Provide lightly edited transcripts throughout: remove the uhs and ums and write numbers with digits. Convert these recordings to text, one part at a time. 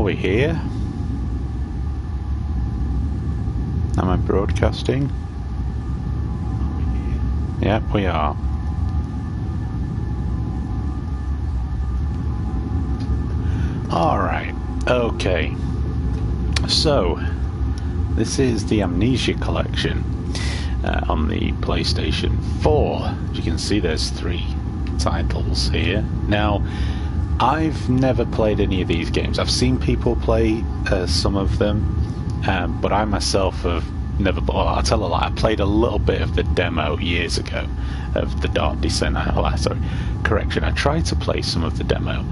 we here? Am I broadcasting? Yep, we are. Alright, okay. So, this is the Amnesia collection on the PlayStation 4. As you can see, there's 3 titles here. Now, I've never played any of these games. I've seen people play some of them, but I myself have never. Well, I'll tell a lie. I played a little bit of the demo years ago of the Dark Descent. Sorry, correction. I tried to play some of the demo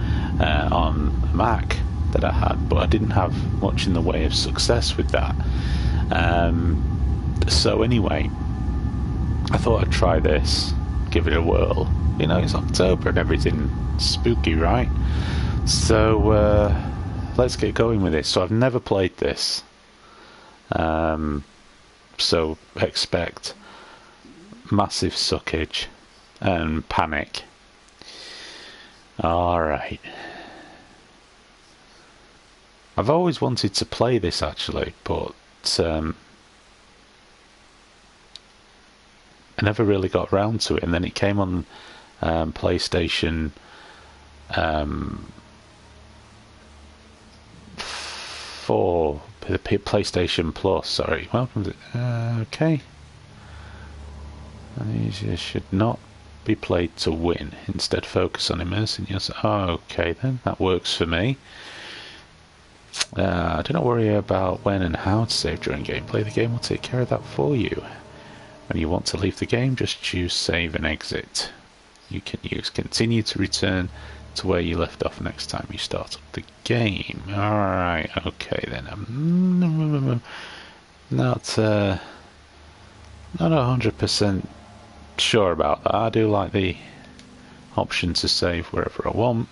on Mac that I had, but I didn't have much in the way of success with that. So anyway, I thought I'd try this, give it a whirl. You know, it's October and everything spooky, right? So let's get going with this. So I've never played this, so expect massive suckage and panic. Alright. I've always wanted to play this actually, but I never really got round to it, and then it came on PlayStation 4, the PlayStation Plus, sorry. Welcome to, okay. Amnesia should not be played to win. Instead, focus on immersing yourself. Oh, okay then, that works for me. Do not worry about when and how to save during gameplay. The game will take care of that for you. When you want to leave the game, just choose save and exit. You can use continue to return to where you left off next time you start up the game. Alright, okay then. I'm not 100% sure about that. I do like the option to save wherever I want.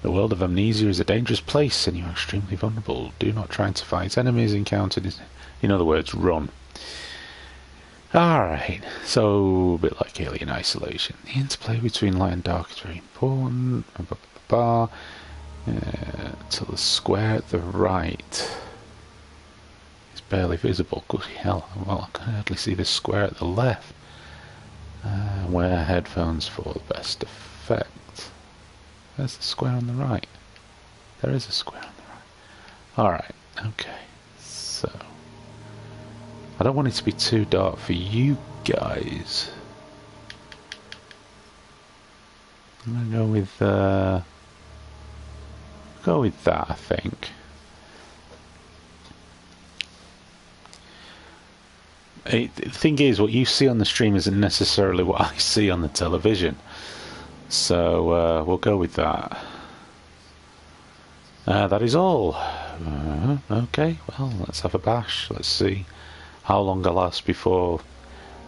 The world of Amnesia is a dangerous place and you are extremely vulnerable. Do not try to fight enemies encountered. In other words, run. Alright, so a bit like Alien Isolation. The interplay between light and dark is very important. To the square at the right is barely visible. Good hell, well, I can hardly see the square at the left. Wear headphones for the best effect. There's the square on the right. There is a square on the right. Alright, okay. So, I don't want it to be too dark for you guys. I'm going to go with that, I think. The thing is, what you see on the stream isn't necessarily what I see on the television. So we'll go with that. That is all. Okay, well, let's have a bash. Let's see how long I last before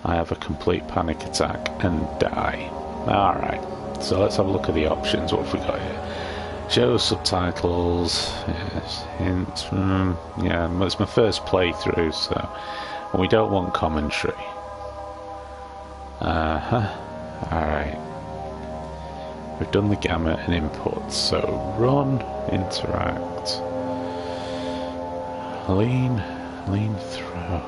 I have a complete panic attack and die. Alright, so let's have a look at the options. What have we got here? Show subtitles. Yes, hints. Yeah, it's my first playthrough, so we don't want commentary. Alright. We've done the gamut and input, so run, interact, lean through.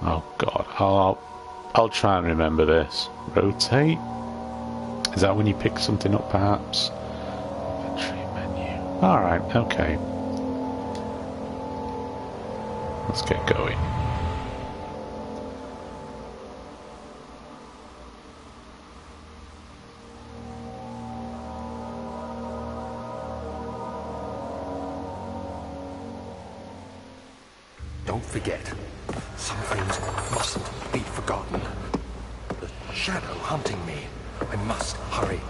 Oh god, I'll try and remember this. Rotate. Is that when you pick something up, perhaps? Inventory menu. All right, okay. Let's get going. Don't forget, some things mustn't be forgotten. The shadow hunting me. I must hurry.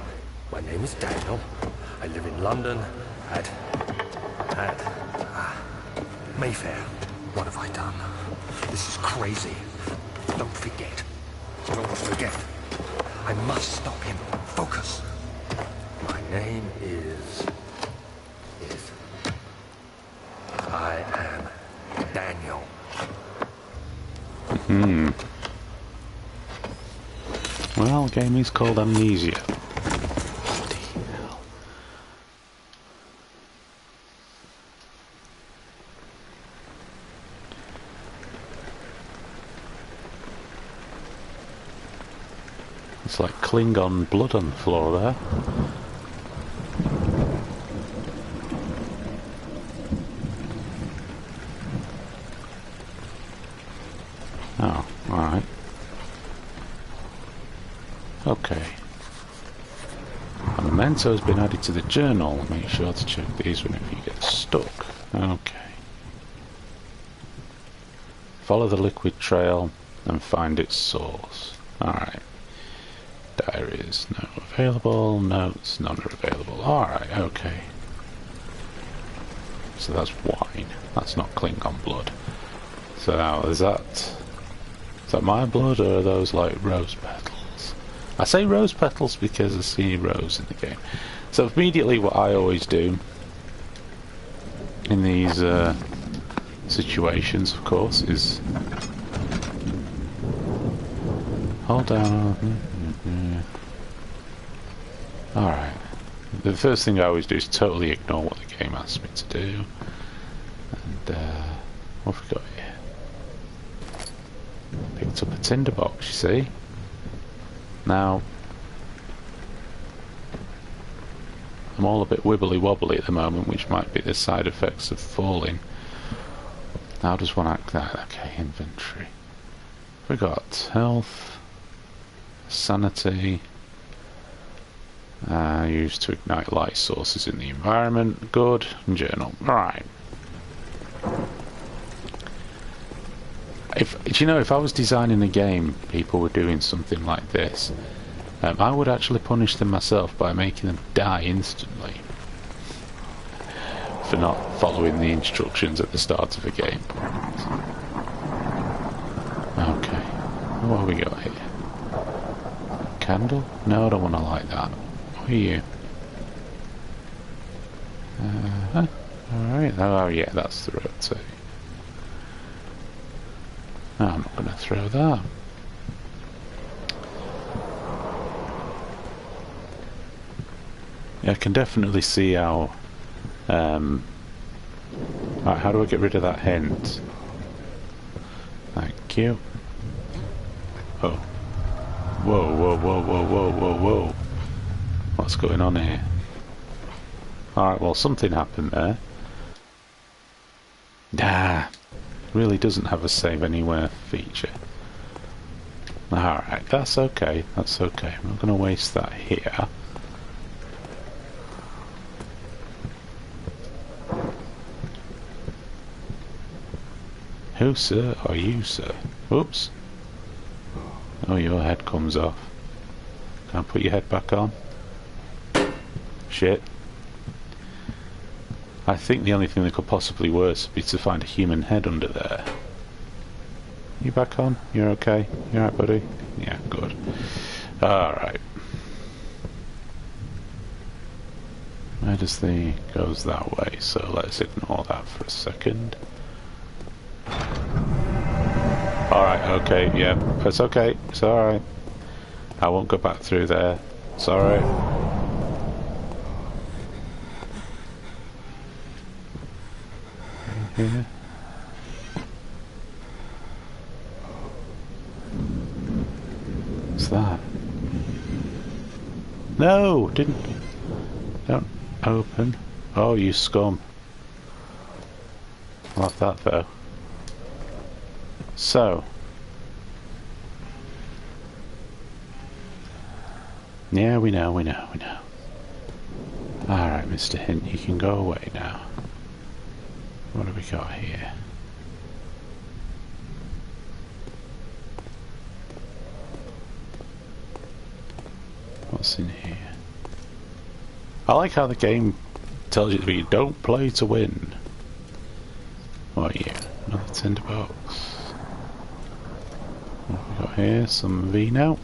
My name is Daniel. I live in London at Mayfair. What have I done? This is crazy. Don't forget. Don't forget. I must stop him. Focus. My name is... I am Daniel. Well, the game is called Amnesia. Bloody hell. It's like Klingon blood on the floor there. Oh, alright. Okay. A memento has been added to the journal. Make sure to check these whenever you get stuck. Okay. Follow the liquid trail and find its source. Alright. Diaries, no available. Notes, none are available. Alright, okay. So that's wine. That's not Klingon blood. So now, is that my blood, or are those like rose petals? I say rose petals because I see rose in the game. So immediately what I always do in these situations, of course, is hold down. Alright. The first thing I always do is totally ignore what the game asks me to do. And what have we got here? Picked up a tinderbox, you see. Now I'm all a bit wibbly wobbly at the moment, which might be the side effects of falling. How does one act that? Okay, inventory. We got health, sanity, used to ignite light sources in the environment. Good. And journal. Right. If I was designing a game, people were doing something like this, I would actually punish them myself by making them die instantly for not following the instructions at the start of a game. Okay, what have we got here? Candle? No, I don't want to light that. What are you? Alright, oh yeah, that's the rotate. No, I'm not going to throw that. Yeah, I can definitely see how... right, how do I get rid of that hint? Thank you. Oh. Whoa, whoa, whoa, whoa, whoa, whoa, whoa. What's going on here? Alright, well, something happened there. Ah, really doesn't have a save anywhere feature. Alright, that's okay, that's okay. I'm not going to waste that here. Who, sir, are you, sir? Oops. Oh, your head comes off. Can I put your head back on? Shit. I think the only thing that could possibly worse would be to find a human head under there. You back on? You're okay? You alright, buddy? Yeah, good. Alright. Where does the... goes that way, so let's ignore that for a second. Alright, okay, yeah, it's okay, it's alright. I won't go back through there, it's alright. Yeah. What's that? No, don't open. Oh, you scum. I'll have that though. So, yeah, we know. Alright, Mr. Hint, you can go away now. What have we got here? What's in here? I like how the game tells you that you don't play to win. What are you? Another tinderbox. What have we got here? Some vino.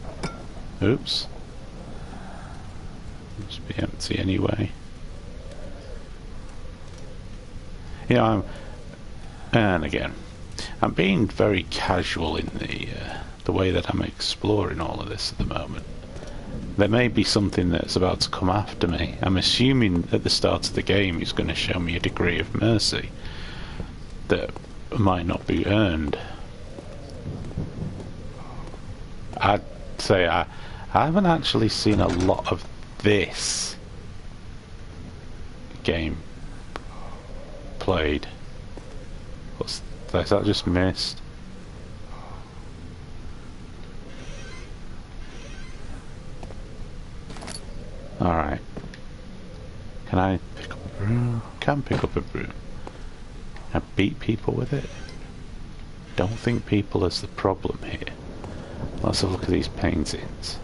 Oops. Must be empty anyway. You know, and again, I'm being very casual in the way that I'm exploring all of this at the moment. There may be something that's about to come after me. I'm assuming at the start of the game he's going to show me a degree of mercy that might not be earned. I'd say I I haven't actually seen a lot of this game played. Is that just missed? Alright. Can I pick up a broom? Can pick up a broom. Can I beat people with it? Don't think people is the problem here. Let's have a look at these paintings.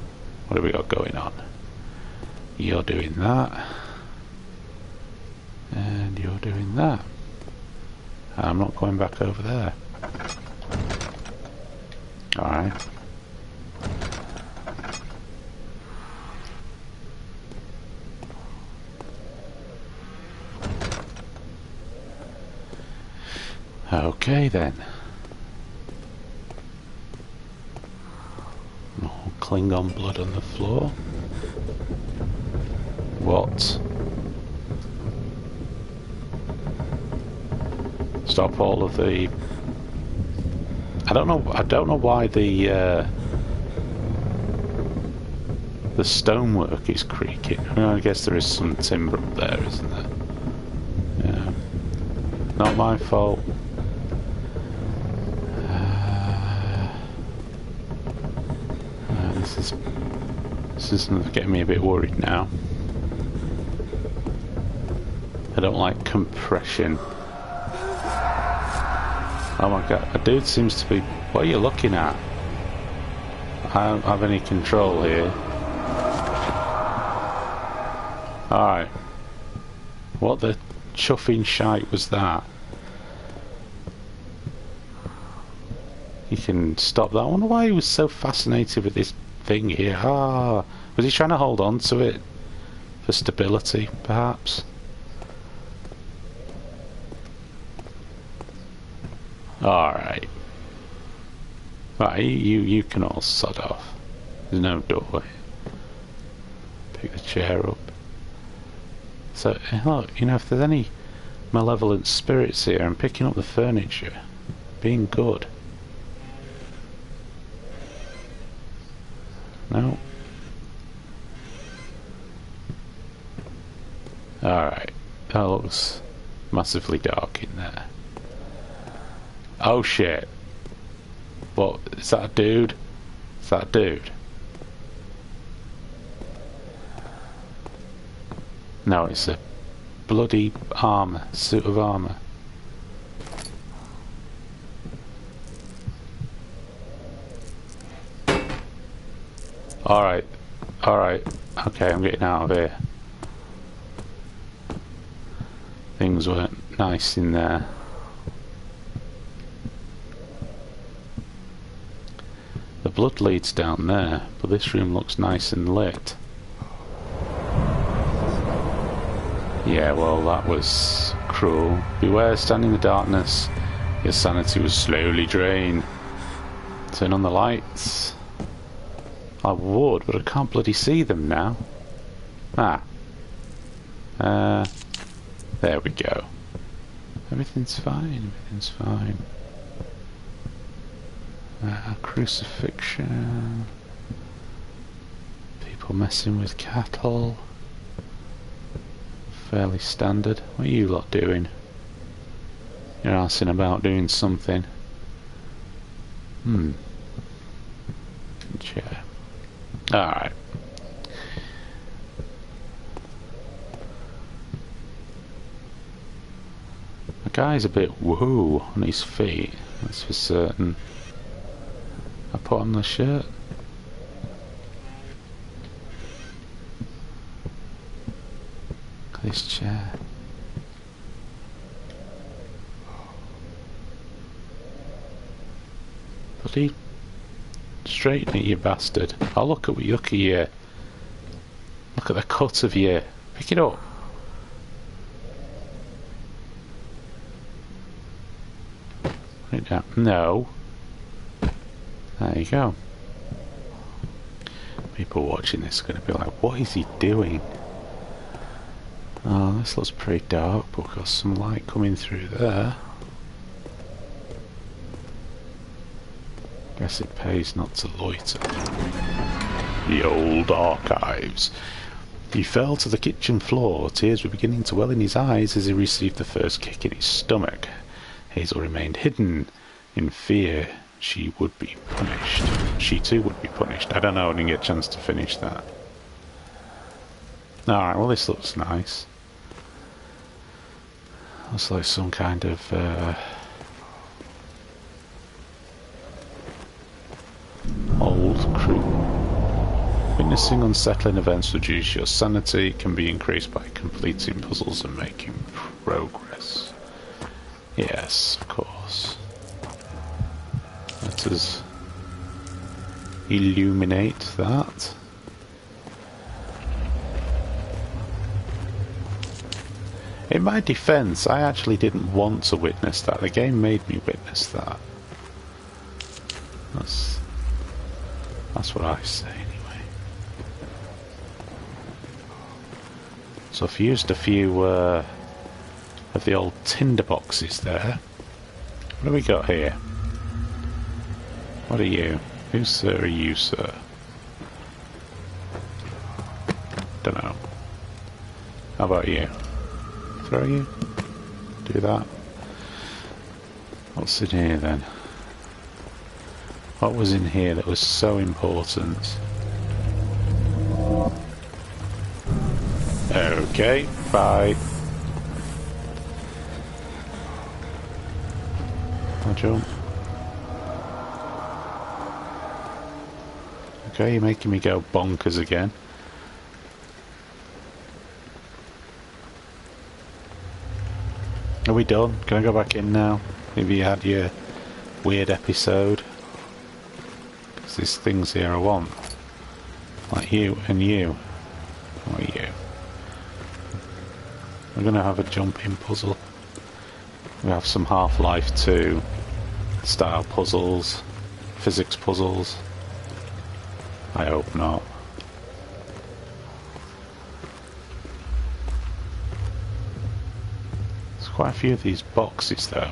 What have we got going on? You're doing that. And you're doing that. I'm not going back over there. Alright. Okay then. More Klingon blood on the floor. What? Stop all of the... I don't know why the stonework is creaking. I guess there is some timber up there, isn't there? Yeah. Not my fault. This is getting me a bit worried now. I don't like compression. Oh my god, a dude seems to be... What are you looking at? I don't have any control here. Alright. What the chuffing shite was that? You can stop that. I wonder why he was so fascinated with this thing here. Ah, was he trying to hold on to it for stability, perhaps? Alright. Right, you can all sod off. There's no doorway. Pick the chair up. So, look, you know, if there's any malevolent spirits here, I'm picking up the furniture. Being good. No. Alright. That looks massively dark in there. Oh shit. What? Is that a dude? Is that a dude? No, it's a bloody armour. Suit of armour. Alright. Alright. Okay, I'm getting out of here. Things weren't nice in there. The blood leads down there, but this room looks nice and lit. Yeah, well, that was cruel. Beware, stand in the darkness. Your sanity was slowly drained. Turn on the lights. I would, but I can't bloody see them now. Ah. There we go. Everything's fine, everything's fine. Crucifixion. People messing with cattle. Fairly standard. What are you lot doing? You're asking about doing something. Chair. Alright. The guy's a bit woohoo on his feet, that's for certain. I put on the shirt. Look at this chair. Bloody straighten it, you bastard. Oh, look at you. Look at the cut of you. Pick it up. Put it down. No. There you go. People watching this are going to be like, what is he doing? Oh, this looks pretty dark, but we've got some light coming through there. Guess it pays not to loiter. The old archives. He fell to the kitchen floor. Tears were beginning to well in his eyes as he received the first kick in his stomach. Hazel remained hidden in fear. She would be punished. She too would be punished. I don't know, I didn't get a chance to finish that. Alright, well this looks nice. Looks like some kind of old crew. Witnessing unsettling events reduce your sanity, can be increased by completing puzzles and making progress. Yes, of course. Let us illuminate that. In my defense, I actually didn't want to witness that. The game made me witness that. That's what I say anyway. So I've used a few of the old tinder boxes there. What have we got here? What are you? Who, sir, are you, sir? Don't know. How about you? Throw you? Do that. What's in here then? What was in here that was so important? Okay, bye. I'll jump. Okay, you're making me go bonkers again. Are we done? Can I go back in now? Maybe you had your weird episode. Because there's things here I want. Like you and you. What are you? We're going to have a jumping puzzle. We have some Half-Life 2 style puzzles. Physics puzzles. I hope not. There's quite a few of these boxes though.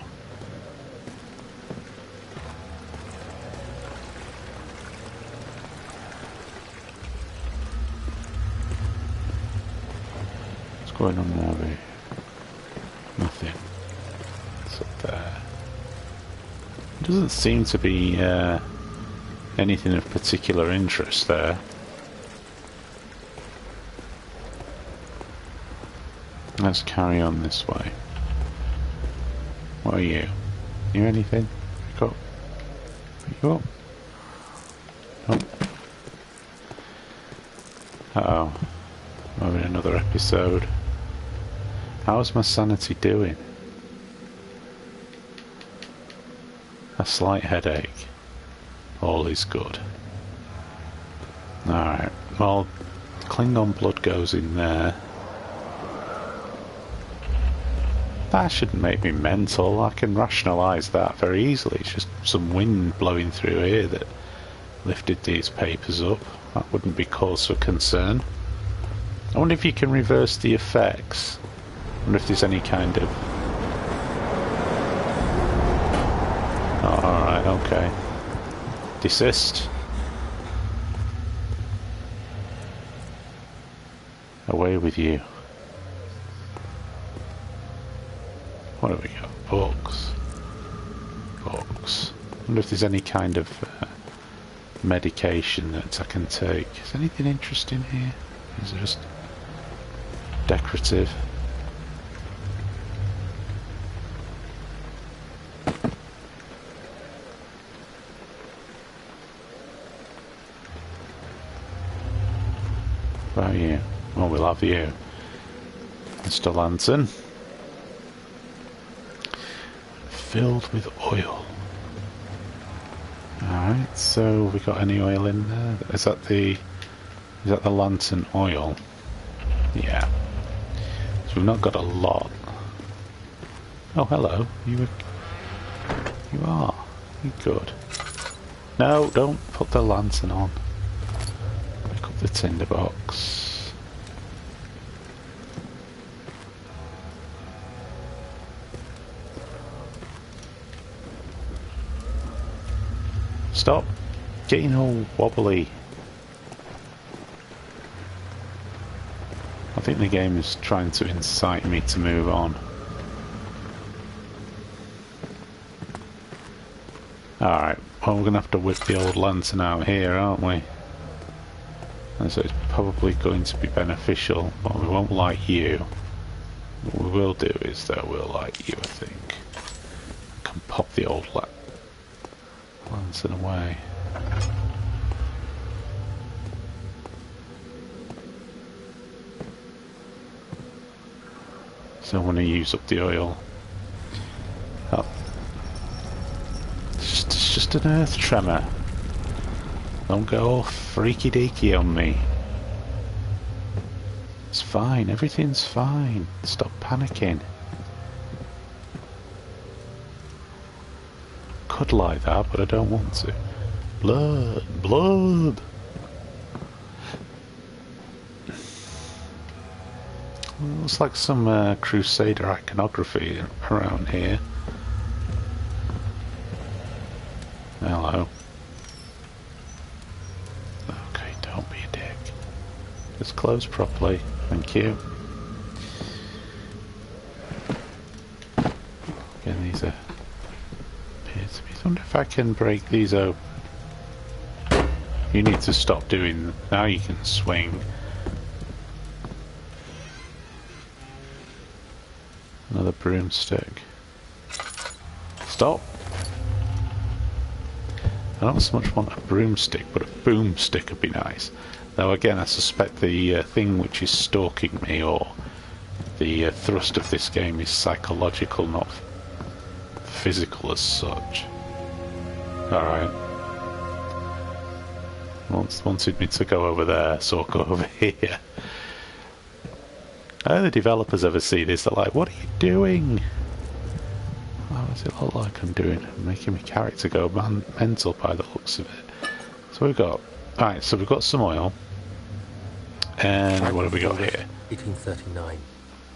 What's going on there, babe? Nothing. It's up there. Doesn't seem to be anything of particular interest there. Let's carry on this way. What are you? You anything? Pick up. Pick you up. Nope. Uh-oh. I'm having another episode. How's my sanity doing? A slight headache. All is good. Alright, well, Klingon blood goes in there. That shouldn't make me mental. I can rationalise that very easily. It's just some wind blowing through here that lifted these papers up. That wouldn't be cause for concern. I wonder if you can reverse the effects. I wonder if there's any kind of... Oh, alright, okay. Desist. Away with you. What have we got? Books. Books. I wonder if there's any kind of medication that I can take. Is anything interesting here? Is it just decorative? About you? Well, we'll have you, Mr. Lantern. Filled with oil. Alright, so have we got any oil in there? Is that the lantern oil? Yeah. So we've not got a lot. Oh, hello. You are. You're good. No, don't put the lantern on. Pick up the tinderbox. Stop getting all wobbly. think the game is trying to incite me to move on. Alright, well we're going to have to whip the old lantern out here, aren't we? And so it's probably going to be beneficial, but we won't light you. What we will do is that we'll light you, I think. I can pop the old lantern away. So I want to use up the oil. Oh. It's just an earth tremor. Don't go all freaky deaky on me. It's fine, everything's fine. Stop panicking. Could like that, but I don't want to. Blood, blood. Looks like some Crusader iconography around here. Hello. Okay, don't be a dick. Just close properly. Thank you. Again, these are appear to be. I wonder if I can break these open. You need to stop doing. Now you can swing. Another broomstick. Stop! I don't so much want a broomstick, but a boomstick would be nice. Though again, I suspect the thing which is stalking me, or the thrust of this game, is psychological, not physical as such. Alright. Wanted me to go over there, so I'll go over here. I know the developers ever see this, they're like, what are you doing? What does it look like I'm doing? I'm making my character go mental by the looks of it. So we've got... Alright, so we've got some oil. And what have we got here? 1839.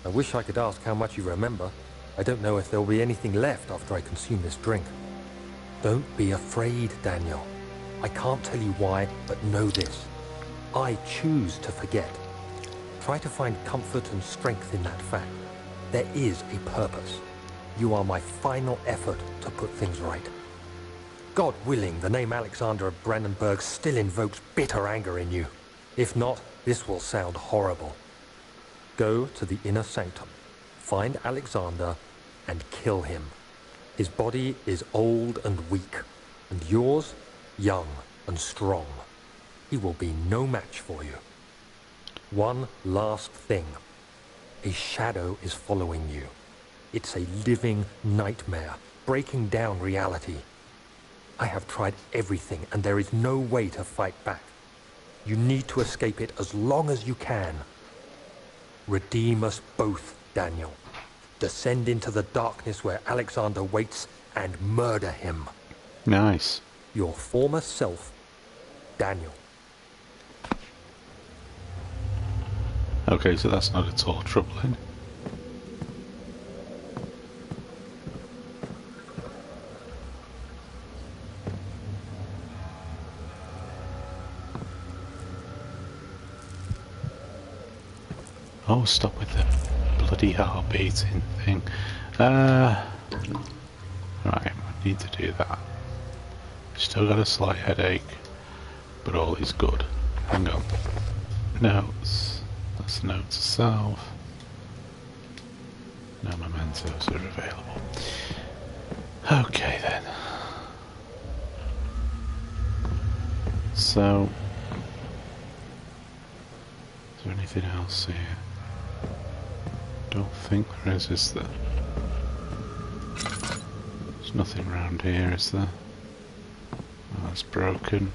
I wish I could ask how much you remember. I don't know if there'll be anything left after I consume this drink. Don't be afraid, Daniel. I can't tell you why, but know this. I choose to forget. Try to find comfort and strength in that fact. There is a purpose. You are my final effort to put things right. God willing, the name Alexander of Brandenburg still invokes bitter anger in you. If not, this will sound horrible. Go to the inner sanctum, find Alexander, and kill him. His body is old and weak, and yours, young and strong. He will be no match for you. One last thing. A shadow is following you. It's a living nightmare, breaking down reality. I have tried everything, and there is no way to fight back. You need to escape it as long as you can. Redeem us both, Daniel. Descend into the darkness where Alexander waits and murder him. Nice. Your former self, Daniel. Okay, so that's not at all troubling. Oh, stop with the bloody heart beating thing. Right, we need to do that. Still got a slight headache, but all is good. Hang on. Notes. That's a note to self. No mementos are available. Okay then. So, is there anything else here? Don't think there is there? There's nothing around here, is there? Oh, that's broken.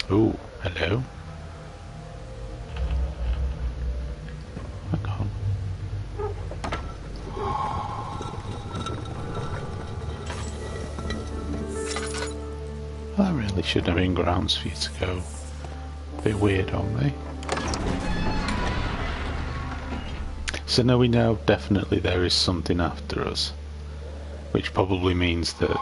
Oh, hello. Hang on. That really shouldn't have been grounds for you to go a bit weird on me. So now we know definitely there is something after us, which probably means that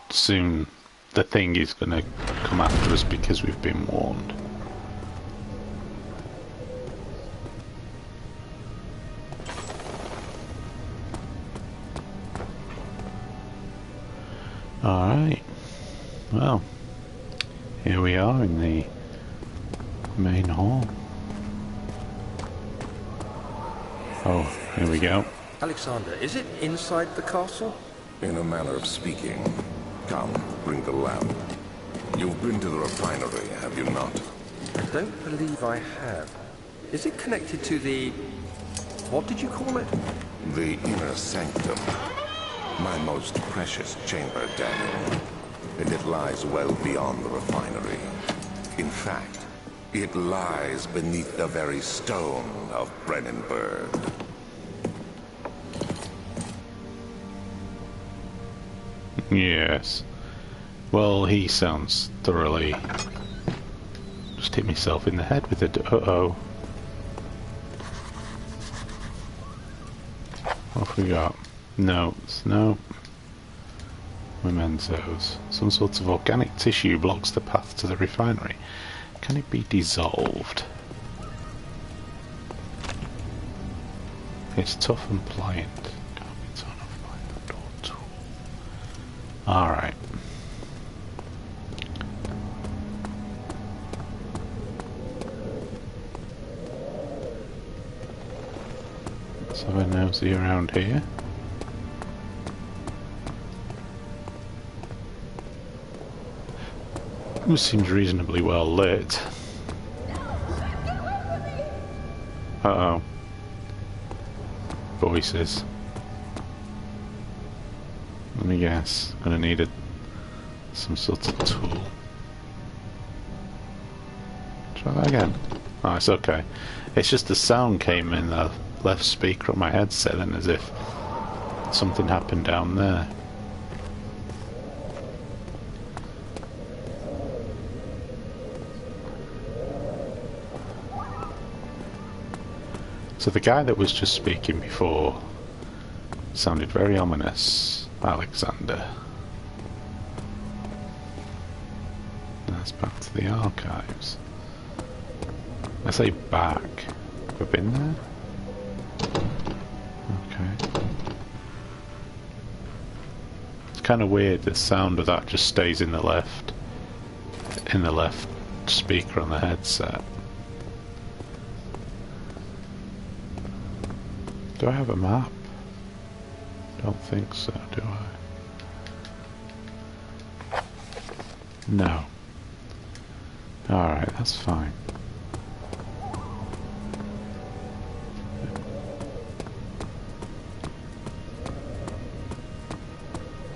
soon the thing is going to come after us because we've been warned. Alright. Well, here we are in the main hall. Oh, here we go. Alexander, is it inside the castle? In a manner of speaking. Come, bring the lamp. You've been to the refinery, have you not? I don't believe I have. Is it connected to the... what did you call it? The inner sanctum. My most precious chamber, Daniel. And it lies well beyond the refinery. In fact, it lies beneath the very stone of Brennenburg. Yes. Well, he sounds thoroughly... Just hit myself in the head with it. Uh-oh. What have we got? Notes. No. Mementos. Some sort of organic tissue blocks the path to the refinery. Can it be dissolved? It's tough and pliant. Can't be torn off by the door tool. Alright. Let's have a nosy around here. It seems reasonably well lit. Uh-oh. Voices. Let me guess. I'm gonna need some sort of tool. Try that again. Oh, it's okay. It's just the sound came in the left speaker on my headset and as if something happened down there. So the guy that was just speaking before sounded very ominous, Alexander. That's back to the archives. I say back. Have I been there? Okay. It's kind of weird, the sound of that just stays in the left speaker on the headset. Do I have a map? Don't think so, do I? No. Alright, that's fine.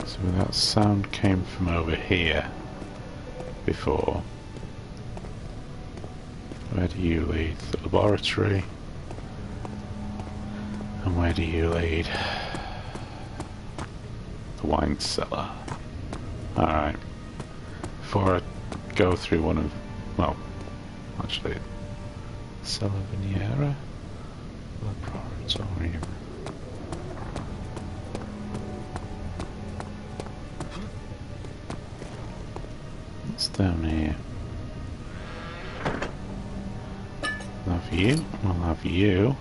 So that sound came from over here before. Where do you lead? The laboratory. And where do you lead? The wine cellar. Alright. Before I go through one of... well, actually... Cellar Viniera? Laboratorium. What's down here? We'll have you. We'll have you.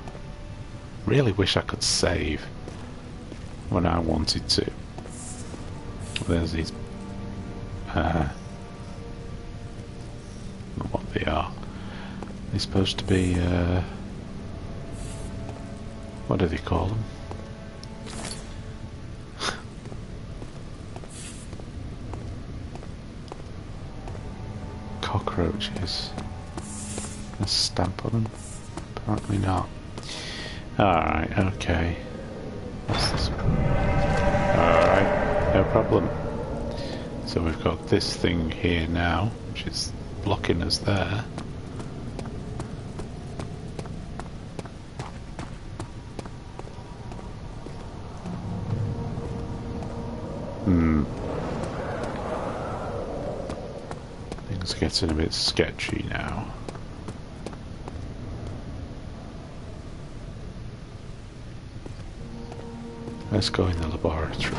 Really wish I could save when I wanted to. There's these not what they are. They're supposed to be what do they call them? Cockroaches. A stamp on them? Apparently not. Alright, okay. What's this? Alright, no problem. So we've got this thing here now, which is blocking us there. Things are getting a bit sketchy now. Let's go in the laboratory.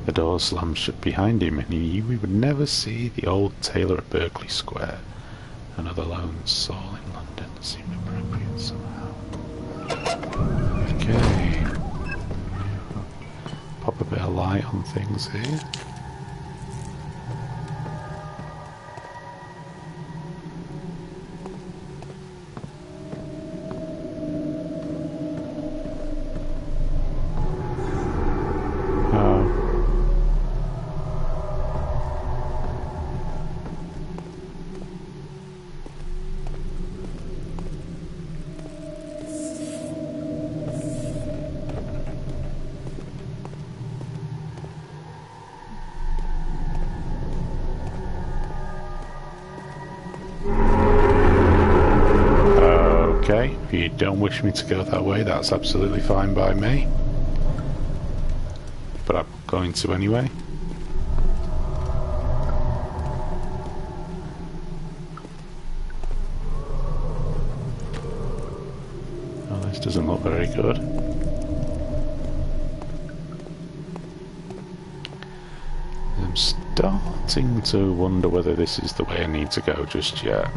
The door slammed shut behind him, and he knew we would never see the old tailor at Berkeley Square. Another lone soul in London seemed appropriate somehow. Okay. Pop a on things here. Okay, if you don't wish me to go that way, that's absolutely fine by me. But I'm going to anyway. Oh, this doesn't look very good. I'm starting to wonder whether this is the way I need to go just yet.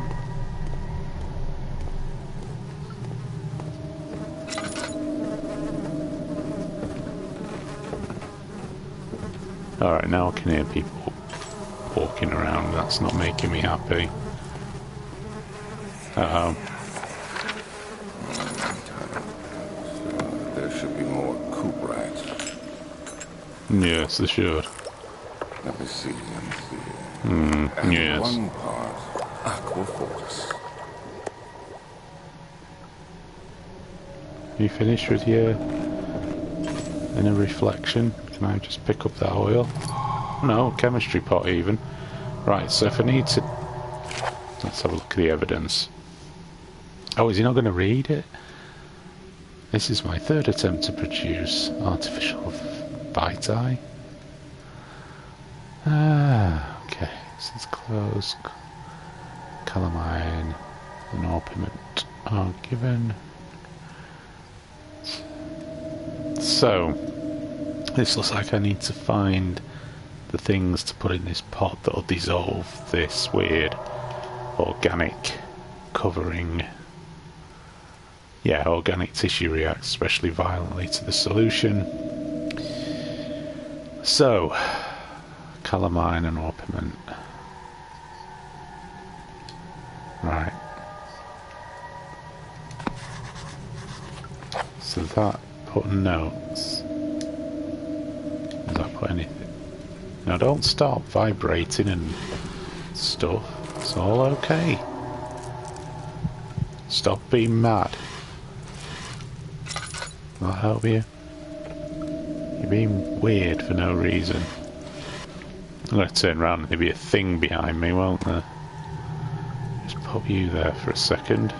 Alright, now I can hear people walking around. That's not making me happy. Uh-oh. There should be more coop rats. Yes, there should. Let me see. And yes. one part aqua focus. You finished with your inner reflection? Can I just pick up that oil? No, chemistry pot even. Right, so if I need to... Let's have a look at the evidence. Oh, is he not going to read it? This is my third attempt to produce artificial vitae. Ah, okay. Since close, calamine and orpiment are given. So... This looks like I need to find the things to put in this pot that'll dissolve this weird organic covering. Yeah, organic tissue reacts especially violently to the solution. So, calamine and orpiment. Right. So that put notes. Does that put anything? Now don't stop vibrating and stuff. It's all okay. Stop being mad. Will that help you? You're being weird for no reason. I'm going to turn around and there'll be a thing behind me, won't there? Just pop you there for a second.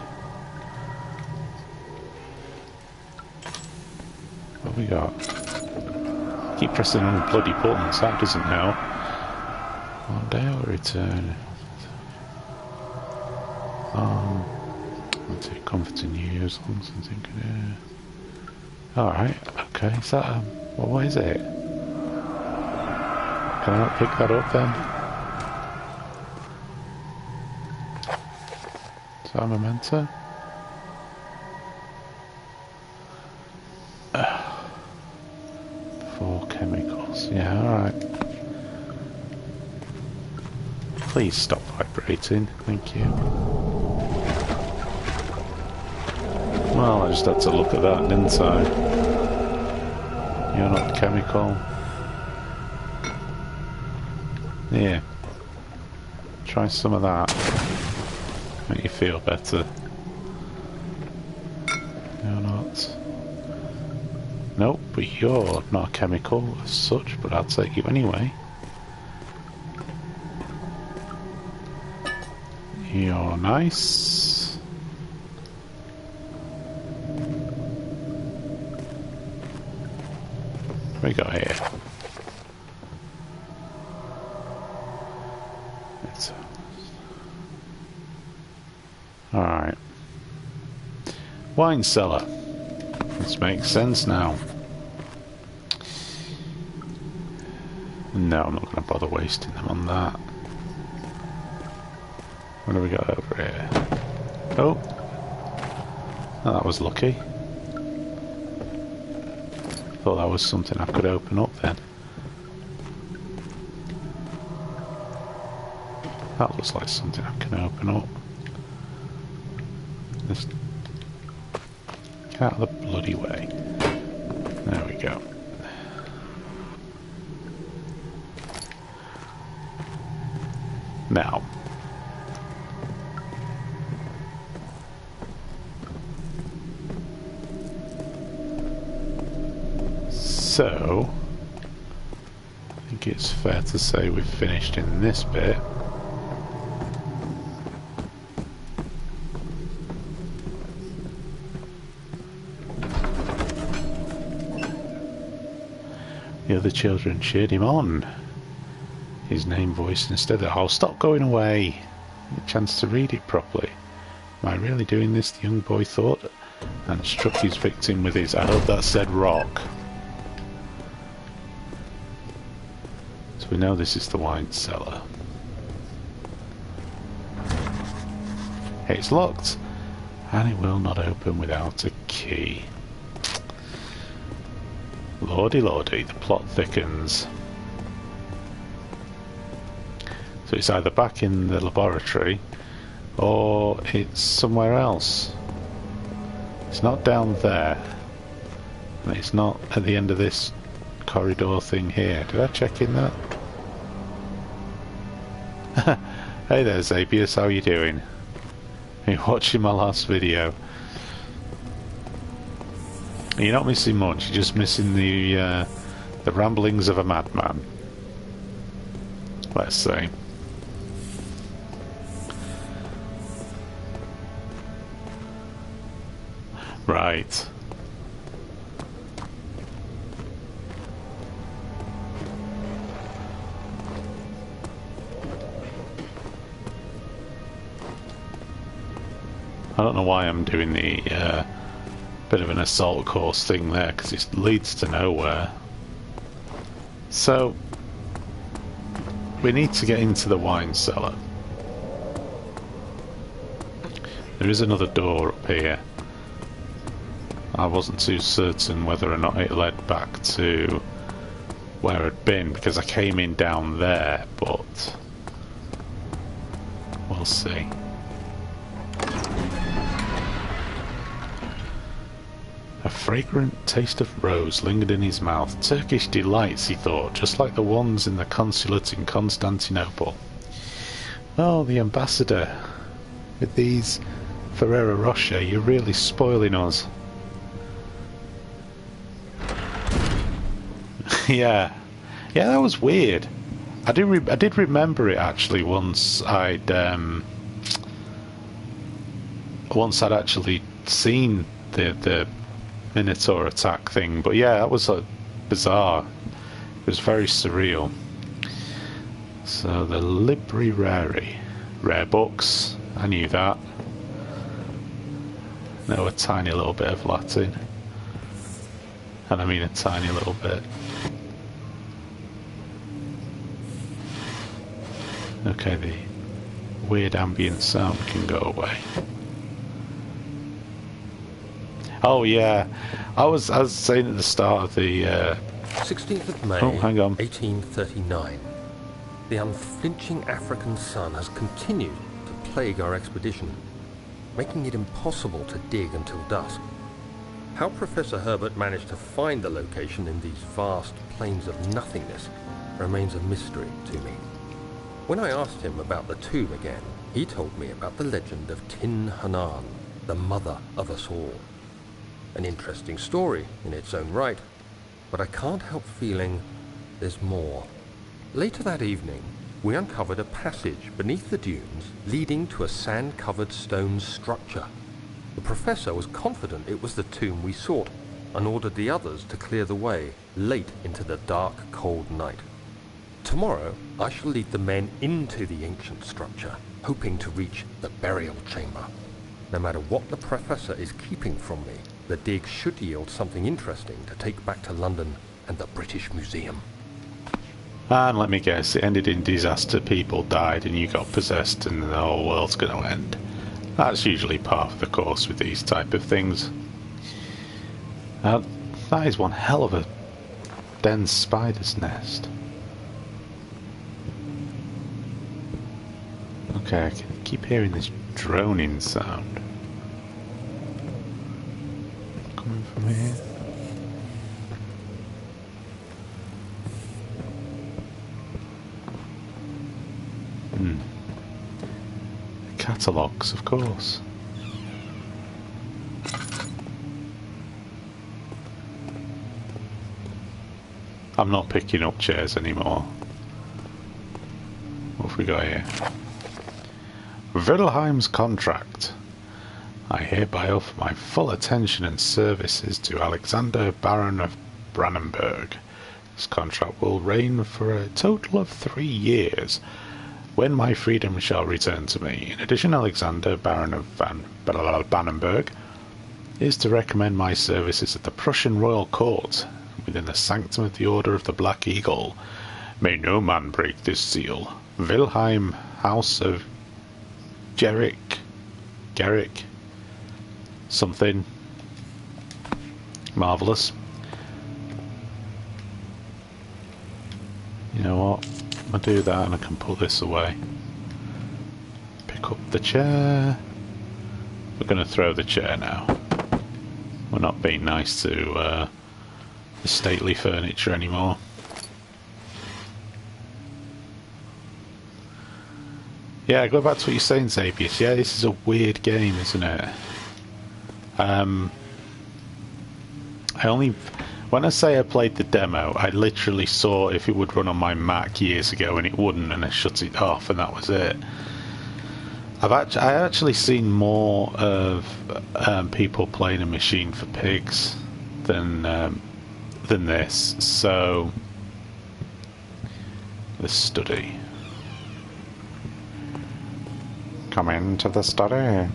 What have we got? Keep pressing on the bloody buttons, that doesn't help. One day I'll return. I'll take comfort in you as long as I'm thinking. Alright, okay, is that what is it? Can I not pick that up then? Is that a memento? Chemicals, yeah, alright. Please stop vibrating, thank you. Well, I just had to look at that, didn't I? You're not chemical. Yeah. Try some of that. Make you feel better. You're not. Nope, but you're not a chemical as such, but I'll take you anyway. You're nice. What we got here? Alright. Wine cellar. This makes sense now. No, I'm not going to bother wasting them on that. What do we got over here? Oh! Oh, that was lucky. Thought that was something I could open up then. That looks like something I can open up. Just get out of the bloody way. There we go. Now, so I think it's fair to say we've finished in this bit. The other children cheered him on. His name voiced instead of, "Oh, stop going away." A chance to read it properly. Am I really doing this? The young boy thought, and struck his victim with his, I hope that said, rock. So we know this is the wine cellar. It's locked, and it will not open without a key. Lordy lordy, the plot thickens. So it's either back in the laboratory or it's somewhere else. It's not down there. And it's not at the end of this corridor thing here. Did I check in that? Hey there, Zabius, how you doing? Are you watching my last video? You're not missing much, you're just missing the ramblings of a madman. Let's say. Right. I don't know why I'm doing the bit of an assault course thing there, because it leads to nowhere. So we need to get into the wine cellar. There is another door up here. I wasn't too certain whether or not it led back to where I'd been, because I came in down there, but we'll see. A fragrant taste of rose lingered in his mouth. Turkish delights, he thought, just like the ones in the consulate in Constantinople. Oh, the ambassador. With these Ferrero Rocher, you're really spoiling us. Yeah, that was weird. I did remember it actually once I'd actually seen the Minotaur attack thing, but yeah, that was bizarre. It was very surreal. So the Libri Rari, rare books. I knew that. Know a tiny little bit of Latin, and I mean a tiny little bit. Okay, the weird ambient sound can go away. Oh yeah, I was saying at the start of the 16th of May, oh, hang on. 1839. The unflinching African sun has continued to plague our expedition, making it impossible to dig until dusk. How Professor Herbert managed to find the location in these vast plains of nothingness remains a mystery to me. When I asked him about the tomb again, he told me about the legend of Tin Hanan, the mother of us all. An interesting story in its own right, but I can't help feeling there's more. Later that evening, we uncovered a passage beneath the dunes leading to a sand-covered stone structure. The professor was confident it was the tomb we sought and ordered the others to clear the way late into the dark, cold night. Tomorrow, I shall lead the men into the ancient structure, hoping to reach the burial chamber. No matter what the professor is keeping from me, the dig should yield something interesting to take back to London and the British Museum. And let me guess, it ended in disaster, people died and you got possessed and the whole world's going to end. That's usually part of the course with these type of things. That is one hell of a dense spider's nest. Okay, I can keep hearing this droning sound. Coming from here. Catalogues, of course. I'm not picking up chairs anymore. What have we got here? Wilhelm's contract. I hereby offer my full attention and services to Alexander, Baron of Brandenburg. This contract will reign for a total of 3 years, when my freedom shall return to me. In addition, Alexander, Baron of Brandenburg, is to recommend my services at the Prussian royal court, within the sanctum of the Order of the Black Eagle. May no man break this seal. Wilhelm, House of Gerrick, something. Marvellous. You know what? I'll do that and I can put this away. Pick up the chair. We're going to throw the chair now. We're not being nice to the stately furniture anymore. Yeah, go back to what you're saying, Zabius. Yeah, this is a weird game, isn't it? When I say I played the demo, I literally saw if it would run on my Mac years ago, and it wouldn't, and I shut it off, and that was it. I actually seen more of people playing a Machine for Pigs than this. So, the study. Come into the study.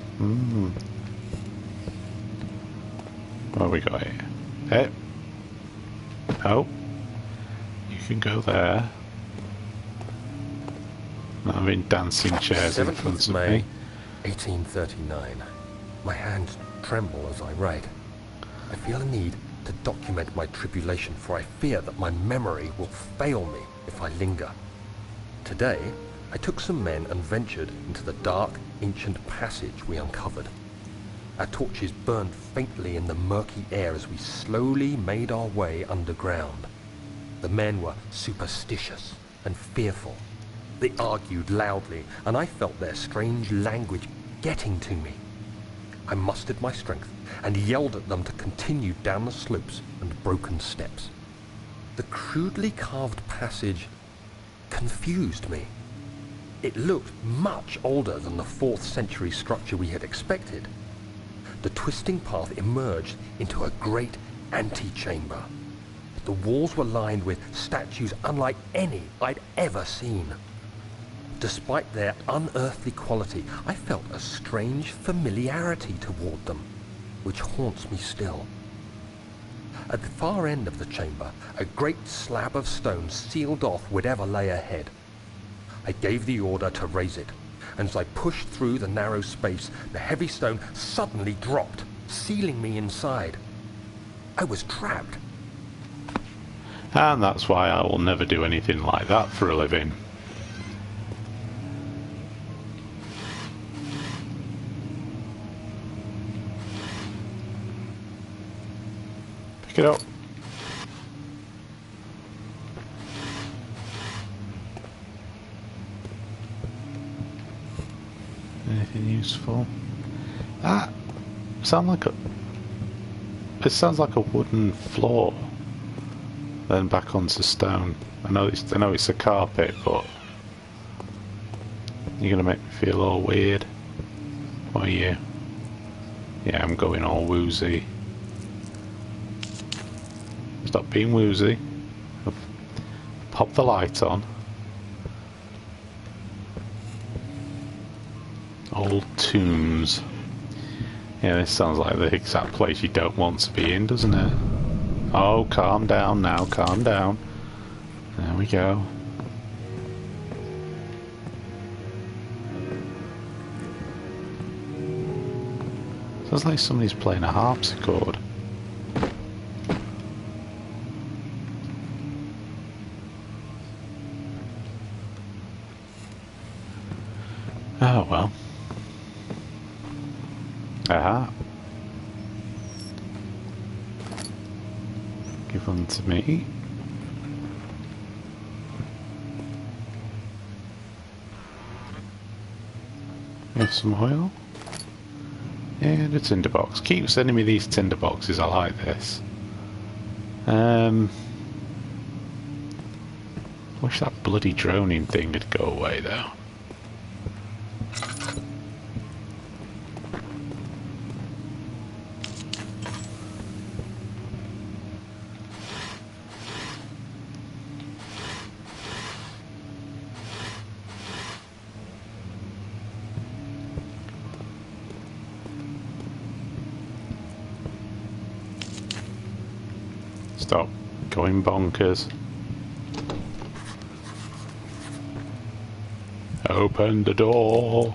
What have we got here? Hey. Oh. You can go there. I'm having dancing chairs in front of May, me. 1839. My hands tremble as I write. I feel a need to document my tribulation, for I fear that my memory will fail me if I linger. Today, I took some men and ventured into the dark, ancient passage we uncovered. Our torches burned faintly in the murky air as we slowly made our way underground. The men were superstitious and fearful. They argued loudly, and I felt their strange language getting to me. I mustered my strength and yelled at them to continue down the slopes and broken steps. The crudely carved passage confused me. It looked much older than the 4th century structure we had expected. The twisting path emerged into a great antechamber. The walls were lined with statues unlike any I'd ever seen. Despite their unearthly quality, I felt a strange familiarity toward them, which haunts me still. At the far end of the chamber, a great slab of stone sealed off whatever lay ahead. I gave the order to raise it, and as I pushed through the narrow space, the heavy stone suddenly dropped, sealing me inside. I was trapped. And that's why I will never do anything like that for a living. Pick it up. Anything useful? That sound like a. It sounds like a wooden floor. Then back onto stone. I know it's a carpet, but you're gonna make me feel all weird. What are you? Yeah, I'm going all woozy. Stop being woozy. Pop the light on. Old tombs. Yeah, this sounds like the exact place you don't want to be in, doesn't it? Oh, calm down now, calm down. There we go. Sounds like somebody's playing a harpsichord. Oh well. Aha. Give one to me. Have some oil. And a tinderbox. Keep sending me these tinderboxes, I like this. Wish that bloody droning thing would go away though. Stop going bonkers. Open the door.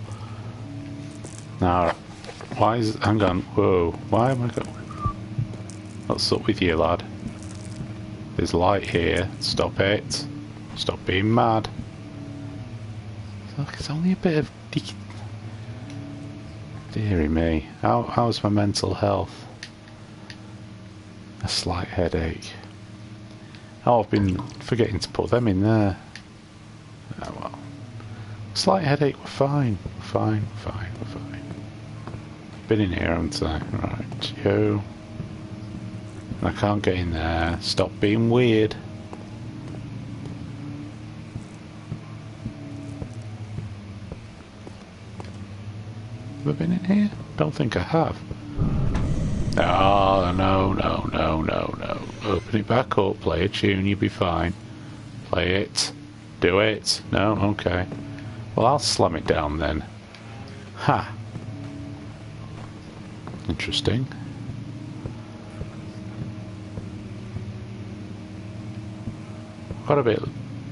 Now, why is... hang on, whoa, why am I going... What's up with you, lad? There's light here, stop it. Stop being mad. Look, it's only a bit of... Deary me, how's my mental health? A slight headache. Oh, I've been forgetting to put them in there. Oh well. Slight headache, we're fine. We're fine. Been in here, haven't I? Right, you. I can't get in there. Stop being weird. Have I been in here? Don't think I have. Oh, no. Open it back up, play a tune, you'll be fine. Play it. Do it. No? Okay. Well, I'll slam it down then. Ha! Interesting. Got a bit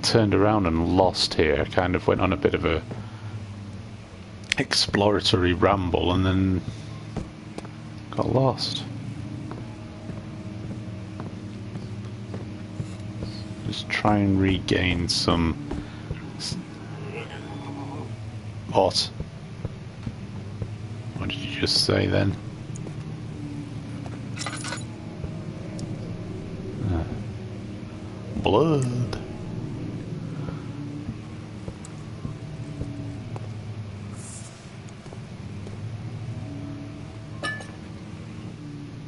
turned around and lost here. Kind of went on a bit of a exploratory ramble and then got lost. Just try and regain some... What? What did you just say then? Blood.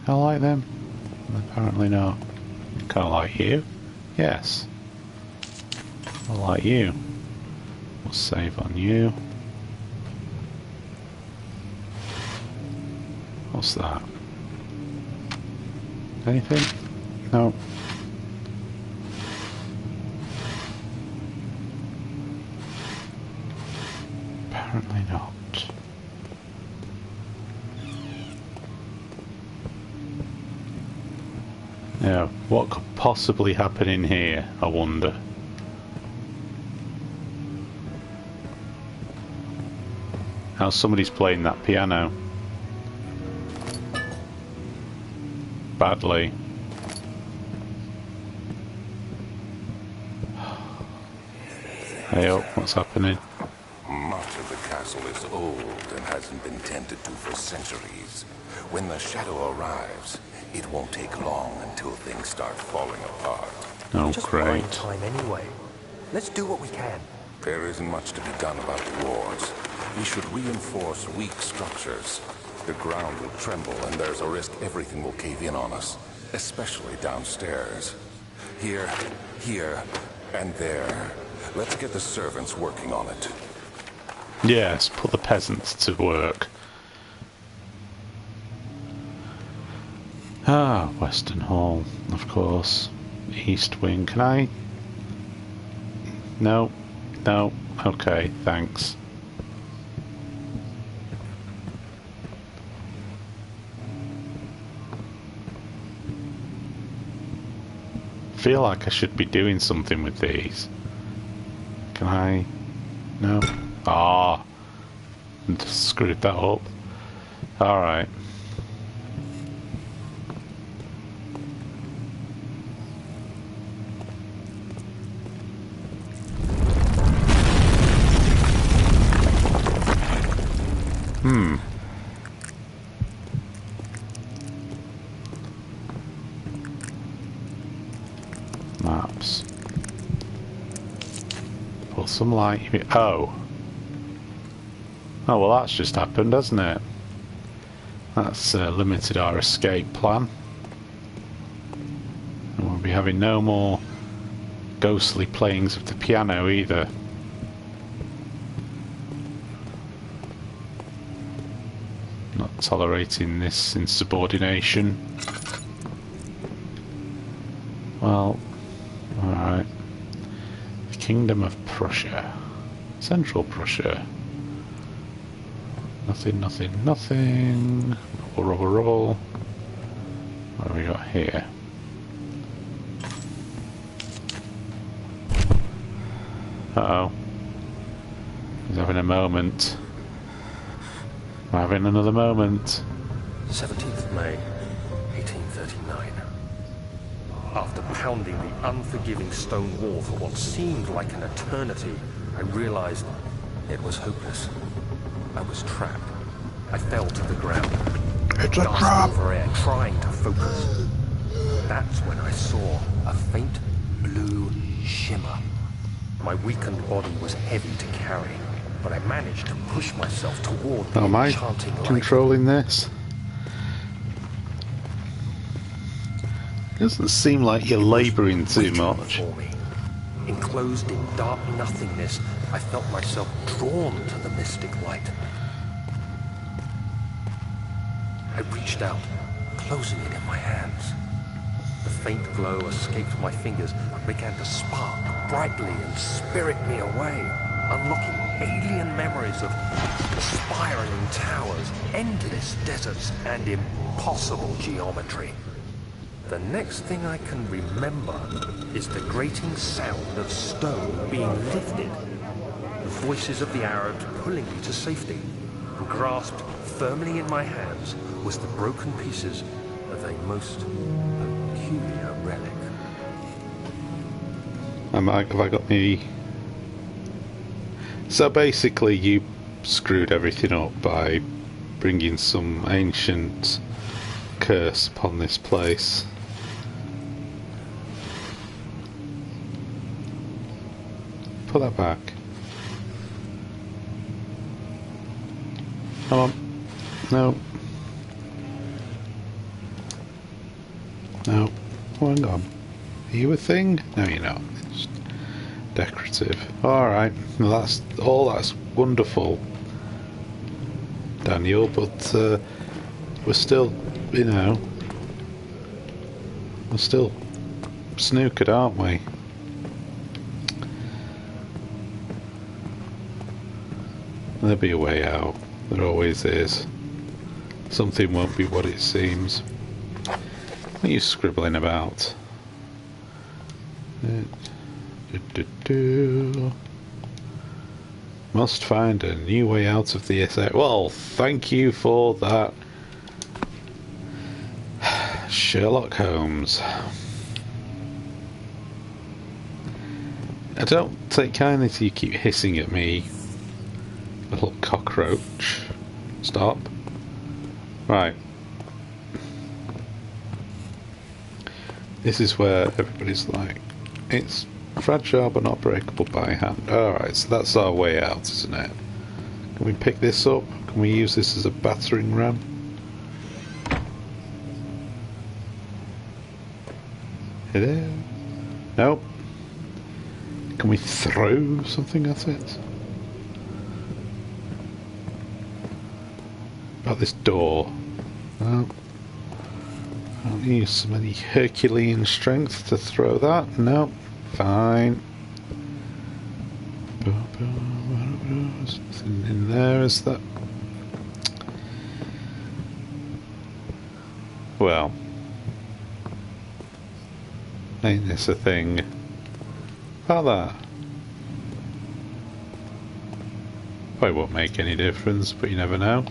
I like them. Apparently not. Kind of like you. Yes. I like you. We'll save on you. What's that? Anything? No. Apparently not. Now, what could possibly happen in here, I wonder? Now somebody's playing that piano. Badly. Hey up, what's happening? Much of the castle is old and hasn't been tended to for centuries. When the shadow arrives, it won't take long until things start falling apart. Oh, Just great. buying time anyway. Let's do what we can. There isn't much to be done about the wars. We should reinforce weak structures. The ground will tremble and there's a risk everything will cave in on us, especially downstairs. Here, and there. Let's get the servants working on it. Yes, put the peasants to work. Ah, Western Hall, of course. East Wing. Can I? No. No. Okay, thanks. Feel like I should be doing something with these. Can I? No. Ah, screwed that up. All right. Maps. Put some light. Oh. Oh, well, that's just happened, hasn't it? That's limited our escape plan. And we'll be having no more ghostly playings of the piano either. Not tolerating this insubordination. Well, alright. The Kingdom of Prussia. Central Prussia. Nothing, nothing, nothing. Rubble, rubble, rubble. What have we got here? Uh-oh. He's having a moment. We're having another moment. 17th May, 1839. After pounding the unforgiving stone wall for what seemed like an eternity, I realized it was hopeless. I was trapped. I fell to the ground. It's a trap! For air, trying to focus. That's when I saw a faint blue shimmer. My weakened body was heavy to carry, but I managed to push myself toward the enchanting light. Controlling this? It doesn't seem like you're labouring too much. For me. Enclosed in dark nothingness, I felt myself drawn to the mystic light. I reached out, closing it in my hands. The faint glow escaped my fingers and began to spark brightly and spirit me away, unlocking alien memories of spiraling towers, endless deserts, and impossible geometry. The next thing I can remember is the grating sound of stone being lifted, the voices of the Arabs pulling me to safety, and grasped firmly in my hands was the broken pieces of a most peculiar relic. Have I got me? So basically you screwed everything up by bringing some ancient curse upon this place. Put that back. Come on. No. No. Oh, hang on. Are you a thing? No, you're not. It's decorative. Alright. Well, that's wonderful, Daniel, but we're still, you know, we're still snookered, aren't we? There'll be a way out. There always is. Something won't be what it seems. What are you scribbling about? Must find a new way out of the SA. Well, thank you for that, Sherlock Holmes. I don't take kindly to you keep hissing at me, little cockroach. Stop. Right. This is where everybody's like, it's fragile but not breakable by hand. Alright, so that's our way out, isn't it? Can we pick this up? Can we use this as a battering ram? It is. Nope. Can we throw something at it? About this door. No. I don't use some any Herculean strength to throw that. No. Fine. There's nothing in there, is that? Well. Ain't this a thing? About that. Probably won't make any difference, but you never know.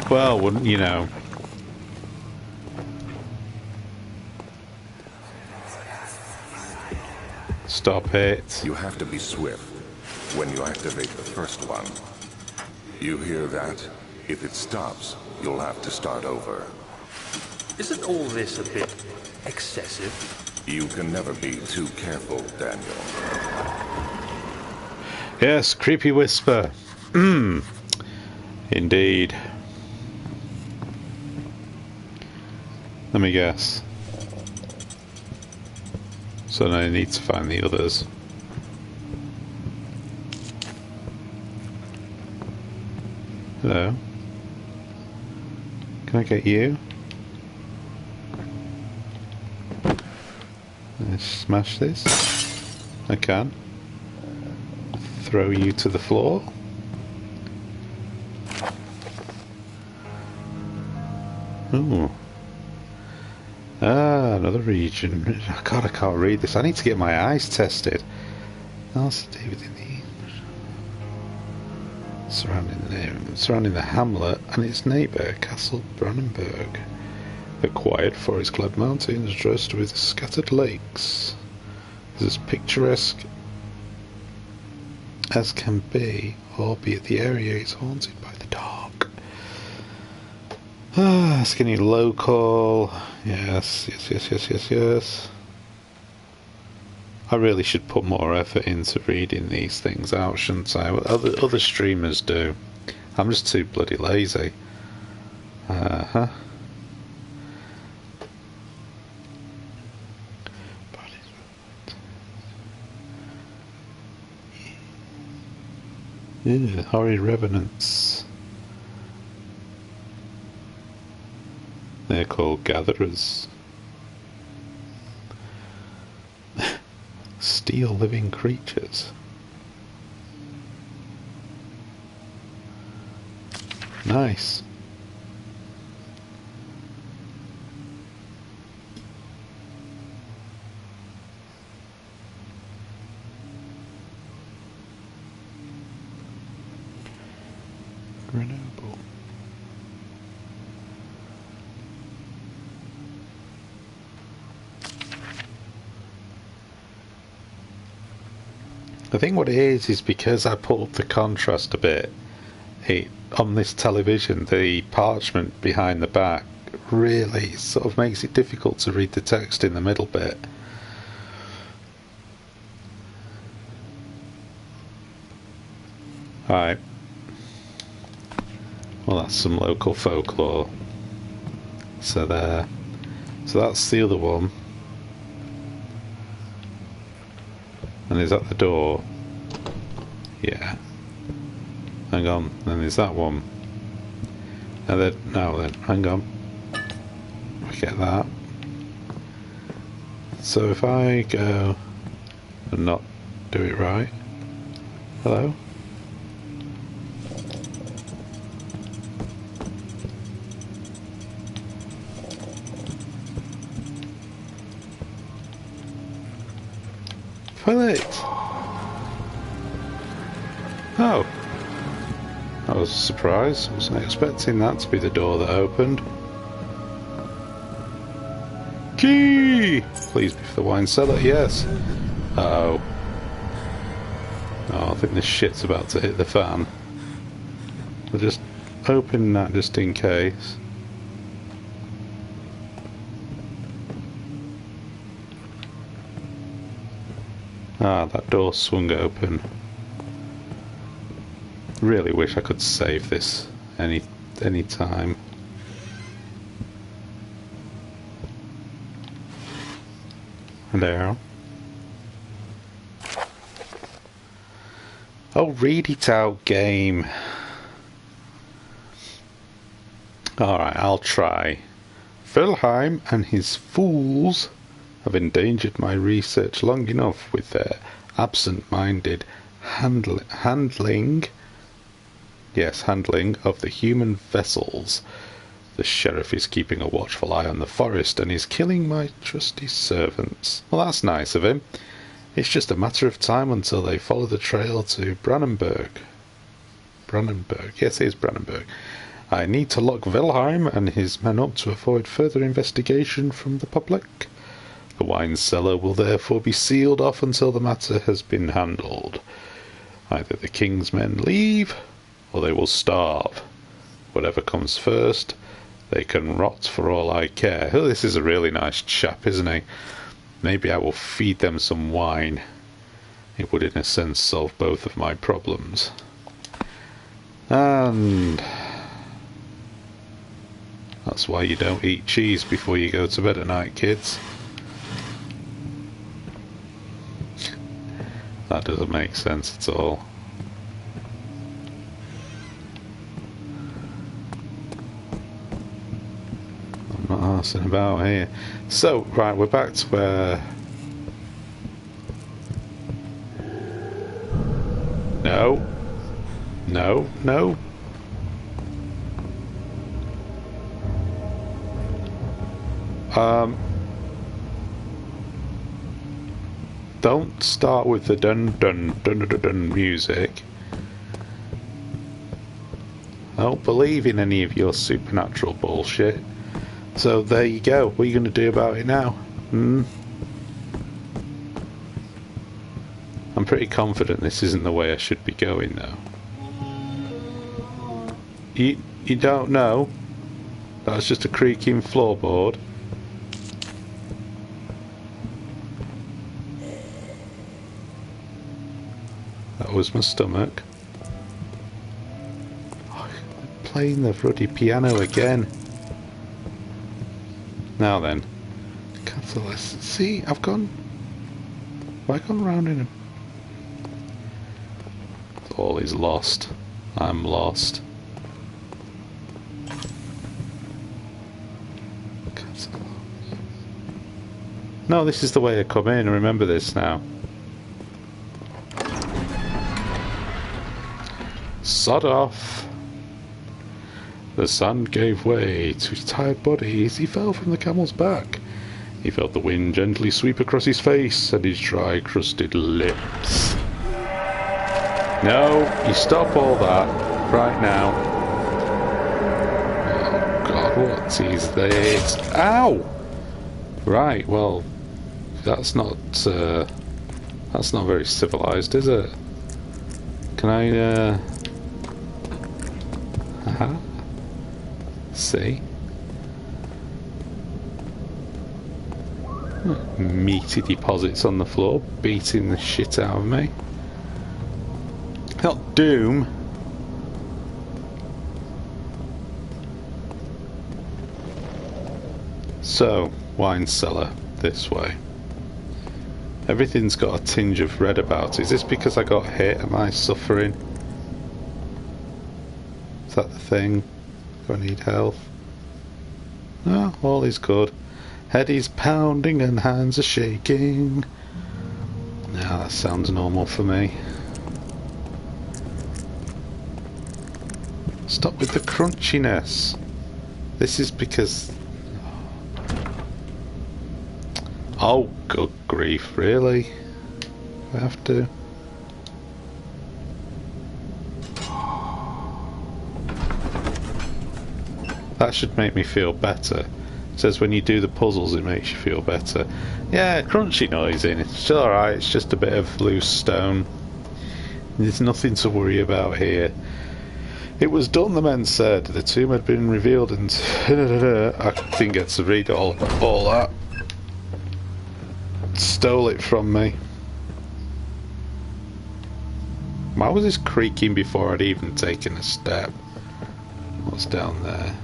Well, wouldn't you know? Stop it. You have to be swift when you activate the first one. You hear that? If it stops, you'll have to start over. Isn't all this a bit excessive? You can never be too careful, Daniel. Yes, creepy whisper. Indeed. Let me guess. So now I need to find the others. Hello. Can I get you? Let's smash this. I can. Throw you to the floor. Ooh. Ah, another region. God, I can't read this. I need to get my eyes tested. Also, David in the surrounding the hamlet and its neighbour, Castle Brandenburg. The quiet forest-clad mountains dressed with scattered lakes is as picturesque as can be, albeit the area is haunted by the dark. Ah, skinny local. Yes. I really should put more effort into reading these things out, shouldn't I? Other streamers do. I'm just too bloody lazy. Yeah, horrid revenants. They're called gatherers. Steal living creatures. Nice. Grenoble. I think what it is because I put up the contrast a bit. On this television, the parchment behind the back really sort of makes it difficult to read the text in the middle bit. Alright. Well, that's some local folklore. So there. So that's the other one. And is that the door? Yeah. Hang on, then there's that one. And then, now then, hang on. Forget that. So if I go and not do it right. Hello? Toilet! Oh. That was a surprise. Wasn't expecting that to be the door that opened. Key! Please be for the wine cellar. Yes. Uh-oh. Oh, I think this shit's about to hit the fan. I'll just open that just in case. Ah, that door swung open. Really wish I could save this any time. Hello. Oh, read it out, game. Alright, I'll try. Wilhelm and his fools have endangered my research long enough with their absent-minded handling of the human vessels. The sheriff is keeping a watchful eye on the forest and is killing my trusty servants. Well, that's nice of him. It's just a matter of time until they follow the trail to Brandenburg. Brandenburg. Yes, it is Brandenburg. I need to lock Wilhelm and his men up to avoid further investigation from the public. The wine cellar will therefore be sealed off until the matter has been handled. Either the king's men leave, or they will starve. Whatever comes first, they can rot for all I care. Oh, this is a really nice chap, isn't he? Maybe I will feed them some wine. It would in a sense solve both of my problems. And that's why you don't eat cheese before you go to bed at night, kids. That doesn't make sense at all. I'm not arsing about here. So, right, we're back to where... No. No, no. Don't start with the dun dun dun dun dun music. I don't believe in any of your supernatural bullshit. So there you go. What are you going to do about it now? I'm pretty confident this isn't the way I should be going though. You don't know? That's just a creaking floorboard. That was my stomach. Oh, playing the bloody piano again. Now then. Cancel this. See, I've gone... Have I gone round in a... All is lost. I'm lost. Cancel. No, this is the way I come in. Remember this now. Sod off. The sun gave way to his tired body as he fell from the camel's back. He felt the wind gently sweep across his face and his dry, crusted lips. No, you stop all that right now. Oh God, what is this? Ow! Right, well, that's not very civilized, is it? Can I, see? Meaty deposits on the floor, beating the shit out of me. Not Doom. So, wine cellar, this way. Everything's got a tinge of red about it. Is this because I got hit? Am I suffering? Is that the thing? Do I need health? No, all is good. Head is pounding and hands are shaking. Now that sounds normal for me. Stop with the crunchiness. This is because... Oh, good grief, really? Do I have to? That should make me feel better. It says when you do the puzzles it makes you feel better. Yeah, crunchy noise in. It's still alright, it's just a bit of loose stone. There's nothing to worry about here. It was done, the men said. The tomb had been revealed and... I didn't get to read all that. Stole it from me. Why was this creaking before I'd even taken a step? What's down there?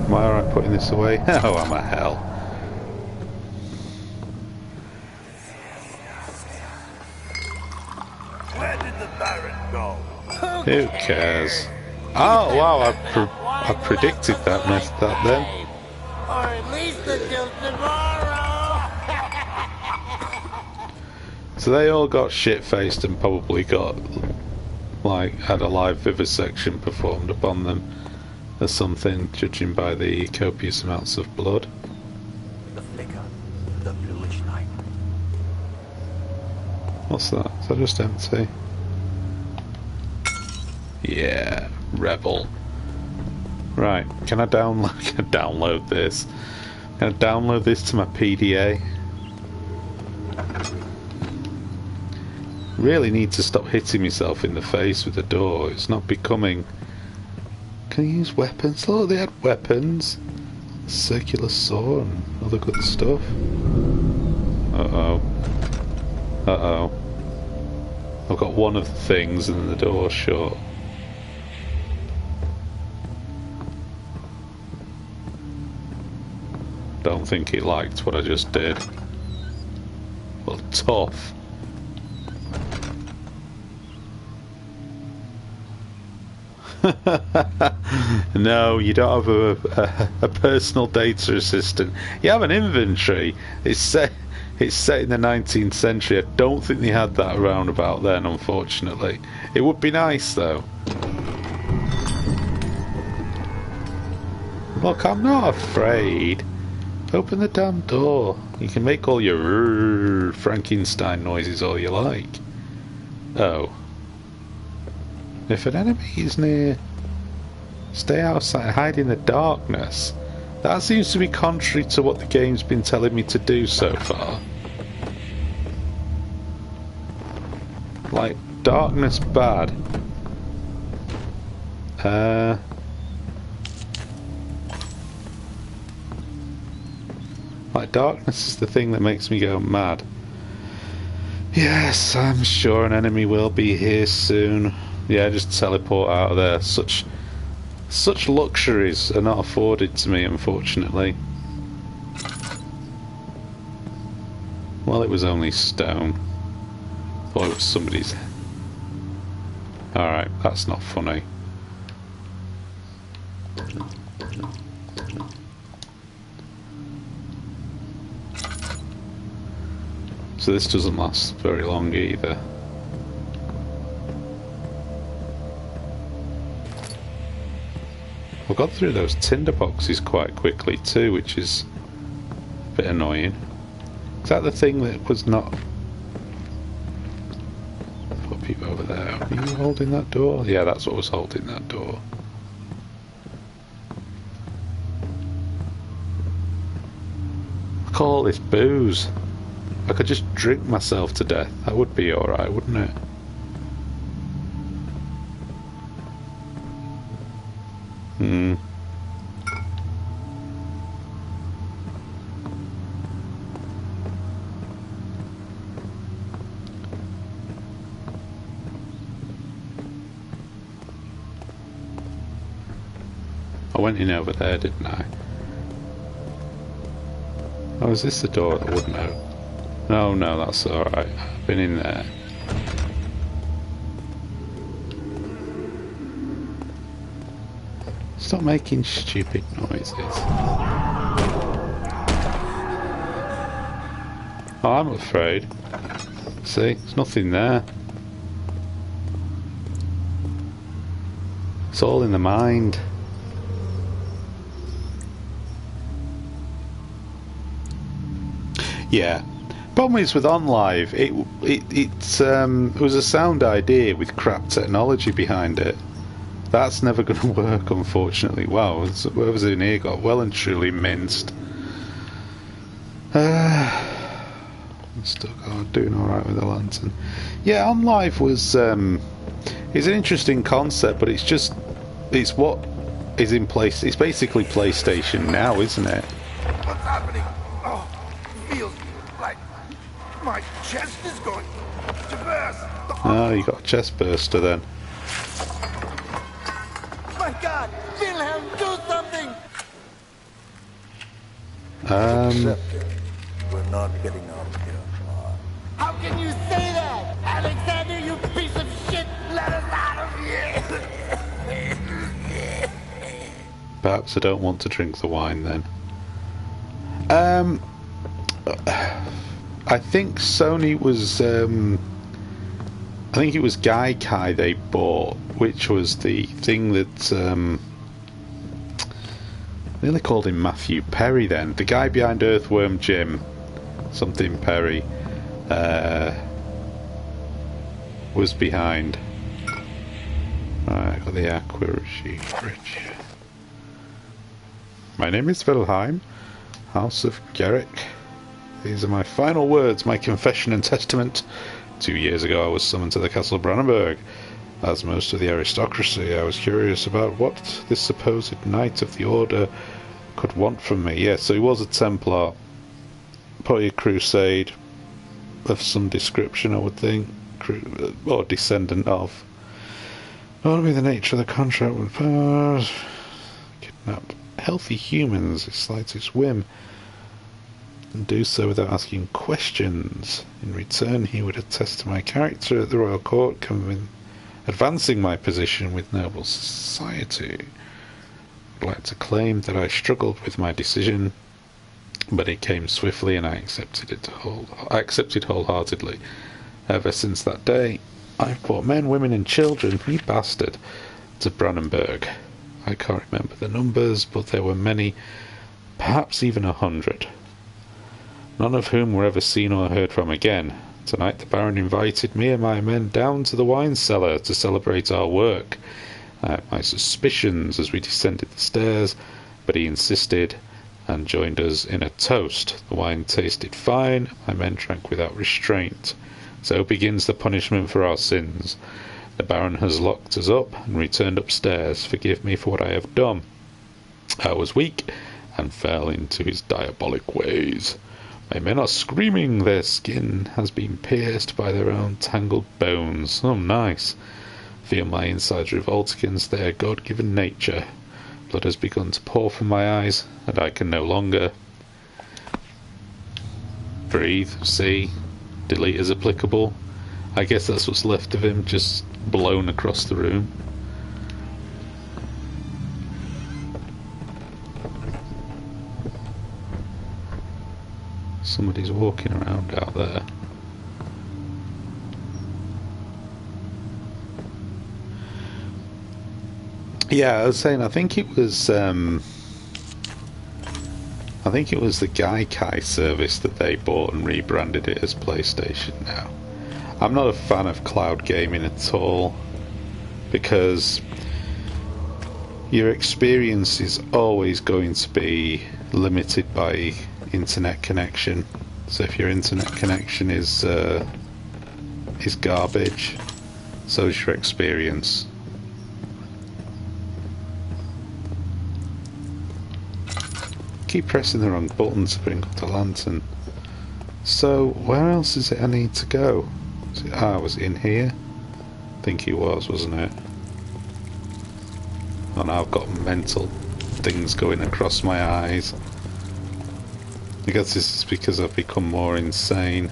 Am I alright putting this away? Oh, I'm a hell. Where did the Baron go? Who cares? Oh wow, I predicted that then. Or at least until tomorrow. So they all got shit-faced and probably got, like, had a live vivisection performed upon them or something, judging by the copious amounts of blood. The flicker, the bluish light. What's that? Is that just empty? Yeah, rebel. Right, can I download this? Can I download this to my PDA? Really need to stop hitting myself in the face with the door. It's not becoming. Can you use weapons? Oh, they had weapons. Circular saw and other good stuff. Uh-oh. Uh-oh. I've got one of the things and the door's shut. Don't think he liked what I just did. Well, tough. No, you don't have a personal data assistant. You have an inventory. It's set in the 19th century. I don't think they had that around about then, unfortunately. It would be nice, though. Look, I'm not afraid. Open the damn door. You can make all your Frankenstein noises all you like. Oh. If an enemy is near, stay outside, hide in the darkness. That seems to be contrary to what the game's been telling me to do so far. Like, darkness bad. Like, darkness is the thing that makes me go mad. Yes, I'm sure an enemy will be here soon. Yeah, just teleport out of there. Such luxuries are not afforded to me, unfortunately. Well, it was only stone. Thought it was somebody's. Alright, that's not funny. So this doesn't last very long either. I've got through those tinder boxes quite quickly too, which is a bit annoying. Is that the thing that was not... Put people over there. Are you holding that door? Yeah, that's what was holding that door. Look at all this booze. I could just drink myself to death. That would be alright, wouldn't it? I went in over there, didn't I? Oh, is this the door that wouldn't open? No, no, that's alright. I've been in there. Stop making stupid noises. Oh, I'm afraid. See, there's nothing there. It's all in the mind. Yeah. Problem is with OnLive, it was a sound idea with crap technology behind it. That's never going to work, unfortunately. Wow, whoever's in here got well and truly minced. Still doing alright with the lantern. Yeah, OnLive was it's an interesting concept, but it's what is in place. It's basically PlayStation now, isn't it? What's happening? Oh, it feels like my chest is going to burst. Oh, you got a chest burster then. My God, Wilhelm, do something! Accept it. We're not getting out of here. How can you say that? Alexander, you piece of shit! Let us out of here! Perhaps I don't want to drink the wine then. I think Sony was I think it was Gaikai they bought, which was the thing that I nearly called him Matthew Perry then. The guy behind Earthworm Jim, something Perry, was behind. Right, I got the Aquarigi Bridge. My name is Wilhelm, House of Garrick. These are my final words, my confession and testament. 2 years ago I was summoned to the Castle of Brandenburg. As most of the aristocracy, I was curious about what this supposed Knight of the Order could want from me. Yeah, so he was a Templar, probably a Crusade of some description, I would think, or descendant of. What would be the nature of the contract with kidnap healthy humans at his slightest whim, and do so without asking questions. In return, he would attest to my character at the royal court, advancing my position with noble society. I'd like to claim that I struggled with my decision, but it came swiftly and I accepted wholeheartedly. Ever since that day, I've brought men, women and children, you bastard, to Brandenburg. I can't remember the numbers, but there were many, perhaps even 100. None of whom were ever seen or heard from again. Tonight the Baron invited me and my men down to the wine cellar to celebrate our work. I had my suspicions as we descended the stairs, but he insisted and joined us in a toast. The wine tasted fine, my men drank without restraint. So begins the punishment for our sins. The Baron has locked us up and returned upstairs. Forgive me for what I have done. I was weak and fell into his diabolic ways. My men are screaming, their skin has been pierced by their own tangled bones. Oh, nice. Feel my insides revolt against their God-given nature. Blood has begun to pour from my eyes, and I can no longer breathe, see, delete as applicable. I guess that's what's left of him, just blown across the room. Somebody's walking around out there. Yeah, I was saying, I think it was the Gaikai service that they bought and rebranded it as PlayStation now. I'm not a fan of cloud gaming at all, because your experience is always going to be limited by internet connection. So if your internet connection is garbage, so is your experience. Keep pressing the wrong button to bring up the lantern. So where else is it I need to go? Was it in here? I think it was, wasn't it? Oh, now I've got mental things going across my eyes. I guess this is because I've become more insane.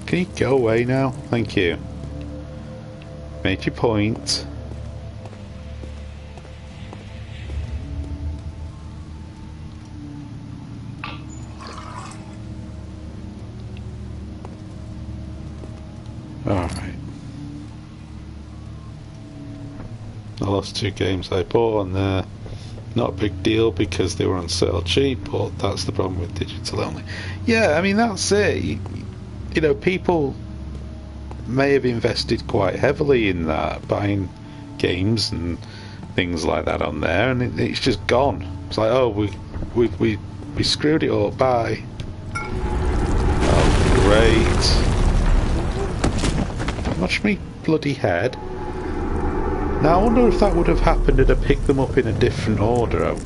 Can you go away now? Thank you. Made your point. Alright. I lost 2 games I bought on there. Not a big deal because they were on sale cheap, but that's the problem with digital only. Yeah, I mean, that's it. You know, people may have invested quite heavily in that, buying games and things like that on there, and it's just gone. It's like, oh, we screwed it all. Bye. Oh, great. Watch me bloody head. Now I wonder if that would have happened had I picked them up in a different order. I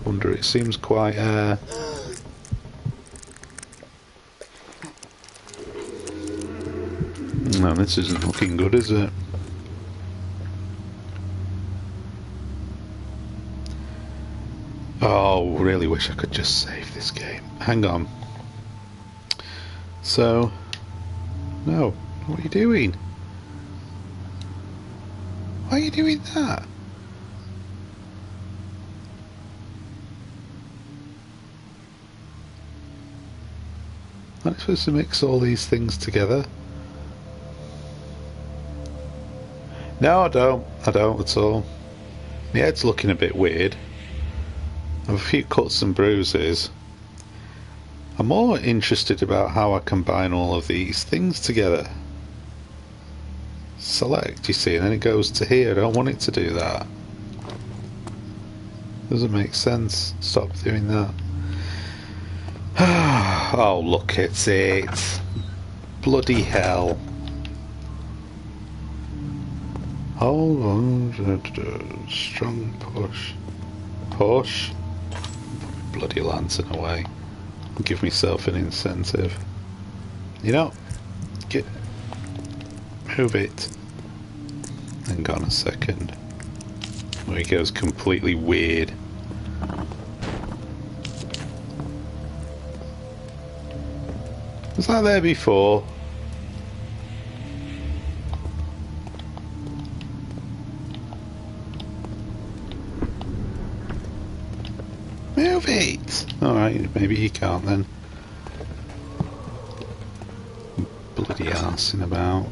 wonder, it seems quite no, this isn't looking good, is it? Oh, really wish I could just save this game. Hang on. So, no, what are you doing? Why are you doing that? I'm supposed to mix all these things together. No, I don't at all. My head's looking a bit weird. I have a few cuts and bruises. I'm more interested about how I combine all of these things together. Select, you see, and then it goes to here. I don't want it to do that. Doesn't make sense. Stop doing that. Oh, look at it. Bloody hell. Hold on. Strong push. Push. Bloody lantern away. Give myself an incentive. You know, move it. Hang on a second. Where he goes completely weird. Was that there before? Move it! Alright, maybe he can't then. Bloody arsing about.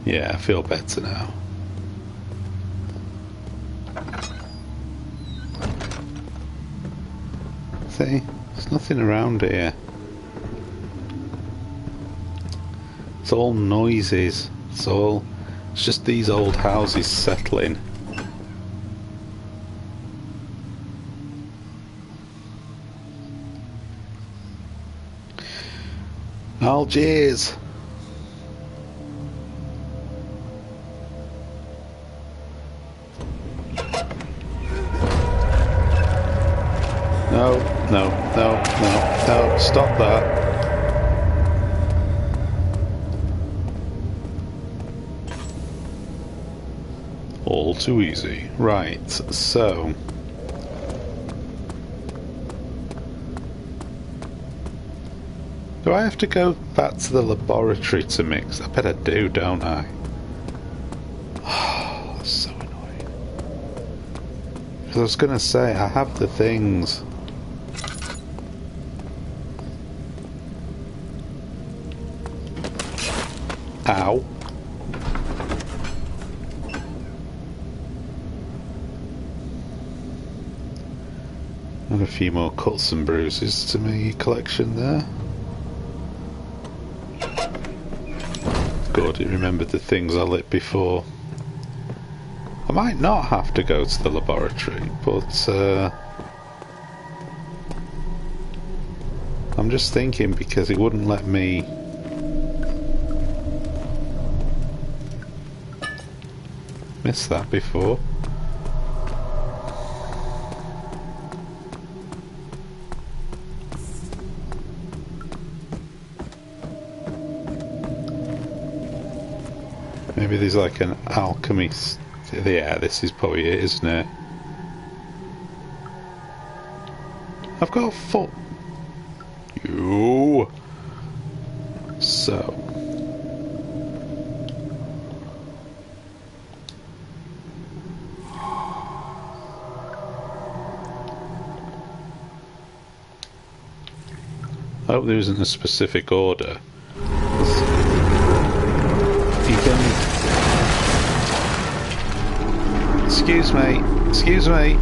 Yeah, I feel better now. See? There's nothing around here. It's all noises. It's just these old houses settling. Algiers! No, stop that. All too easy. Right, so... do I have to go back to the laboratory to mix? I bet I do, don't I? Oh, that's so annoying. Because I was going to say, I have the things. Ow. And a few more cuts and bruises to my collection there. Good, it remembered the things I lit before. I might not have to go to the laboratory, but I'm just thinking because it wouldn't let me miss that before. Maybe there's like an alchemist. Yeah, this is probably it, isn't it? I've got a foot. You. So. I hope there isn't a specific order. You can... Excuse me,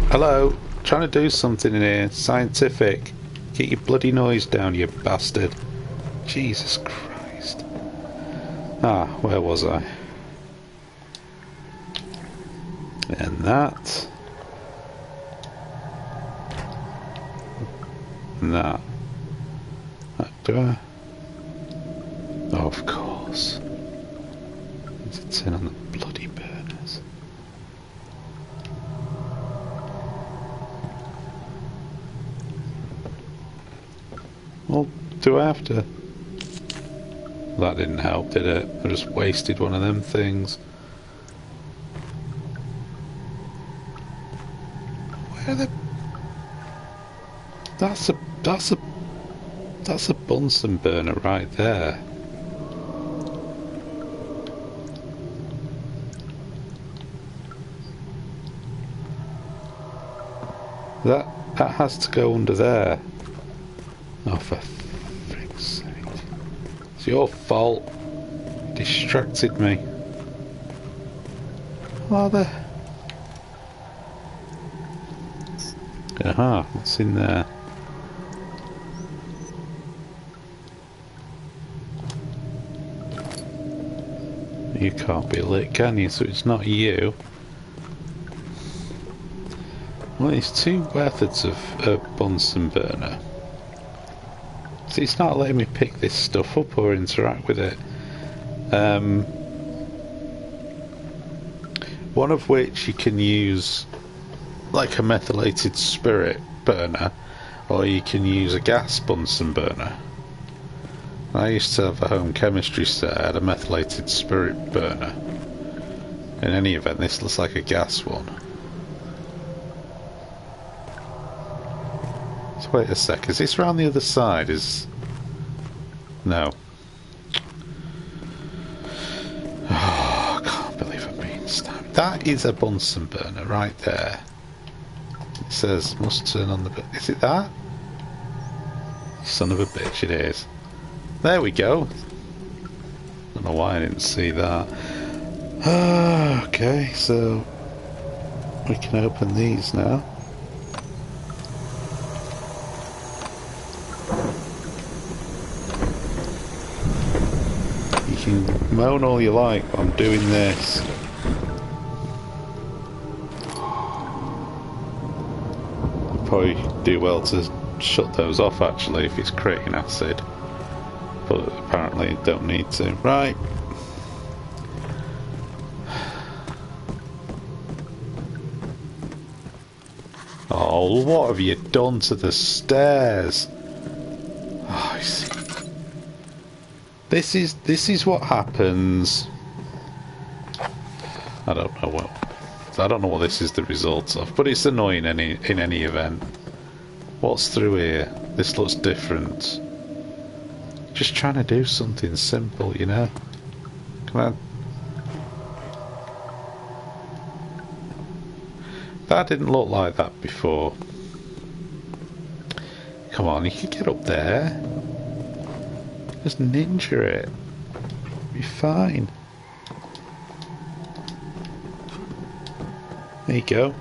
hello, trying to do something in here, scientific. Get your bloody noise down, you bastard. Jesus Christ. Ah, where was I? And that. And that. Do I? Oh, of course. There's a tin on the bloody burners. Well, do I have to? That didn't help, did it? I just wasted one of them things. Where the... That's a Bunsen burner right there. That has to go under there. Oh, for frick's sake. It's your fault. You distracted me. Oh, there. Aha, what's in there? You can't be lit, can you? So it's not you. Well, there's two methods of Bunsen burner. See, it's not letting me pick this stuff up or interact with it. One of which you can use like a methylated spirit burner, or you can use a gas Bunsen burner. I used to have a home chemistry set, I had a methylated spirit burner. In any event, this looks like a gas one. So wait a sec, is this round the other side? No. Oh, I can't believe I'm being stabbed. That is a Bunsen burner right there. It says must turn on the... Is it that? Son of a bitch, it is. There we go. Don't know why I didn't see that. Okay, so we can open these now. You can moan all you like, but I'm doing this. Probably do well to shut those off actually if it's creating acid, but apparently don't need to. Right. Oh, what have you done to the stairs? Oh, I see. This is what happens. I don't know what this is the result of, but it's annoying in any event. What's through here? This looks different. Just trying to do something simple, you know? Come on. That didn't look like that before. Come on, you can get up there. Just ninja it. Be fine. There you go.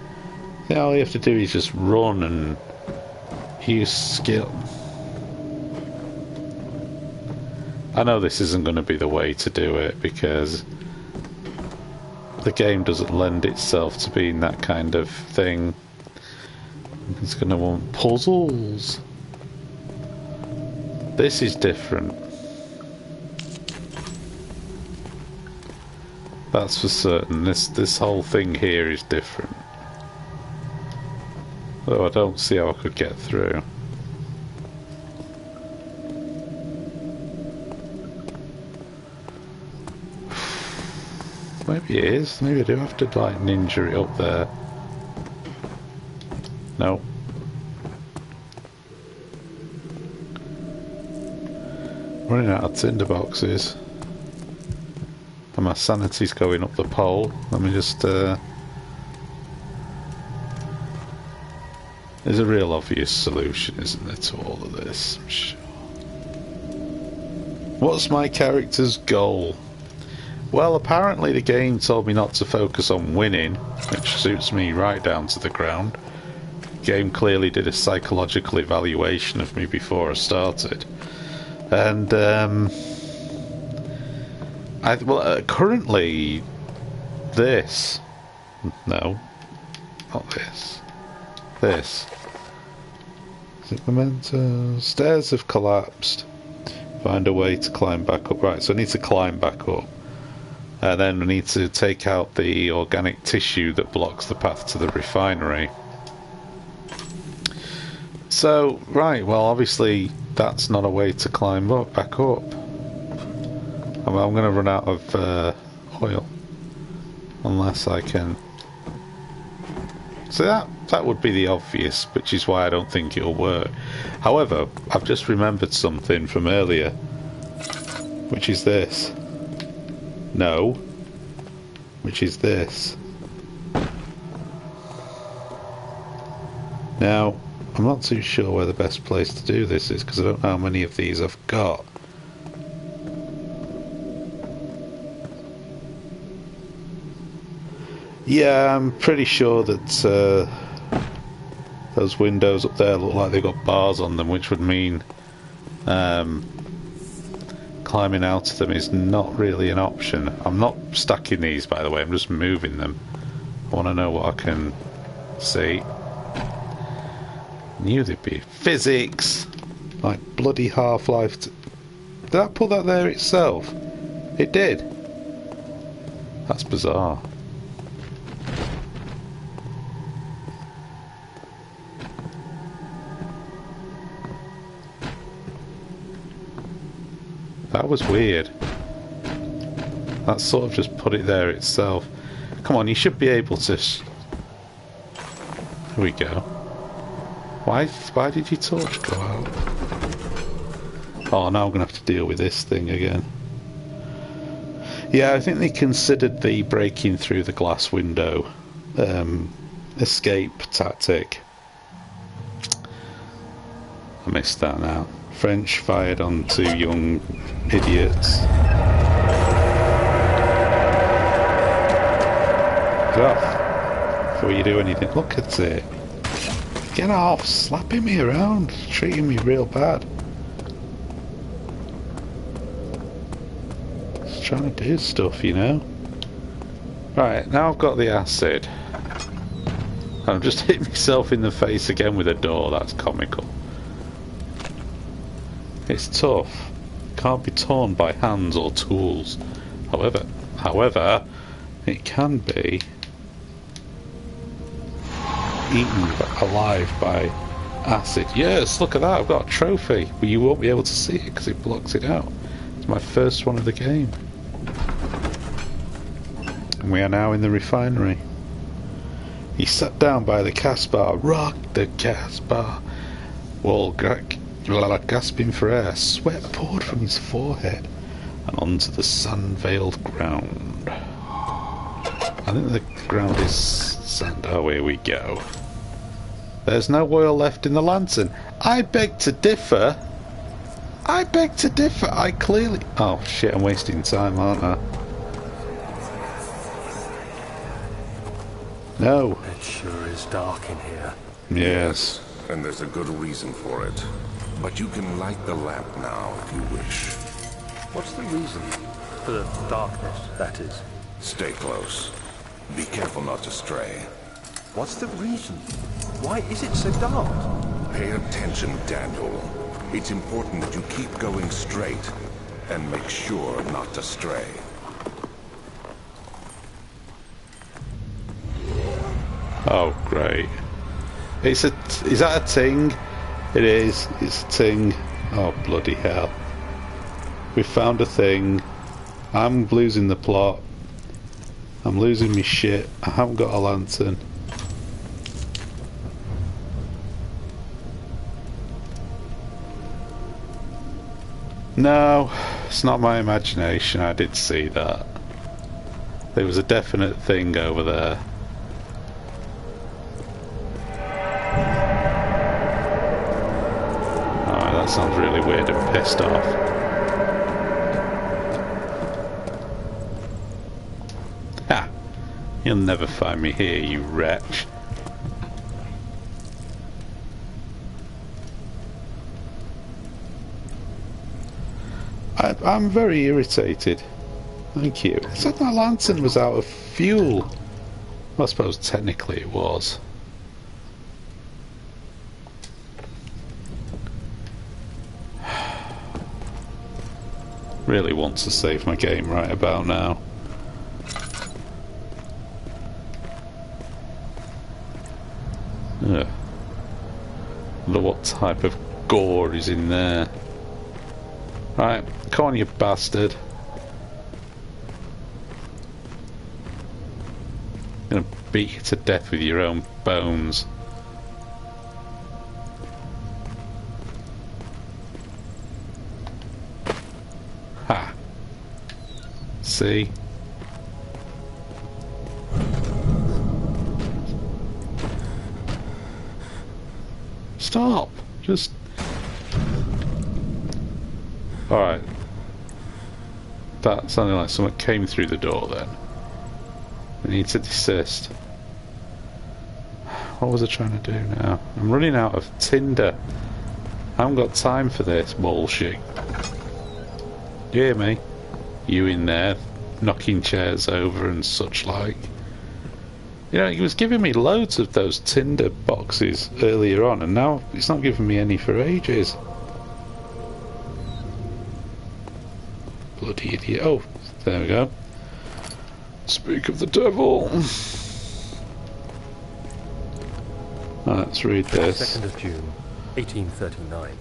Then all you have to do is just run and use skill. I know this isn't going to be the way to do it because the game doesn't lend itself to being that kind of thing. It's going to want puzzles. This is different. That's for certain. This whole thing here is different. Though I don't see how I could get through. Maybe it is. Maybe I do have to like ninja it up there. No. Running out of tinder boxes. And my sanity's going up the pole. Let me just there's a real obvious solution, isn't there, to all of this? I'm sure. What's my character's goal? Well, apparently the game told me not to focus on winning, which suits me right down to the ground. The game clearly did a psychological evaluation of me before I started. And, currently, this... No, not this. This. Is it memento? Stairs have collapsed. Find a way to climb back up. Right, so I need to climb back up. And then we need to take out the organic tissue that blocks the path to the refinery. So, right, well, obviously that's not a way to climb up, back up. I'm going to run out of oil. Unless I can... So that would be the obvious, which is why I don't think it'll work. However, I've just remembered something from earlier, which is this. No. Which is this. Now, I'm not too sure where the best place to do this is, because I don't know how many of these I've got. Yeah, I'm pretty sure that those windows up there look like they've got bars on them, which would mean climbing out of them is not really an option. I'm not stacking these, by the way, I'm just moving them. I want to know what I can see. Knew there'd be physics. Like bloody Half-Life. Did that put that there itself? It did. That's bizarre. That was weird. That sort of just put it there itself. Come on, you should be able to... Here we go. Why did your torch go out? Oh, now I'm going to have to deal with this thing again. Yeah, I think they considered the breaking through the glass window escape tactic. I missed that now. French fired on two young idiots. Get off before you do anything. Look at it. Get off, slapping me around, treating me real bad. Just trying to do stuff, you know. Right, now I've got the acid. I've just hit myself in the face again with a door. That's comical. It's tough. Can't be torn by hands or tools. However, it can be eaten alive by acid. Yes, look at that. I've got a trophy. But you won't be able to see it because it blocks it out. It's my first one of the game. And we are now in the refinery. He sat down by the Caspar. Rock the Caspar. Wall gasping for air. Sweat poured from his forehead and onto the sun-veiled ground. I think the ground is sand. Oh, here we go. There's no oil left in the lantern. I beg to differ. I beg to differ. I clearly... Oh, shit, I'm wasting time, aren't I? No. It sure is dark in here. Yes. And there's a good reason for it. But you can light the lamp now if you wish. What's the reason? For the darkness, that is. Stay close. Be careful not to stray. What's the reason? Why is it so dark? Pay attention, Daniel. It's important that you keep going straight and make sure not to stray. Oh, great. Is that a ting? It is. It's a ting. Oh, bloody hell. We found a thing. I'm losing the plot. I'm losing my shit. I haven't got a lantern. No, it's not my imagination. I did see that. There was a definite thing over there. Alright, that sounds really weird and pissed off. Ha! You'll never find me here, you wretch. I'm very irritated. Thank you. I said my lantern was out of fuel. Well, I suppose technically it was. Really want to save my game right about now. Ugh. Wonder what type of gore is in there. Right, come on, you bastard. I'm gonna beat you to death with your own bones. Ha! See? Stop! Just... Alright. That sounded like someone came through the door then. We need to desist. What was I trying to do now? I'm running out of tinder. I haven't got time for this bullshit. You hear me? You in there, knocking chairs over and such like. You know, he was giving me loads of those tinder boxes earlier on, and now it's not giving me any for ages. Bloody idiot. Oh, there we go. Speak of the devil. Let's read this. 2nd of June, 1839.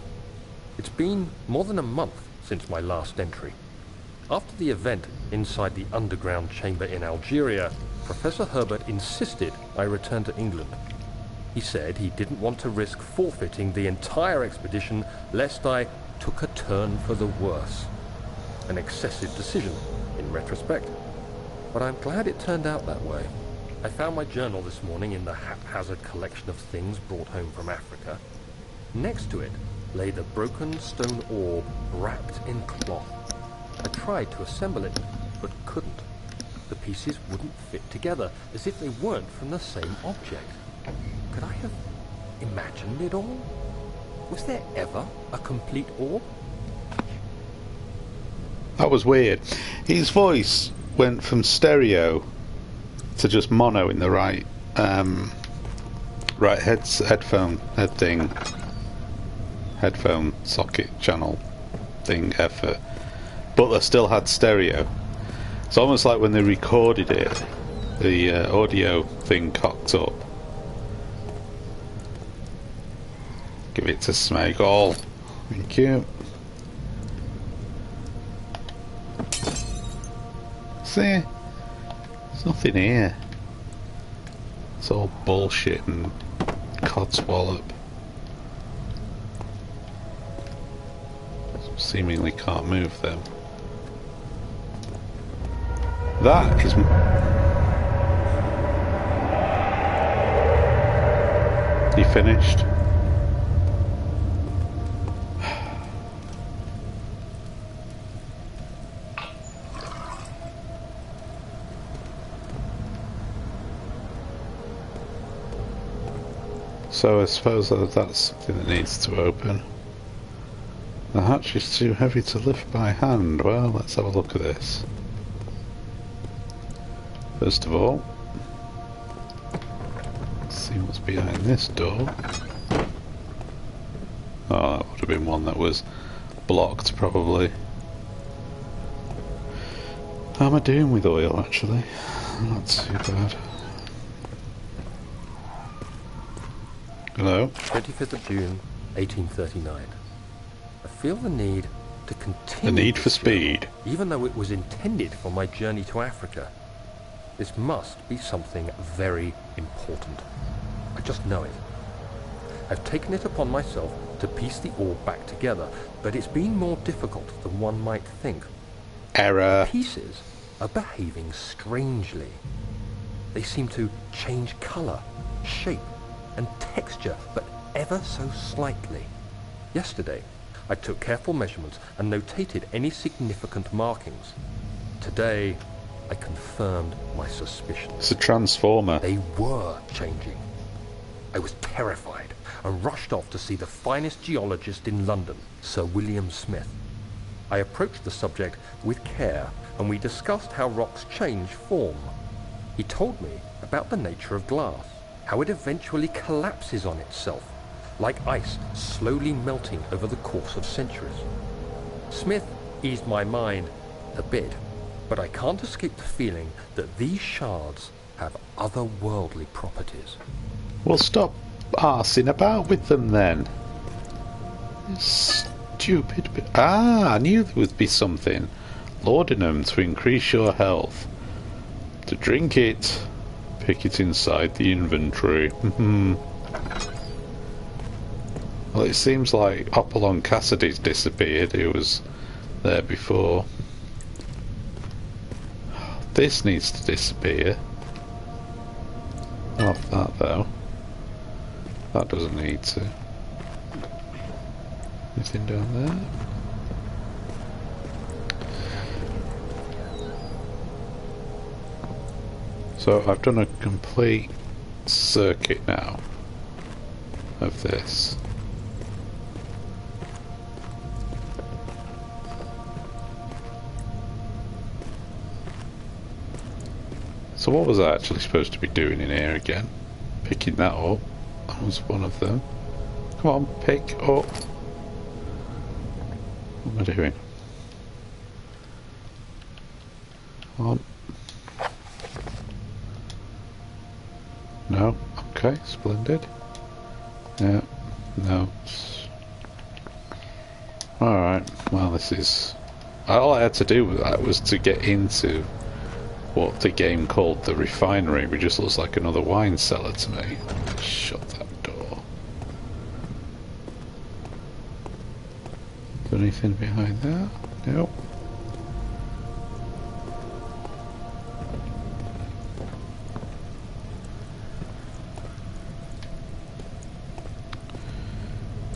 It's been more than a month since my last entry. After the event inside the underground chamber in Algeria, Professor Herbert insisted I return to England. He said he didn't want to risk forfeiting the entire expedition lest I took a turn for the worse. An excessive decision, in retrospect. But I'm glad it turned out that way. I found my journal this morning in the haphazard collection of things brought home from Africa. Next to it lay the broken stone orb wrapped in cloth. I tried to assemble it, but couldn't. The pieces wouldn't fit together, as if they weren't from the same object. Could I have imagined it all? Was there ever a complete orb? That was weird. His voice went from stereo to just mono in the right headphone socket channel thing effort, but they still had stereo. It's almost like when they recorded it, the audio thing cocked up. Give it to Smegall. Thank you. See, there's nothing here. It's all bullshit and codswallop. Seemingly can't move them. That is... You finished? So I suppose that's something that needs to open. The hatch is too heavy to lift by hand. Well, let's have a look at this. First of all, let's see what's behind this door. Oh, that would have been one that was blocked, probably. How am I doing with oil, actually? Not too bad. Hello? 25th of June, 1839. I feel the need to continue. The need for this journey, speed. even though it was intended for my journey to Africa. This must be something very important. I just know it. I've taken it upon myself to piece the orb back together, but it's been more difficult than one might think. Error. The pieces are behaving strangely. They seem to change colour, shape, and texture, but ever so slightly. Yesterday, I took careful measurements and notated any significant markings. Today, I confirmed my suspicions. It's a transformer. They were changing. I was terrified and rushed off to see the finest geologist in London, Sir William Smith. I approached the subject with care and we discussed how rocks change form. He told me about the nature of glass, how it eventually collapses on itself, like ice slowly melting over the course of centuries. Smith eased my mind a bit, but I can't escape the feeling that these shards have otherworldly properties. Well, stop arsing about with them then. Stupid bit. Ah, I knew there would be something. Laudanum to increase your health. To drink it, pick it inside the inventory. Well, it seems like Hopalong Cassidy's disappeared. He was there before. This needs to disappear. Not that though. That doesn't need to. Anything down there? So I've done a complete circuit now of this. It's So what was I actually supposed to be doing in here again? Picking that up. That was one of them. Come on, pick up. What am I doing? Come on. No? Okay, splendid. Yeah, no. Alright, well this is... All I had to do with that was to get into what the game called the refinery, which just looks like another wine cellar to me. Shut that door. Is there anything behind there? Nope.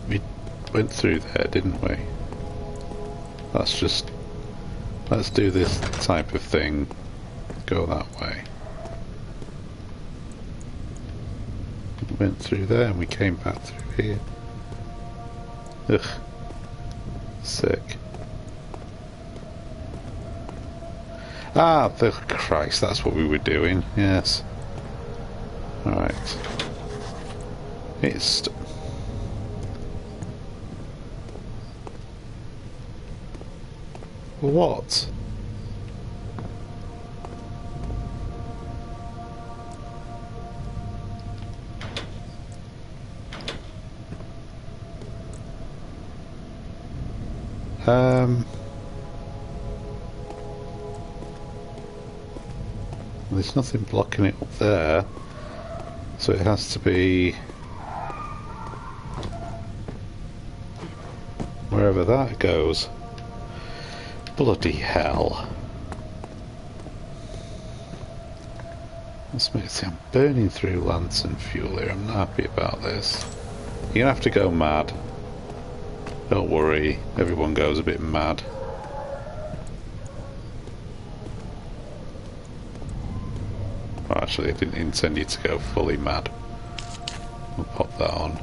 We went through there, didn't we? Let's do this type of thing. Go that way. We went through there and we came back through here. Ugh. Sick. Ah, the Christ, that's what we were doing. Yes. Alright. It's... What? There's nothing blocking it up there, so it has to be wherever that goes. Bloody hell. See, I'm burning through lantern fuel here. I'm not happy about this. You're gonna have to go mad. Don't worry, everyone goes a bit mad. Oh, actually, I didn't intend you to go fully mad. We'll pop that on.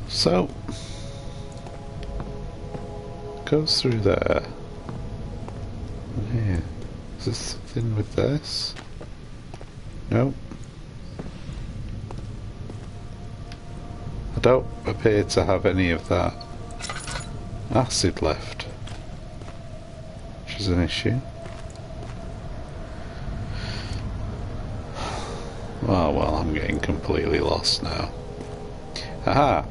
So, goes through there. Yeah. Is there something with this? Nope. I don't appear to have any of that acid left, which is an issue. Oh well, I'm getting completely lost now. Aha!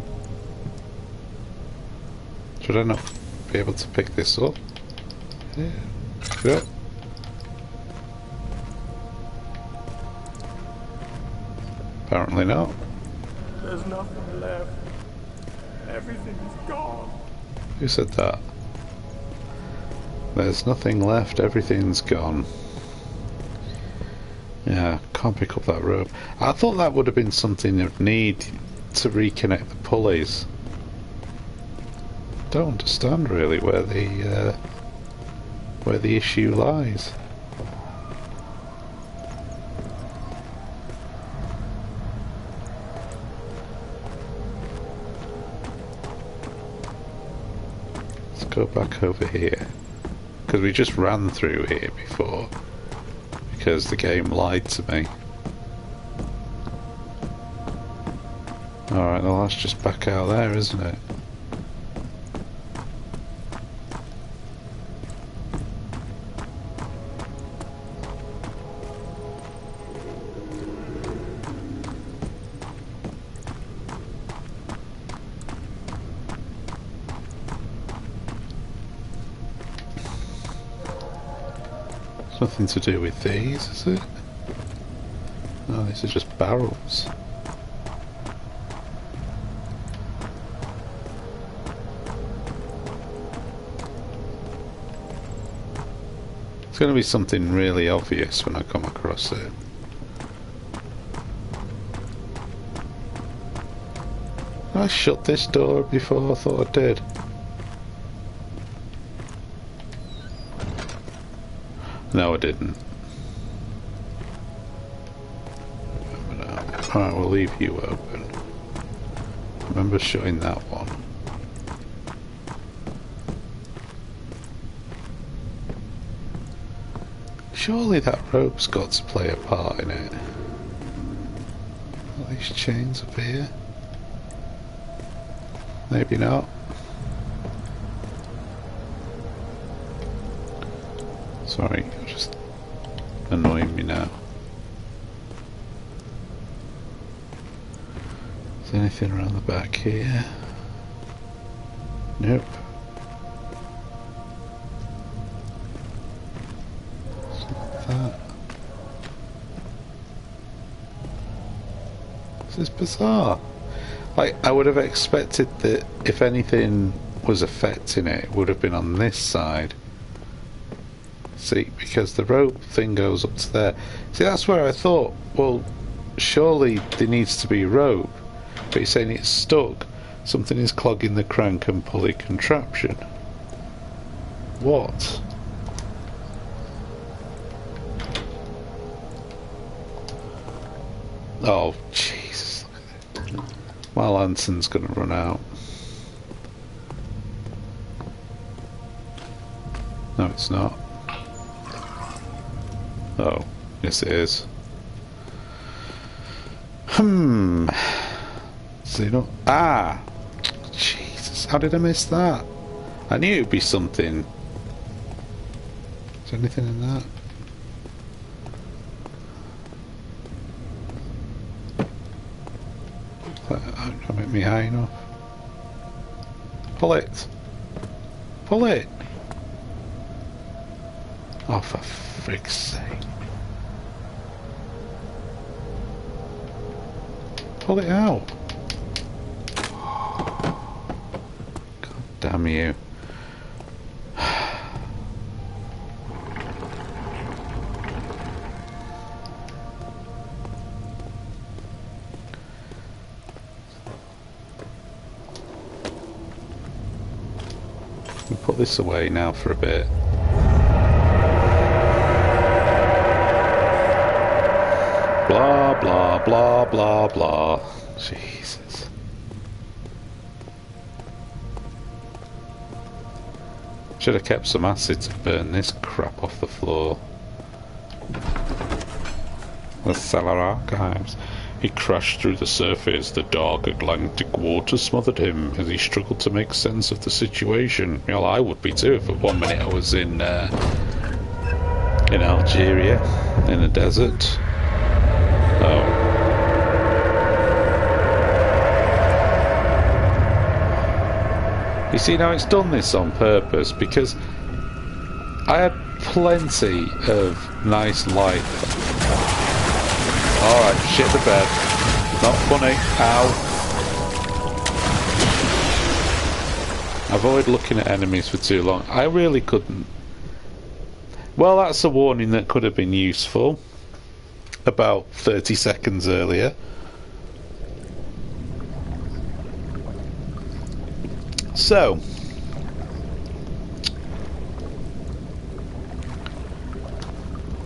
Should I not be able to pick this up? Yeah. Yep. Apparently not. There's nothing left. Everything's gone. Who said that? There's nothing left, everything's gone. Yeah, can't pick up that rope. I thought that would have been something you'd need to reconnect the pulleys. Don't understand really where the issue lies. Let's go back over here, because we just ran through here before because the game lied to me. Alright, well that's just back out there, isn't it? Nothing to do with these, is it? No, these are just barrels. It's going to be something really obvious when I come across it. I shut this door before I thought I did. No, I didn't. Alright, we'll leave you open. Remember shutting that one. Surely that rope's got to play a part in it. Are these chains up here? Maybe not. Sorry, you're just annoying me now. Is there anything around the back here? Nope. It's not that. This is bizarre. Like, I would have expected that if anything was affecting it, it would have been on this side. See, because the rope thing goes up to there. See, that's where I thought, well, surely there needs to be rope. But you're saying it's stuck. Something is clogging the crank and pulley contraption. What? Oh, Jesus. My lantern's gonna run out. No, it's not. Oh, yes it is. So you know, Jesus, how did I miss that? I knew it'd be something. Is there anything in that? Don't make me high enough. Pull it! Pull it! Oh, for frick's sake. Pull it out! God damn you. We'll put this away now for a bit. Blah blah blah blah blah. Jesus. Should have kept some acid to burn this crap off the floor. The cellar archives. He crashed through the surface. The dark Atlantic water smothered him as he struggled to make sense of the situation. Well, I would be too if at 1 minute I was in Algeria, in a desert. Oh. You see, now it's done this on purpose because I had plenty of nice light. Alright, shit the bed. Not funny. Ow. Avoid looking at enemies for too long. I really couldn't. Well, that's a warning that could have been useful. About 30 seconds earlier. So.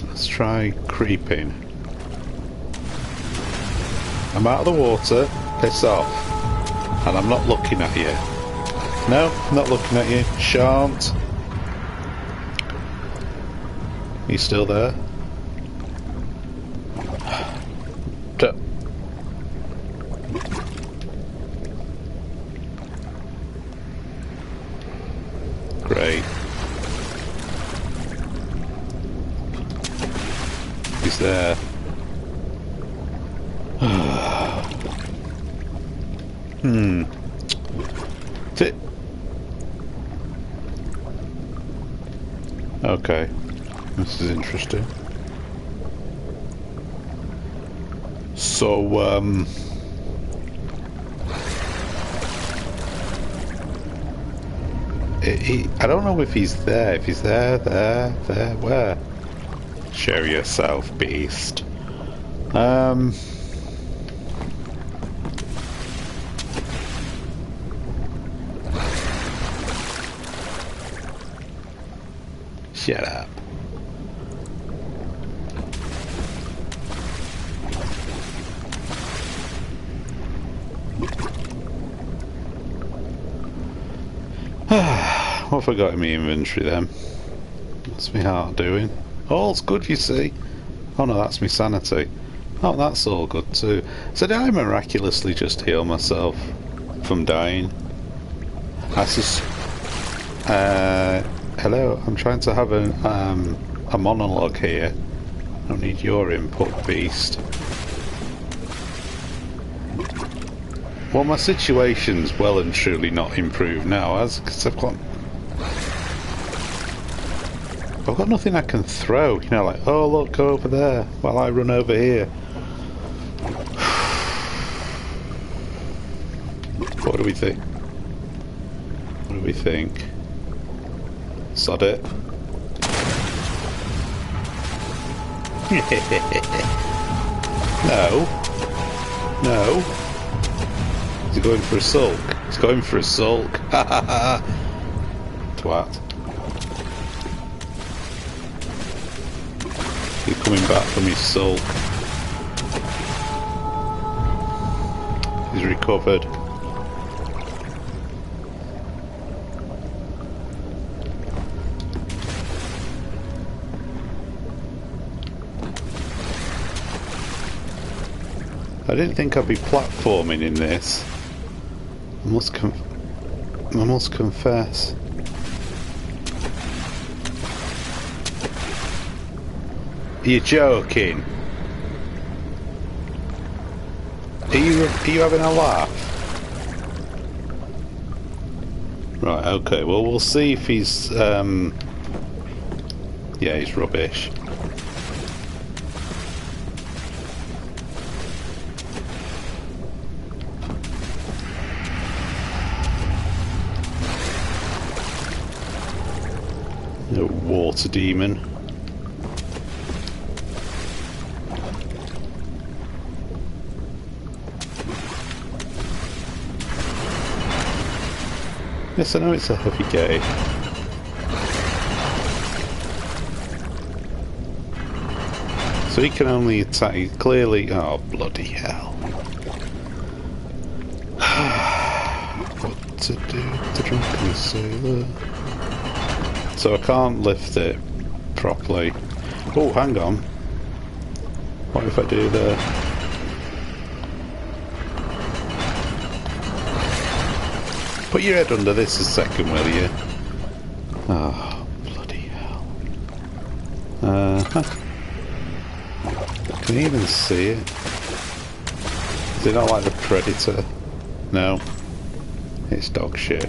Let's try creeping. I'm out of the water, piss off. And I'm not looking at you. No, I'm not looking at you. Shan't. You still there? Great. He's there. Okay, this is interesting. So, I don't know if he's there. If he's there, where? Show yourself, beast. Shut up. What have I got in my inventory then? What's my heart doing? All's good, you see. Oh no, that's me sanity. Oh, that's all good too. So did I miraculously just heal myself from dying? Hello, I'm trying to have a monologue here. I don't need your input, beast. Well, my situation's well and truly not improved now, because I've got nothing I can throw. You know, like, oh look, go over there while I run over here. What do we think? What do we think? Sod it. No. No. Is he going for a sulk? He's going for a sulk. Ha ha ha. Twat. He's coming back from his sulk. He's recovered. I didn't think I'd be platforming in this. I must confess. You're joking. Are you having a laugh? Right, okay, well we'll see if he's yeah, he's rubbish. No water demon. Yes, I know it's a heavy gate. So he can only attack you clearly. Oh, bloody hell. What to do with the drunken sailor? So I can't lift it properly. Oh, hang on. What if I do the... Put your head under this a second, will you? Oh, bloody hell. Can you even see it? Is it not like the Predator? No. It's dog shit.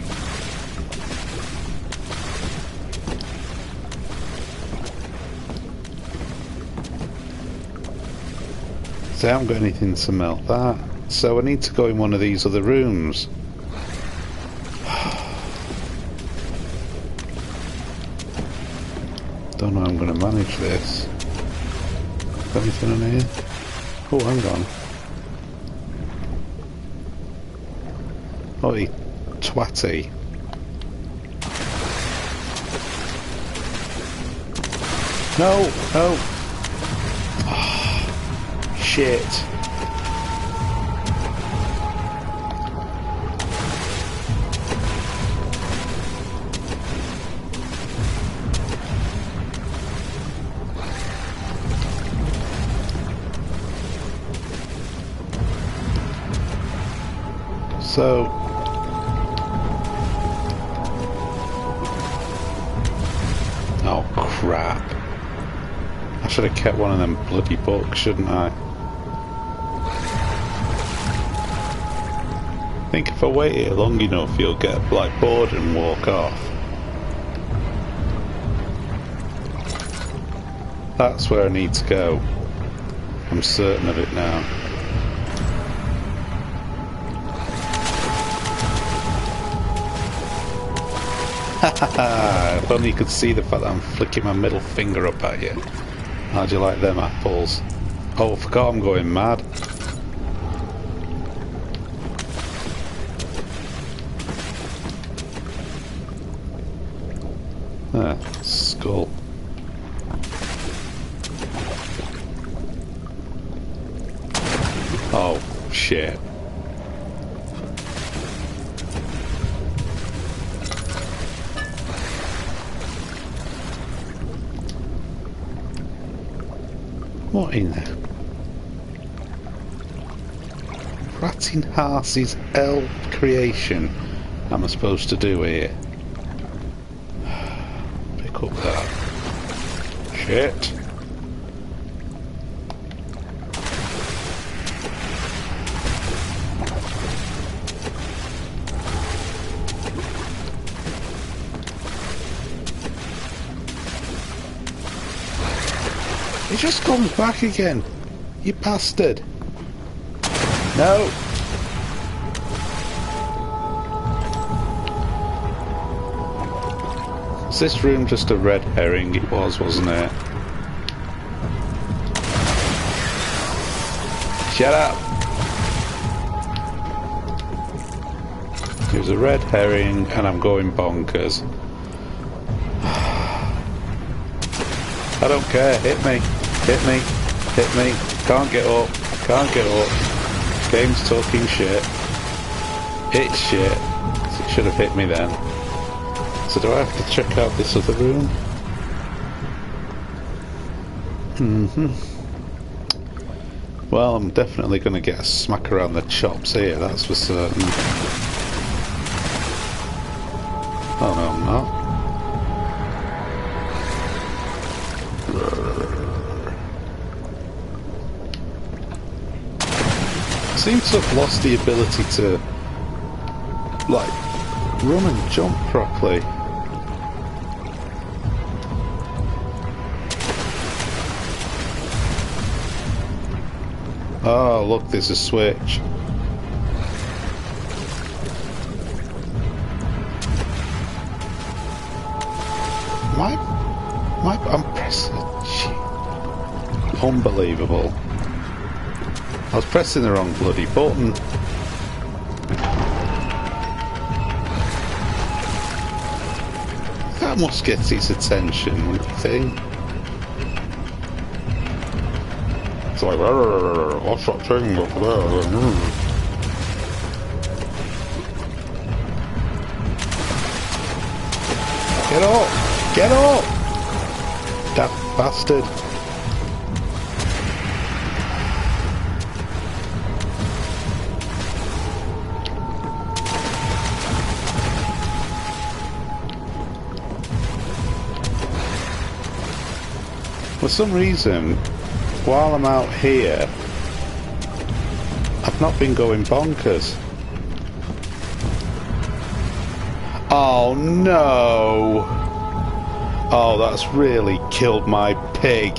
So I haven't got anything to melt that. So I need to go in one of these other rooms. Don't know how I'm going to manage this. Got anything on here? Oh, hang on. Oh, he twatty. No, no. Oh, shit. So, oh crap. I should have kept one of them bloody books, shouldn't I? I think if I wait here long enough, you'll get like bored and walk off. That's where I need to go. I'm certain of it now. Hahaha, if only you could see the fact that I'm flicking my middle finger up at you. How'd you like them apples? Oh, I forgot I'm going mad. Ah, skull. Oh, shit. What in there? Rattinghars's L creation am I supposed to do here? Pick up that. Shit. He just comes back again. You bastard. No. Is this room just a red herring? It was, wasn't it? Shut up. It was a red herring and I'm going bonkers. I don't care. Hit me. Hit me. Hit me. Can't get up. Can't get up. Game's talking shit. It's shit. So it should have hit me then. So do I have to check out this other room? Well, I'm definitely going to get a smack around the chops here, that's for certain. Oh no, I'm not. I seem to have lost the ability to, like, run and jump properly. Oh, look, there's a switch. I'm pressing. Unbelievable. I was pressing the wrong bloody button. That must get its attention, wouldn't you think? It's like, what's that thing up there? Get up! Get up! That bastard! For some reason, while I'm out here, I've not been going bonkers. Oh no! Oh, that's really killed my pig.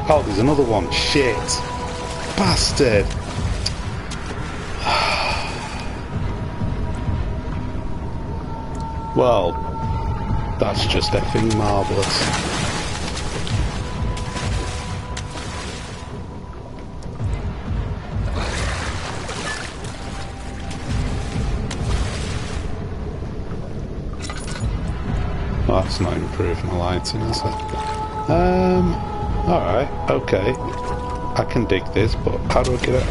Oh, there's another one. Shit. Bastard. Well, that's just effing marvellous. Well, that's not improved my lighting, is it? Alright, okay. I can dig this, but how do I get out?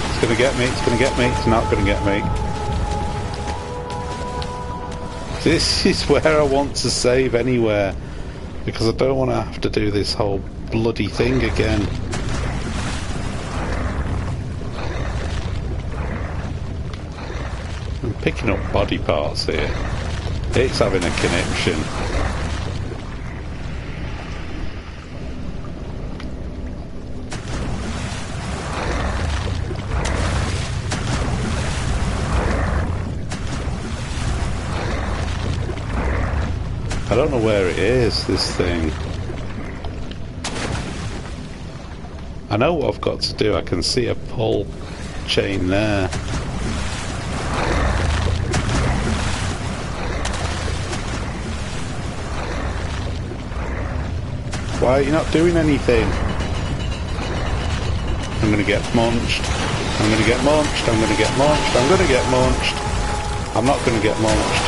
It's gonna get me, it's gonna get me, it's not gonna get me. This is where I want to save anywhere, because I don't want to have to do this whole bloody thing again. picking up body parts here. It's having a connection. I don't know where it is, this thing. I know what I've got to do. I can see a pull chain there. Why are you not doing anything? I'm gonna get munched. I'm gonna get munched. I'm gonna get munched. I'm gonna get munched. I'm not gonna get munched.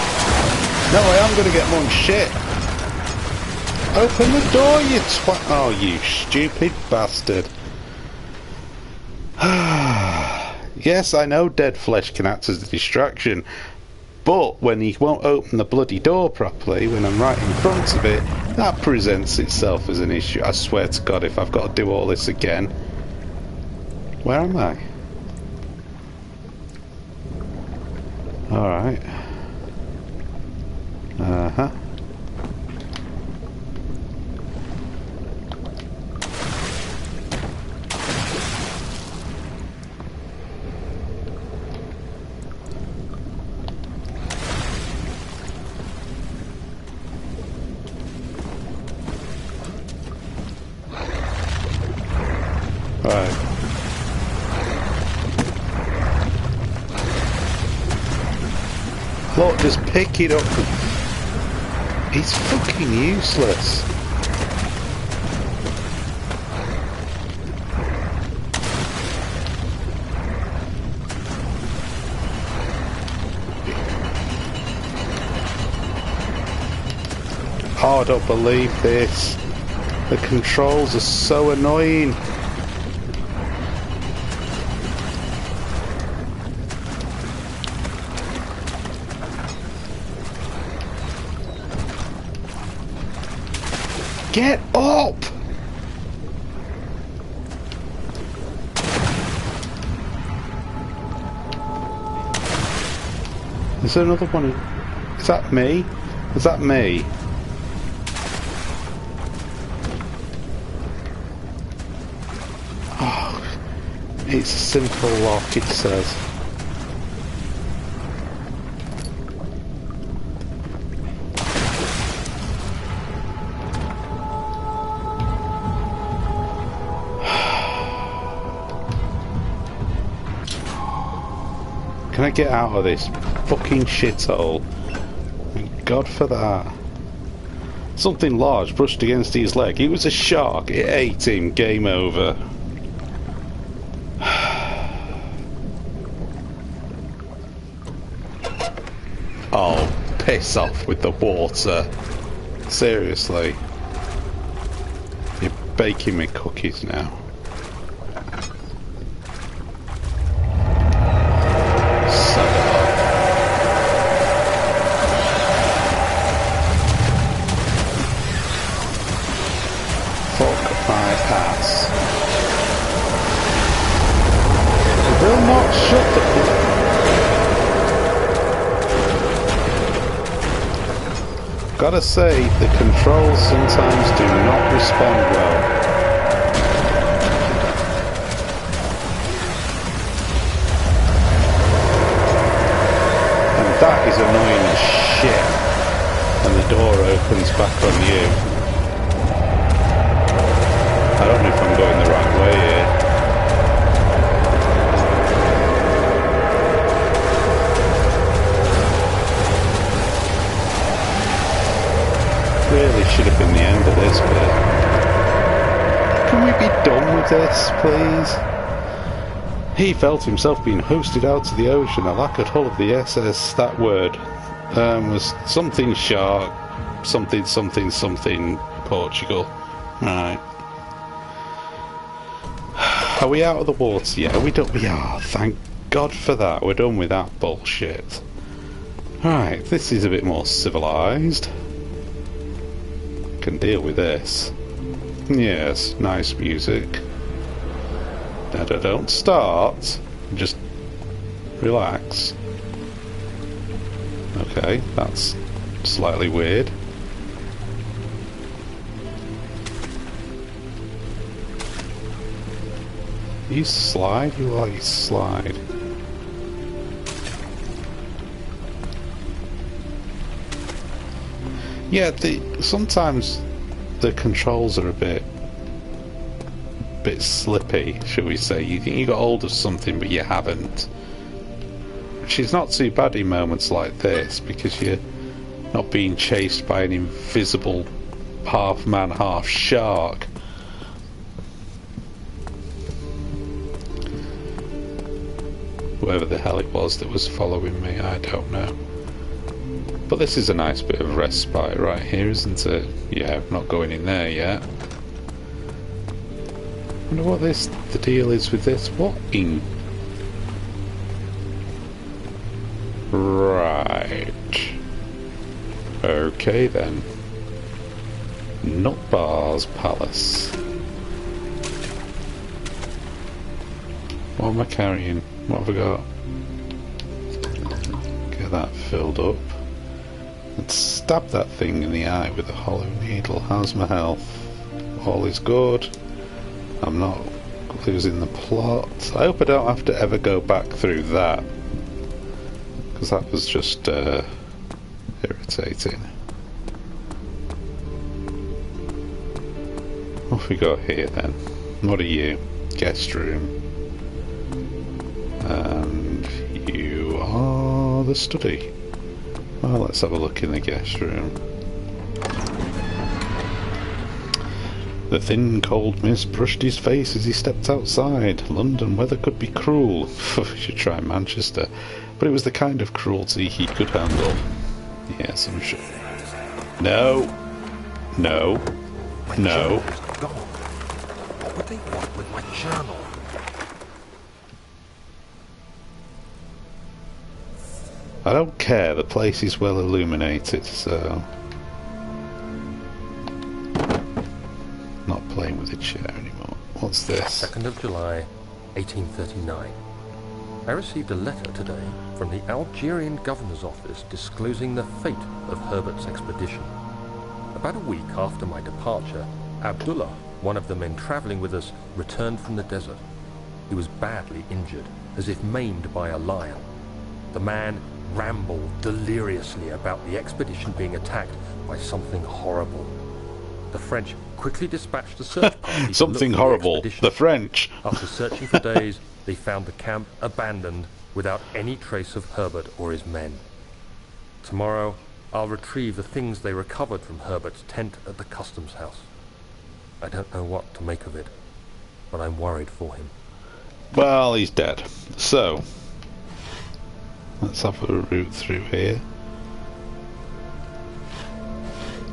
No, I am gonna get munched. Shit. Open the door, you twat. Oh, you stupid bastard. Yes, I know dead flesh can act as a distraction, but when he won't open the bloody door properly, when I'm right in front of it, that presents itself as an issue. I swear to God, if I've got to do all this again. Where am I? Alright. Uh-huh. Right. Look, just pick it up. He's fucking useless. Oh, I don't believe this. The controls are so annoying. Get up! Is there another one? Is that me? Is that me? Oh, it's a simple lock, it says. Can I get out of this fucking shithole? Thank God for that. Something large brushed against his leg. It was a shark. It ate him. Game over. Oh, piss off with the water. Seriously. You're baking me cookies now. Gotta say, the controls sometimes do not respond well. And that is annoying as shit. And the door opens back on you. I don't know if I'm going the right way here. Really should have been the end of this bit. Can we be done with this, please? He felt himself being hoisted out to the ocean. The lacquered hull of the SS, that word, was something shark, something, something, something, Portugal. Right. Are we out of the water yet? Are we done? We are. Thank God for that. We're done with that bullshit. Right, this is a bit more civilised. Can deal with this. Yes, nice music. Don't start. Just relax. Okay, that's slightly weird. You slide? You like slide? Yeah, sometimes the controls are a bit slippy, shall we say. You think you got hold of something, but you haven't. Which is not too bad in moments like this, because you're not being chased by an invisible half man, half shark. Whoever the hell it was that was following me, I don't know. But this is a nice bit of respite right here, isn't it? Yeah, I'm not going in there yet. I wonder what the deal is with this. What in... Right. Okay then. Nutbar's Palace. What am I carrying? What have I got? Get that filled up. And stab that thing in the eye with a hollow needle. How's my health? All is good. I'm not losing the plot. I hope I don't have to ever go back through that, because that was just irritating. What have we got here then? What are you? Guest room. And you are the study. Well, let's have a look in the guest room. The thin, cold mist brushed his face as he stepped outside. London weather could be cruel. We should try Manchester. But it was the kind of cruelty he could handle. Yes, I'm sure. No. No. No. What would they want with my journal? I don't care, the place is well illuminated, so... Not playing with the chair anymore. What's this? 2nd of July, 1839. I received a letter today from the Algerian governor's office disclosing the fate of Herbert's expedition. About a week after my departure, Abdullah, one of the men traveling with us, returned from the desert. He was badly injured, as if maimed by a lion. The man rambled deliriously about the expedition being attacked by something horrible. The French quickly dispatched a search party. Something horrible. The French. After searching for days, they found the camp abandoned without any trace of Herbert or his men. Tomorrow, I'll retrieve the things they recovered from Herbert's tent at the customs house. I don't know what to make of it, but I'm worried for him. Well, he's dead. So, let's have a route through here.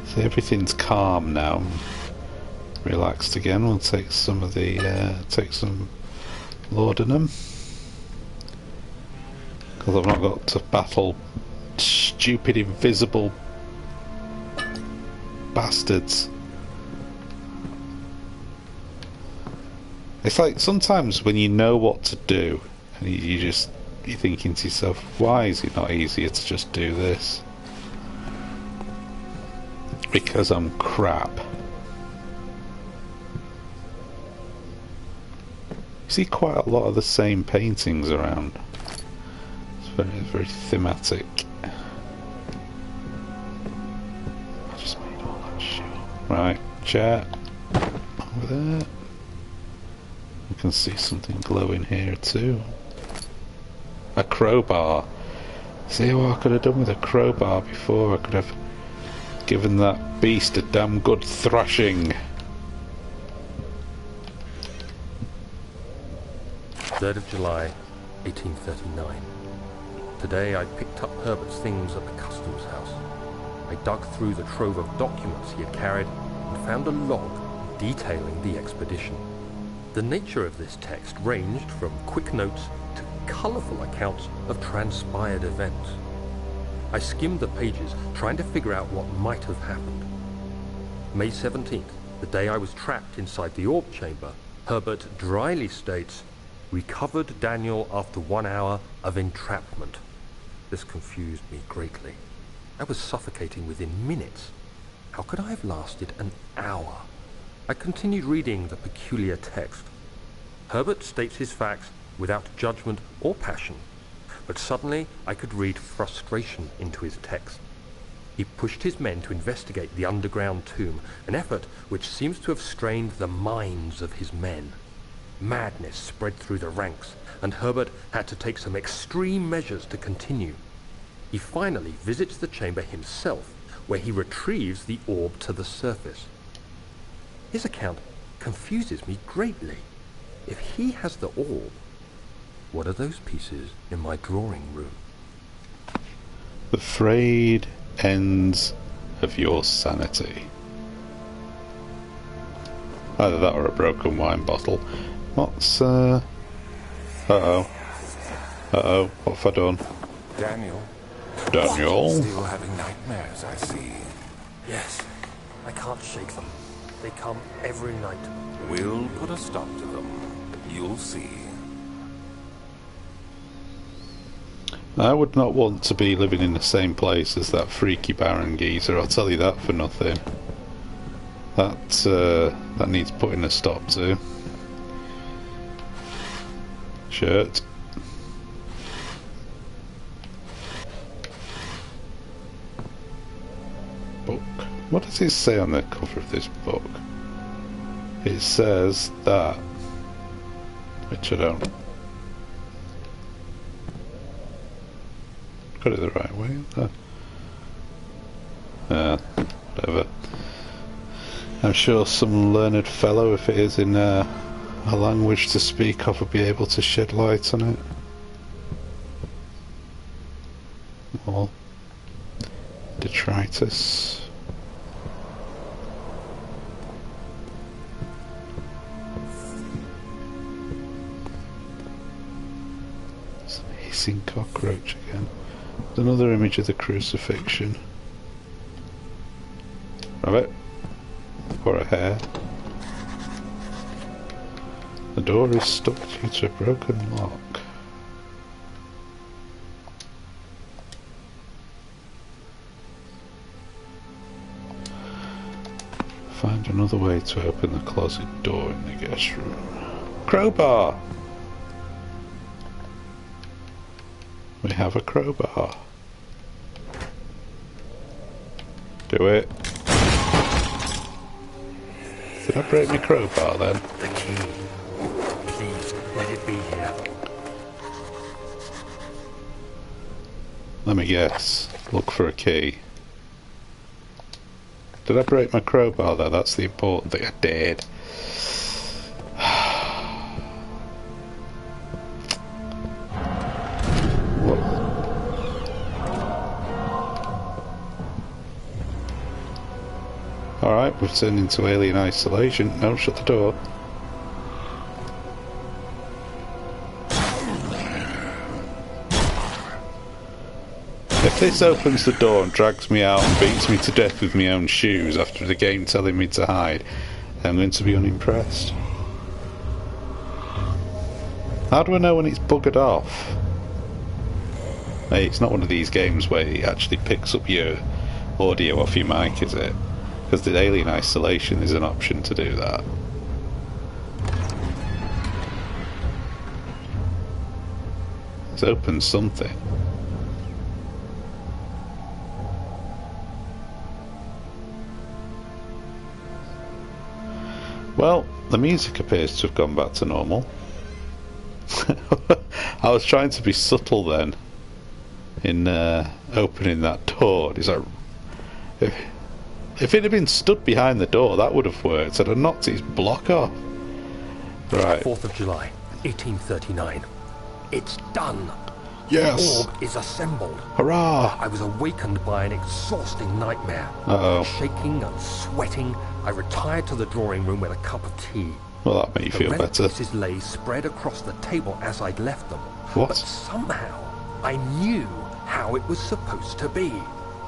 So everything's calm now. Relaxed again. We'll take some of the, take some laudanum. Because I've not got to battle stupid invisible bastards. It's like sometimes when you know what to do and you're thinking to yourself, why is it not easier to just do this? Because I'm crap. You see quite a lot of the same paintings around. It's very thematic. I just made all that shit. Right, chat. Over there. You can see something glowing here too. A crowbar. See what I could have done with a crowbar before? I could have given that beast a damn good thrashing. 3rd of July, 1839. Today I picked up Herbert's things at the customs house. I dug through the trove of documents he had carried and found a log detailing the expedition. The nature of this text ranged from quick notes to colourful accounts of transpired events. I skimmed the pages, trying to figure out what might have happened. May 17th, the day I was trapped inside the orb chamber, Herbert dryly states, "Recovered Daniel after 1 hour of entrapment." This confused me greatly. I was suffocating within minutes. How could I have lasted an hour? I continued reading the peculiar text. Herbert states his facts without judgment or passion, but suddenly I could read frustration into his text. He pushed his men to investigate the underground tomb, an effort which seems to have strained the minds of his men. Madness spread through the ranks, and Herbert had to take some extreme measures to continue. He finally visits the chamber himself, where he retrieves the orb to the surface. His account confuses me greatly. If he has the orb, what are those pieces in my drawing room? The frayed ends of your sanity. Either that or a broken wine bottle. What's, Uh-oh. Uh-oh, what have I done? Daniel? Daniel? Still having nightmares, I see. Yes, I can't shake them. They come every night. We'll put a stop to them. You'll see. I would not want to be living in the same place as that freaky Baron geezer, I'll tell you that for nothing. That needs putting a stop to. Shirt. Book. What does it say on the cover of this book? It says that, which I don't. Got it the right way. Whatever. I'm sure some learned fellow, if it is in a language to speak of, will be able to shed light on it. Or detritus. Some hissing cockroach again. There's another image of the crucifixion. Rabbit. Or a hare. The door is stuck due to a broken lock. Find another way to open the closet door in the guest room. Crowbar! We have a crowbar. Do it. Did I break my crowbar then? The key. Please, let it be here. Let me guess. Look for a key. Did I break my crowbar there? That's the important thing. I did. Alright, we've turned into alien isolation. No, shut the door. If this opens the door and drags me out and beats me to death with my own shoes after the game telling me to hide, I'm going to be unimpressed. How do I know when it's buggered off? Hey, it's not one of these games where it actually picks up your audio off your mic, is it? Because the alien isolation is an option to do that. It's opened something. Well, the music appears to have gone back to normal. I was trying to be subtle then in opening that door. It's like, if it had been stood behind the door, that would have worked. I'd have knocked its block off. Right. 4th of July, 1839. It's done. Yes. The orb is assembled. Hurrah! I was awakened by an exhausting nightmare. Uh-oh. Shaking and sweating, I retired to the drawing room with a cup of tea. Well, that made you feel The better. relic pieces lay spread across the table as I'd left them. What? But somehow, I knew how it was supposed to be.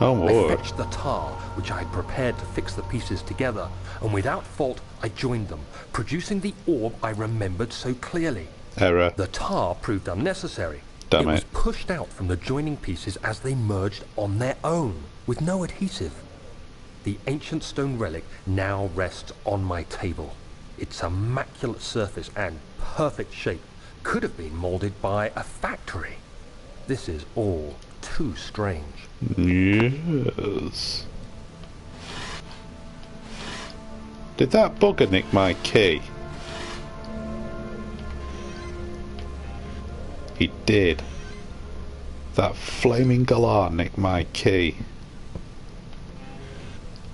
Oh, I Lord. fetched the tar, which I had prepared to fix the pieces together, and without fault I joined them, producing the orb I remembered so clearly. Error. The tar proved unnecessary. damn It was it. pushed out from the joining pieces as they merged on their own, with no adhesive. The ancient stone relic now rests on my table. Its immaculate surface and perfect shape could have been molded by a factory. This is all too strange. Yes. Did that bugger nick my key? He did. That flaming galah nicked my key.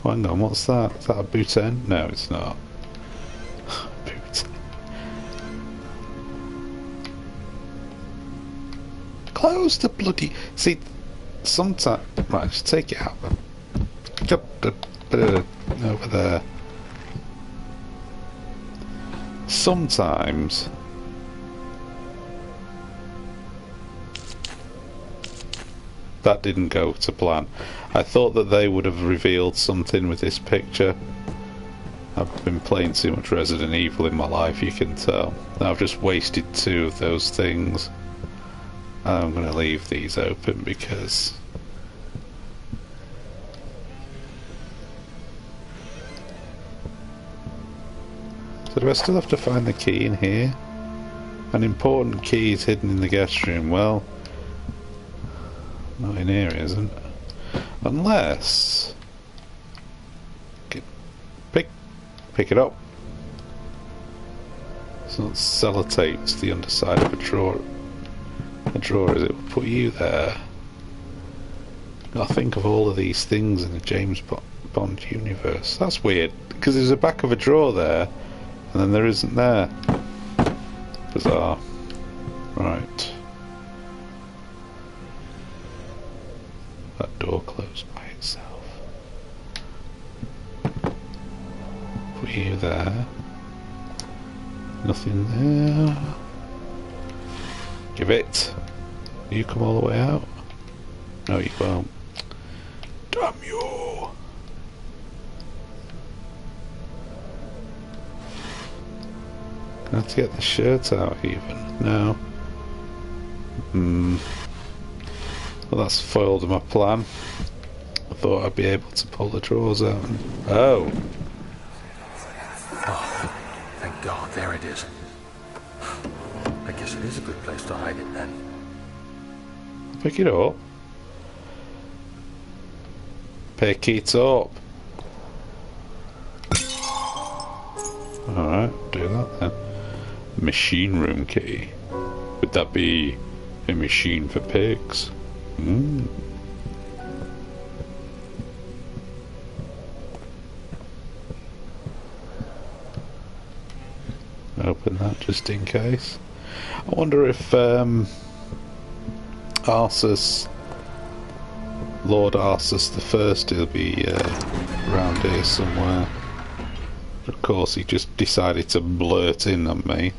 Oh, hang on, what's that? Is that a bouton? No, it's not. Bouton. Close the bloody... See, sometimes... Right, just take it out. Over there. Sometimes... that didn't go to plan. I thought that they would have revealed something with this picture. I've been playing too much Resident Evil in my life, you can tell. I've just wasted 2 of those things. I'm going to leave these open because... So do I still have to find the key in here? An important key is hidden in the guest room. Well... not in here, it isn't. Unless... Pick it up. So it's sellotape to the underside of a drawer. A drawer, is it will put you there. Gotta think of all of these things in the James Bond universe. That's weird, because there's a back of a drawer there, and then there isn't there. Bizarre. Right. That door closed by itself. Put you there. Nothing there. Give it. You come all the way out? No, you won't. Damn you! I have to get the shirt out even. No. Well, that's foiled my plan. I thought I'd be able to pull the drawers out. Oh! Oh, thank God, there it is. I guess it is a good place to hide it then. Pick it up. Pick it up. Alright, do that then. Machine room key. Would that be a machine for pigs? Open that just in case. I wonder if Arsus, Lord Arsus I will be around here somewhere. Of course he just decided to blurt in on me.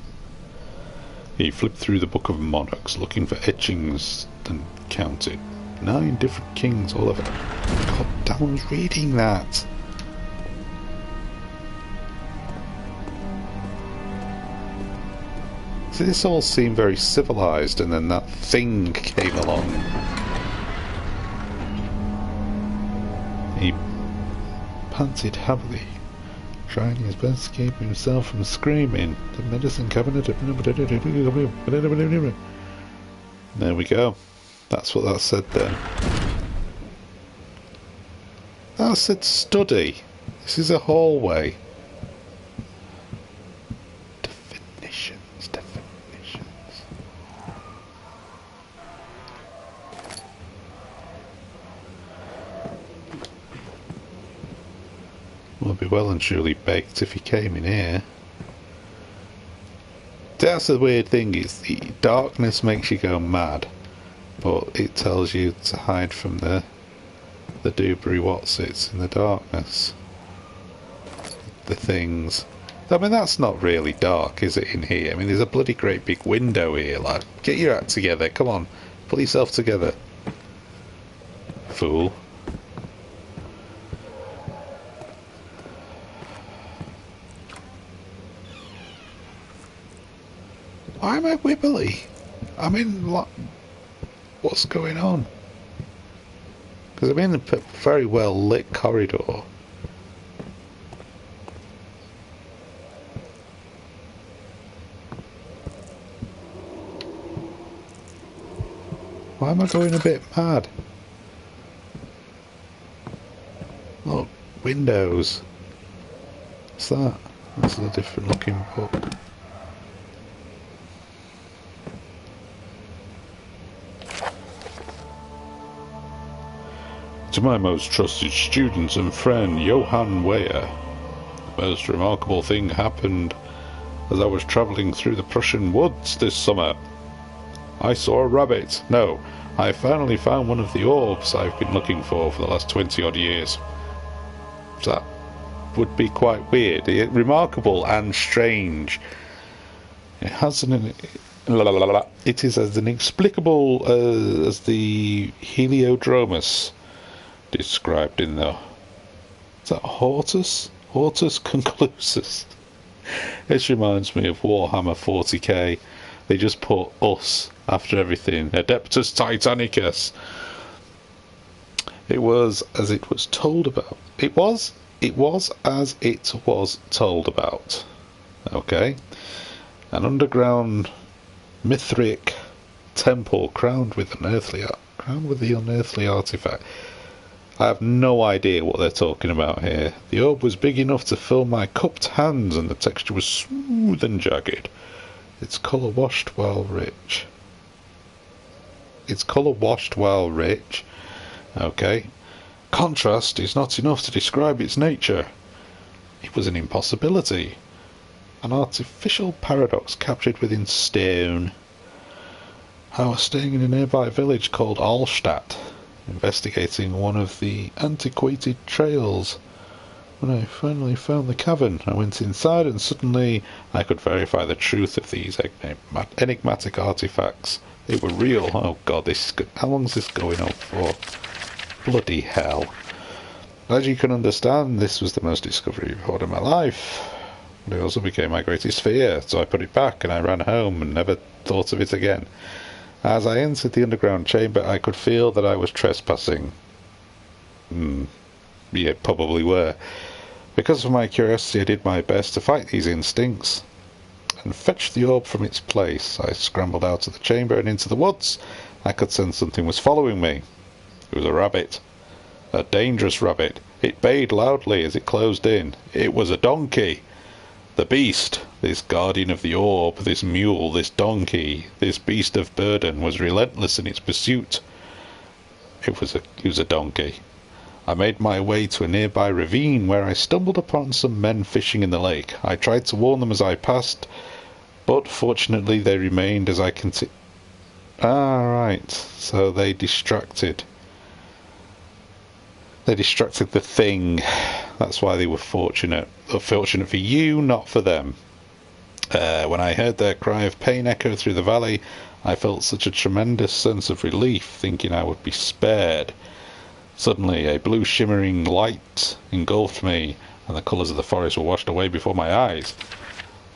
He flipped through the Book of Monarchs looking for etchings and counted 9 different kings all over. God damn, I was reading that. See, this all seemed very civilized, and then that thing came along. He panted heavily, trying his best to keep himself from screaming. The medicine cabinet. There we go. That's what that said then. That said study. This is a hallway. Definitions. Well, be well and truly baked if he came in here. That's the weird thing, is the darkness makes you go mad, but it tells you to hide from the doobry whatsits in the darkness. The things. I mean, that's not really dark, is it, in here? I mean, there's a bloody great big window here, lad. Get your act together, come on. Pull yourself together. Fool. Why am I wibbly? I'm in What's going on? Because I'm in a very well lit corridor. Why am I going a bit mad? Look, windows. What's that? That's a different looking book. To my most trusted student and friend, Johann Weyer, the most remarkable thing happened as I was travelling through the Prussian woods this summer. I saw a rabbit. No, I finally found one of the orbs I've been looking for the last 20-odd years. That would be quite weird. Remarkable and strange. It has it is as inexplicable as the Heliodromus described in the... Is that Hortus? Hortus conclusus. This reminds me of Warhammer 40k. They just put us after everything. Adeptus Titanicus. It was as it was told about. It was as it was told about. Okay. An underground Mithric temple crowned with the unearthly artifact. I have no idea what they're talking about here. The orb was big enough to fill my cupped hands, and the texture was smooth and jagged. Its colour washed while rich. Okay. Contrast is not enough to describe its nature. It was an impossibility. An artificial paradox captured within stone. I was staying in a nearby village called Allstadt, investigating one of the antiquated trails. When I finally found the cavern, I went inside and suddenly I could verify the truth of these enigmatic artifacts. They were real. Oh god, how long is this going on for? Bloody hell. As you can understand, this was the most discovery report of my life. But it also became my greatest fear, so I put it back and I ran home and never thought of it again. As I entered the underground chamber, I could feel that I was trespassing. Yeah, probably were. Because of my curiosity, I did my best to fight these instincts and fetch the orb from its place. I scrambled out of the chamber and into the woods. I could sense something was following me. It was a rabbit. A dangerous rabbit. It bayed loudly as it closed in. It was a donkey. The beast, this guardian of the orb, this mule, this donkey, this beast of burden, was relentless in its pursuit. It was a donkey. I made my way to a nearby ravine where I stumbled upon some men fishing in the lake. I tried to warn them as I passed, but fortunately they remained as I continued. Ah, right. So they distracted. They distracted the thing. That's why they were fortunate. Fortunate for you, not for them. When I heard their cry of pain echo through the valley, I felt such a tremendous sense of relief, thinking I would be spared. Suddenly, a blue shimmering light engulfed me, and the colours of the forest were washed away before my eyes.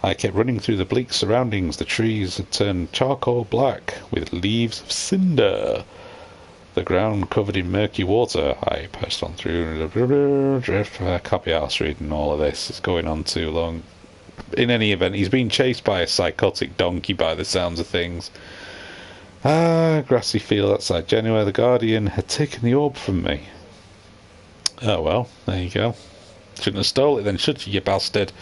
I kept running through the bleak surroundings. The trees had turned charcoal black, with leaves of cinder. The ground covered in murky water. I pressed on through. I can't be arsed reading all of this. It's going on too long. In any event, he's being chased by a psychotic donkey by the sounds of things. Grassy field outside Genoa. The Guardian had taken the orb from me. Oh well, there you go. Shouldn't have stole it then, should you bastard?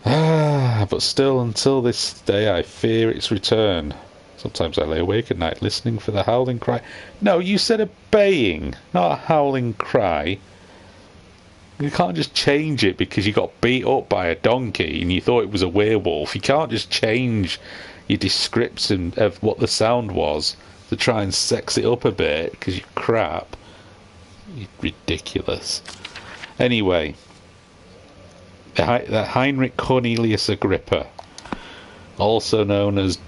But still, until this day, I fear its return. Sometimes I lay awake at night listening for the howling cry. No, you said a baying, not a howling cry. You can't just change it because you got beat up by a donkey and you thought it was a werewolf. You can't just change your description of what the sound was to try and sex it up a bit because you're crap. You're ridiculous. Anyway, Heinrich Cornelius Agrippa, also known as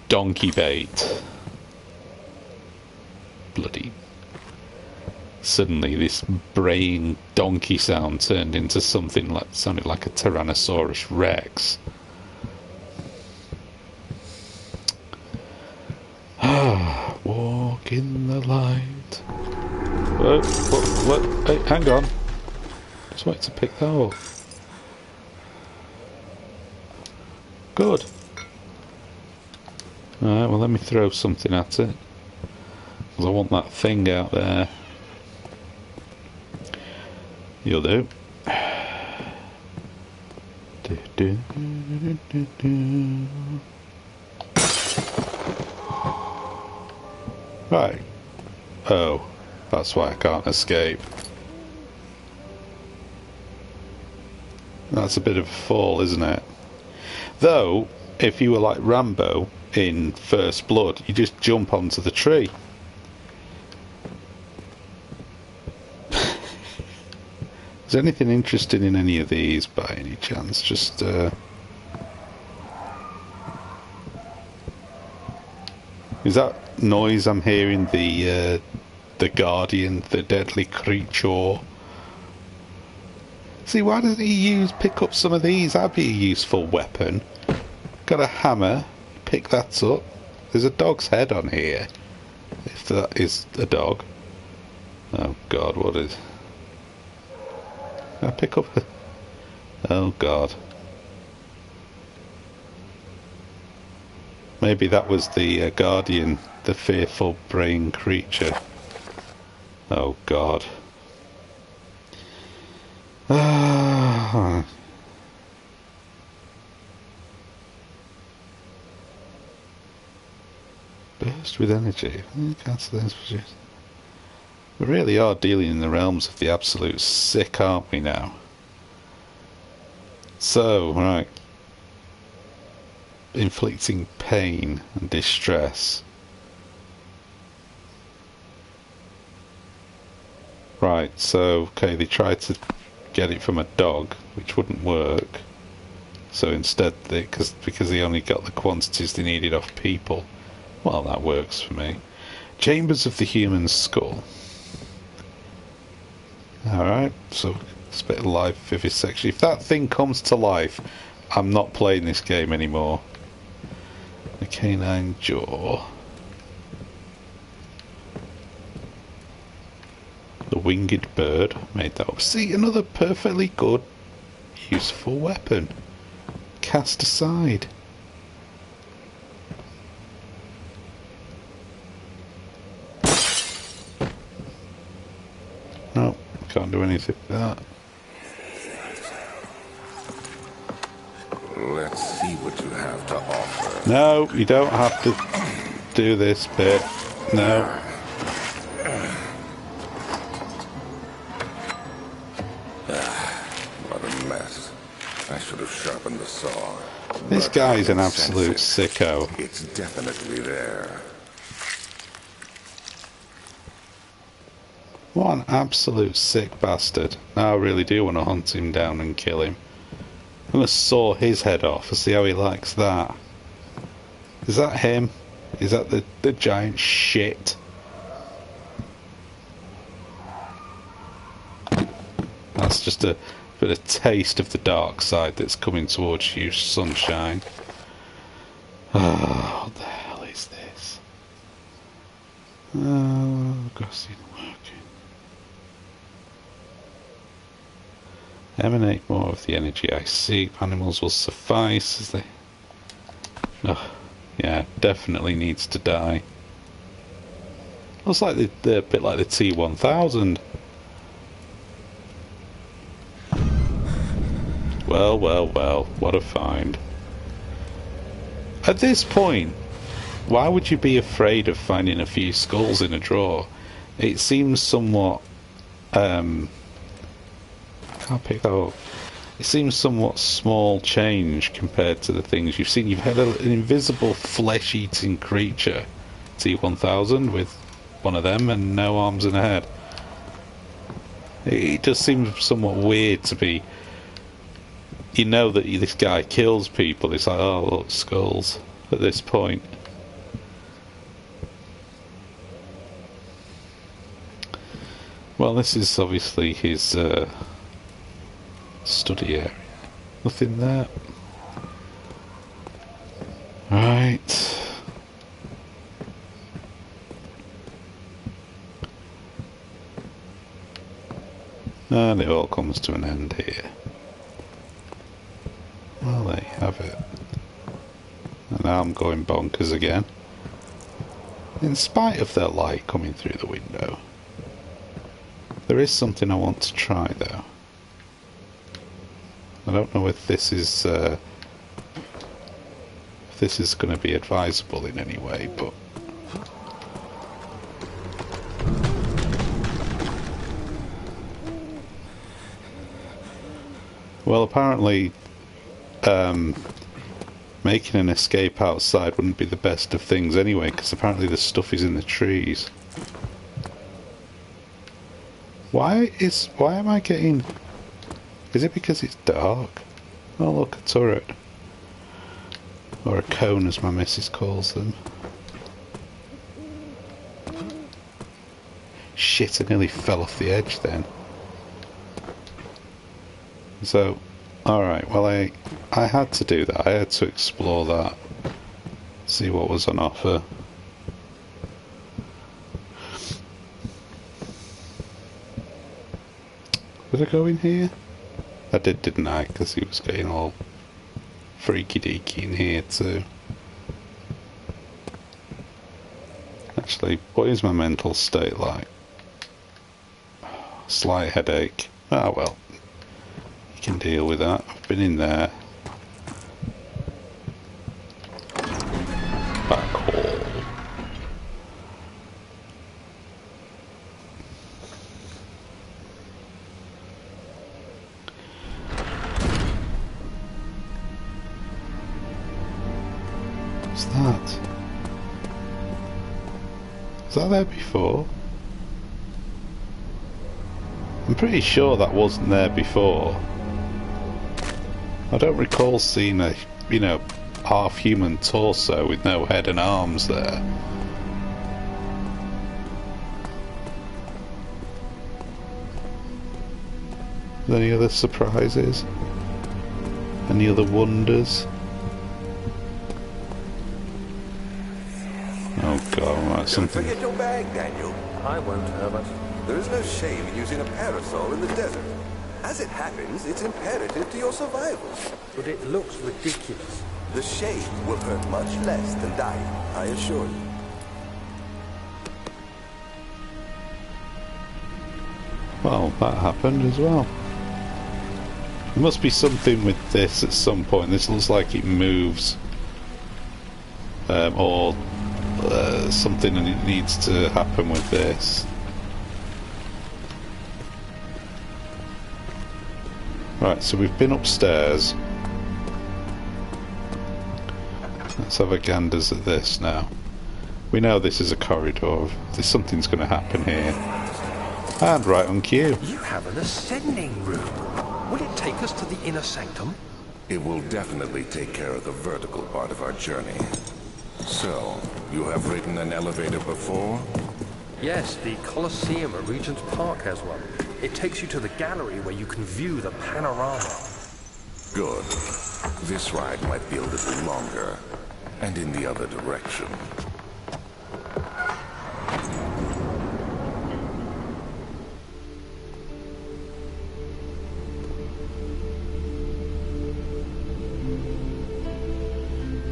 Donkey Bait. Bloody. Suddenly this braying donkey sound turned into something that sounded like a Tyrannosaurus Rex. Walk in the light. What? Hey, hang on. Just wait to pick that up. Good. Alright, well let me throw something at it. Because I want that thing out there. You'll do. Right. Oh, that's why I can't escape. That's a bit of a fall, isn't it? Though, if you were like Rambo in First Blood, you just jump onto the tree. Is there anything interesting in any of these by any chance? Just, is that noise I'm hearing the Guardian, the deadly creature? See, why doesn't he pick up some of these? That'd be a useful weapon. Got a hammer, pick that up. There's a dog's head on here. If that is a dog. Oh God, what is... Can I pick up a... Oh God. Maybe that was the Guardian, the fearful brain creature. Oh God. Burst with energy. Cancel those. We really are dealing in the realms of the absolute sick, aren't we now? So, right. Inflicting pain and distress. Right, so, okay, they tried to get it from a dog, which wouldn't work. So instead, because they only got the quantities they needed off people. Well, that works for me. Chambers of the human skull. Alright, so it's a bit of life vivisection. If that thing comes to life, I'm not playing this game anymore. The canine jaw. The winged bird. Made that up. See, another perfectly good, useful weapon. Cast aside. No, can't do anything with that. Let's see what you have to offer. No, you don't have to do this bit. No. What a mess. I should have sharpened the saw. This guy's an absolute sicko. It's definitely there. What an absolute sick bastard. Now I really do want to hunt him down and kill him. I'm going to saw his head off and see how he likes that. Is that him? Is that the giant shit? That's just a bit of taste of the dark side that's coming towards you, sunshine. Oh, what the hell is this? Oh, gosh, it's working. Emanate more of the energy I seek. Animals will suffice as they... Oh, yeah, definitely needs to die. Looks like they're a bit like the T-1000. Well, well, well, what a find. At this point, why would you be afraid of finding a few skulls in a drawer? It seems somewhat... can't pick that up. It seems somewhat small change compared to the things you've seen. You've had an invisible flesh-eating creature, T-1000, with one of them and no arms and a head. It just seems somewhat weird to be... You know that this guy kills people. It's like, oh, look, skulls at this point. Well, this is obviously his study area. Nothing there. Right. And it all comes to an end here. Well, there you have it. And now I'm going bonkers again. In spite of that light coming through the window. There is something I want to try though. I don't know if this is going to be advisable in any way, but well, apparently making an escape outside wouldn't be the best of things anyway, because apparently the stuff is in the trees. Why am I getting... Is it because it's dark? Oh look, a turret. Or a cone as my missus calls them. Shit, I nearly fell off the edge then. So, alright, well I had to do that. I had to explore that. See what was on offer. Did I go in here? I did, didn't I? Because he was getting all freaky deaky in here too. Actually, what is my mental state like? Slight headache. Ah well, you can deal with that. I've been in there. Back hall. What's that? Was that there before? I'm pretty sure that wasn't there before. I don't recall seeing a, you know, half-human torso with no head and arms there. Any other surprises? Any other wonders? Oh god, right, something... Don't forget your bag, Daniel. I won't, Herbert. There is no shame in using a parasol in the desert. As it happens, it's imperative to your survival. But it looks ridiculous. The shade will hurt much less than dying, I assure you. Well, that happened as well. There must be something with this at some point. This looks like it moves. Or something that needs to happen with this. Right, so we've been upstairs. Let's have a ganders at this now. We know this is a corridor. Something's going to happen here. And right on cue. You have an ascending room. Will it take us to the inner sanctum? It will definitely take care of the vertical part of our journey. So, you have ridden an elevator before? Yes, the Colosseum at Regent's Park has one. It takes you to the gallery where you can view the panorama. Good. This ride might be a little longer, and in the other direction.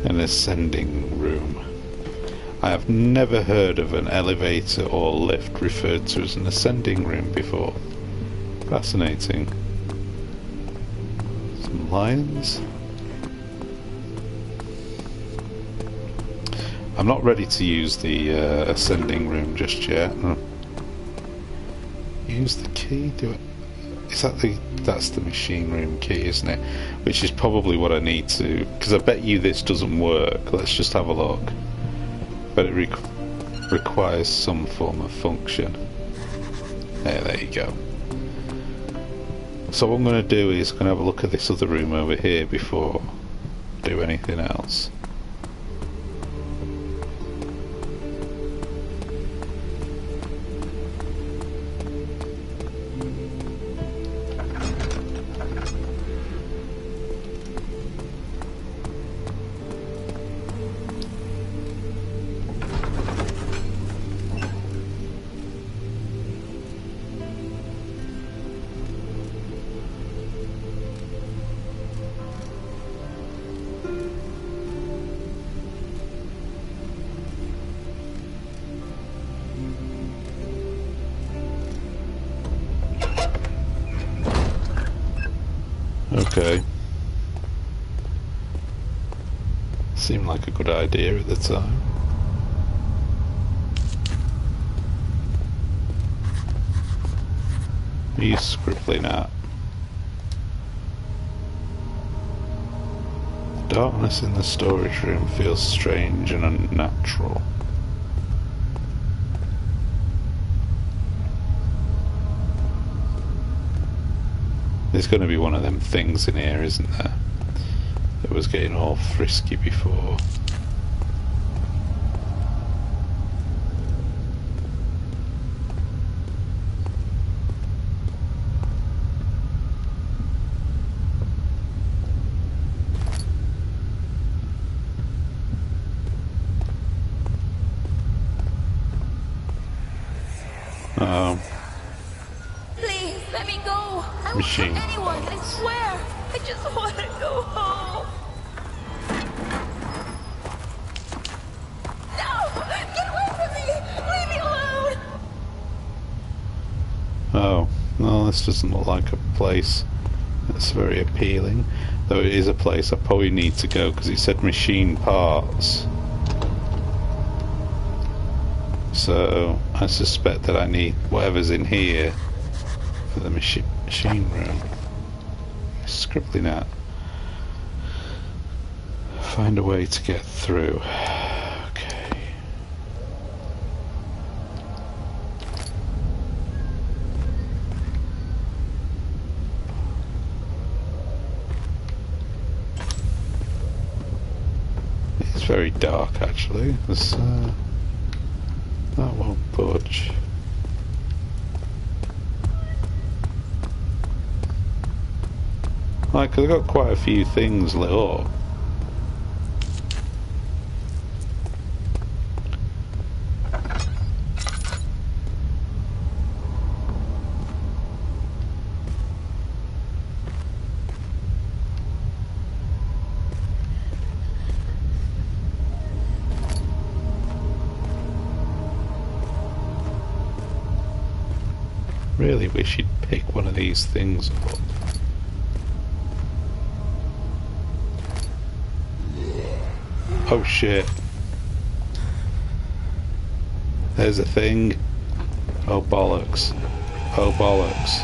An ascending room. I have never heard of an elevator or lift referred to as an ascending room before. Fascinating. Some lines. I'm not ready to use the ascending room just yet. Use the key? Do it. Is that the... That's the machine room key, isn't it? Which is probably what I need to... Because I bet you this doesn't work. Let's just have a look. But it requires some form of function. There you go. So what I'm going to do is I'm going to have a look at this other room over here before I do anything else. Okay. Seemed like a good idea at the time. What are you scribbling at? Darkness in the storage room feels strange and unnatural. There's going to be one of them things in here, isn't there? That was getting all frisky before. Please, let me go. I won't Machine. hurt anyone, I swear. I just want to go home. No! Get away from me! Leave me alone! Oh, well, this doesn't look like a place that's very appealing. Though it is a place I probably need to go because it said machine parts. So I suspect that I need whatever's in here for the machine room. Scribbling out. Find a way to get through. Okay. It's very dark actually. This, that won't budge. Like, 'cause I've got quite a few things lit up. Really wish you'd pick one of these things up. Oh shit. There's a thing. Oh bollocks. Oh bollocks.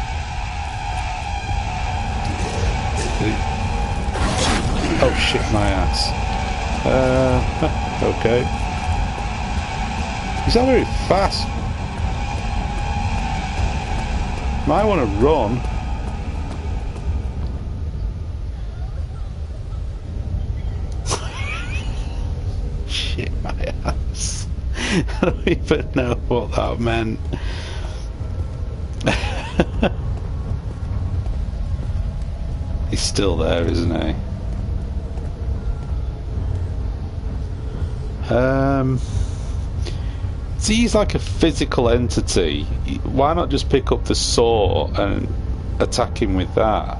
Oh shit my ass. Okay. He's not very fast. Might want to run. Shit my ass. I don't even know what that meant. He's still there, isn't he? See, he's like a physical entity. Why not just pick up the saw and attack him with that?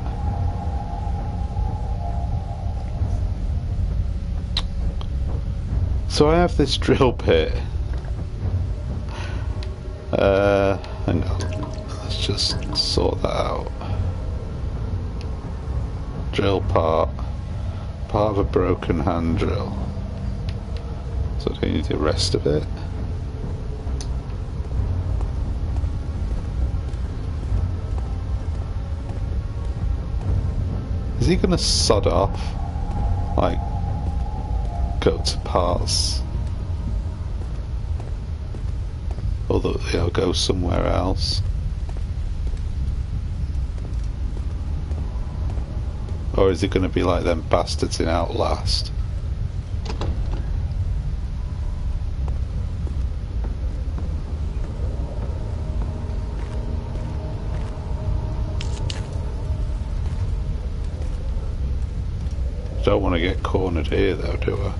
So I have this drill bit. Hang on. Let's just sort that out. Drill part. Part of a broken hand drill. So I need the rest of it. Is he gonna sod off? Like, go to parts? Or he'll go somewhere else? Or is it gonna be like them bastards in Outlast? Don't want to get cornered here though, do I?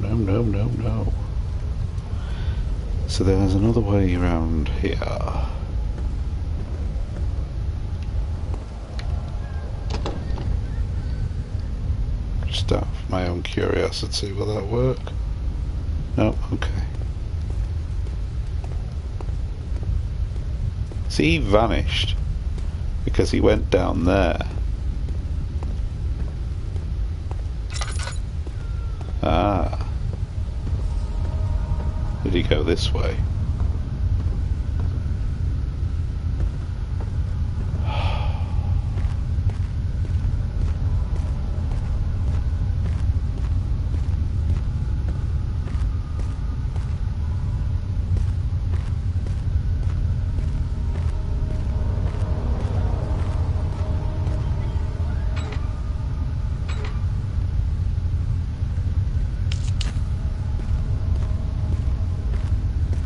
No. So there's another way around here. Just out of my own curiosity, will that work? No, okay. See, he vanished because he went down there. go this way.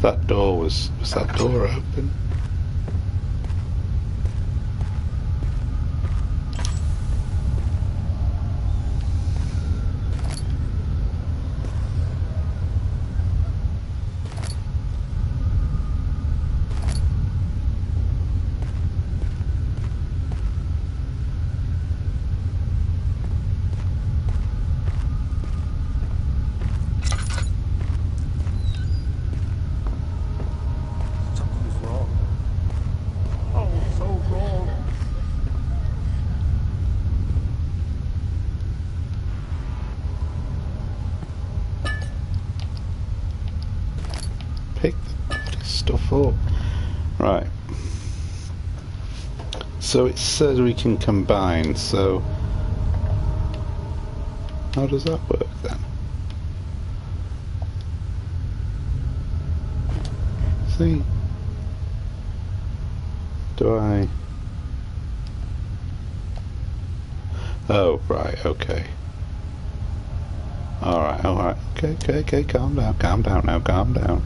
That door was that door open? Something's wrong. Oh, so wrong. Pick the stuff up. Right. So it says we can combine, so how does that work then? See? Do I? Oh, right, okay. Alright. Okay, calm down now, calm down.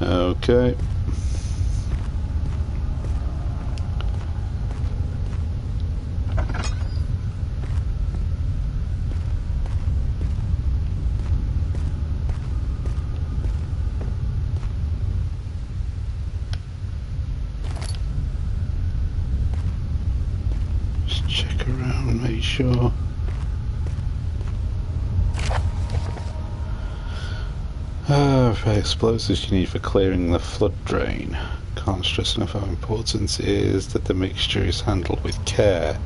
Okay. Just check around, make sure. Explosives you need for clearing the flood drain. Can't stress enough how important it is that the mixture is handled with care.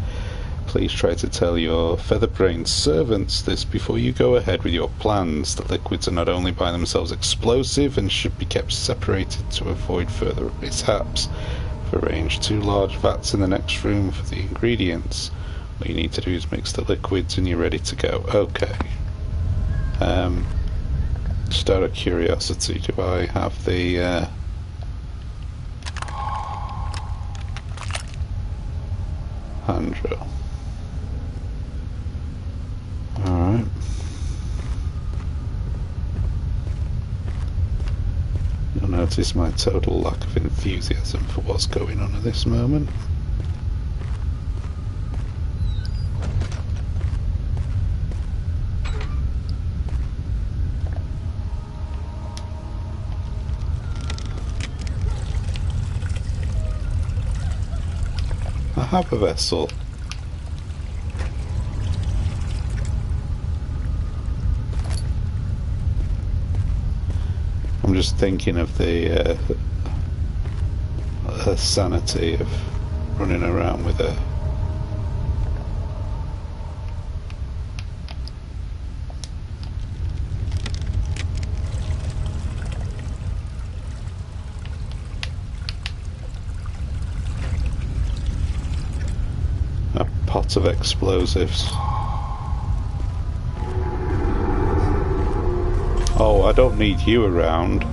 Please try to tell your feather-brained servants this before you go ahead with your plans. The liquids are not only by themselves explosive and should be kept separated to avoid further mishaps. I've arranged 2 large vats in the next room for the ingredients. All you need to do is mix the liquids and you're ready to go. Okay. Just out of curiosity, do I have the hand drill? Alright. You'll notice my total lack of enthusiasm for what's going on at this moment. I have a vessel. I'm just thinking of the sanity of running around with a pot of explosives. Oh, I don't need you around.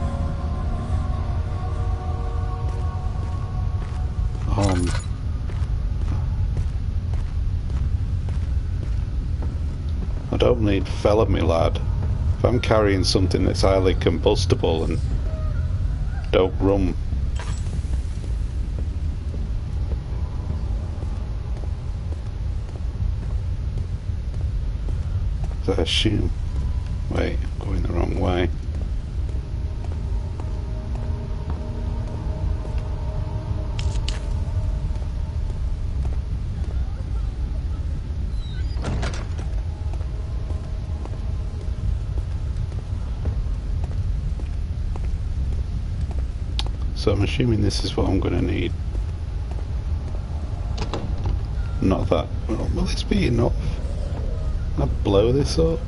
don't need fella, me lad. If I'm carrying something that's highly combustible and don't run. I assume. Wait, I'm going the wrong way. So I'm assuming this is what I'm going to need. Not that. Well, will this be enough? Can I blow this up?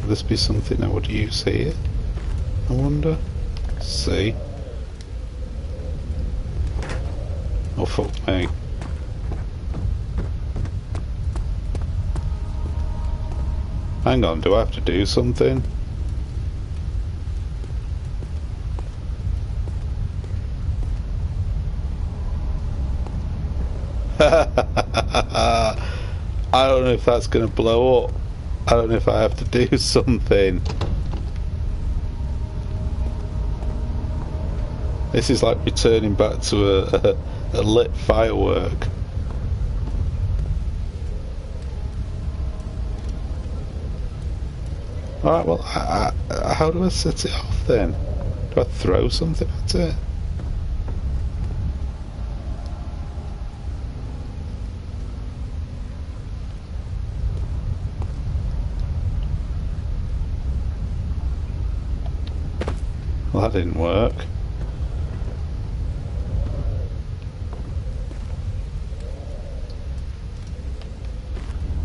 Will this be something I would use here? I wonder. Let's see. Oh fuck me. Hang on, do I have to do something? I don't know if that's going to blow up. I don't know if I have to do something. This is like returning back to a lit firework. Alright, well, how do I set it off then? Do I throw something at it? Well, that didn't work.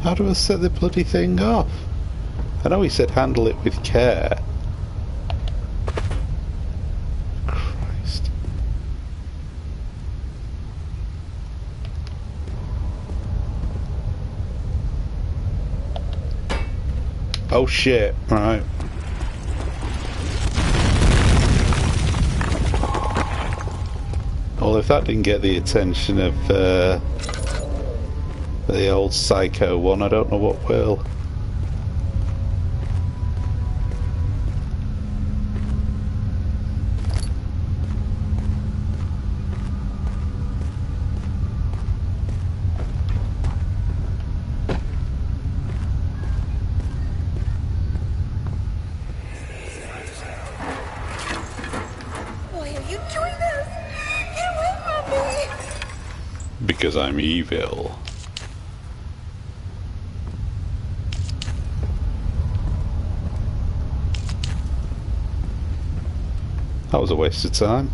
How do I set the bloody thing off? I know he said handle it with care. Christ. Oh shit, right. Well, if that didn't get the attention of the old psycho one, I don't know what will. Why are you doing this? Get away from me! Because I'm evil. That was a waste of time.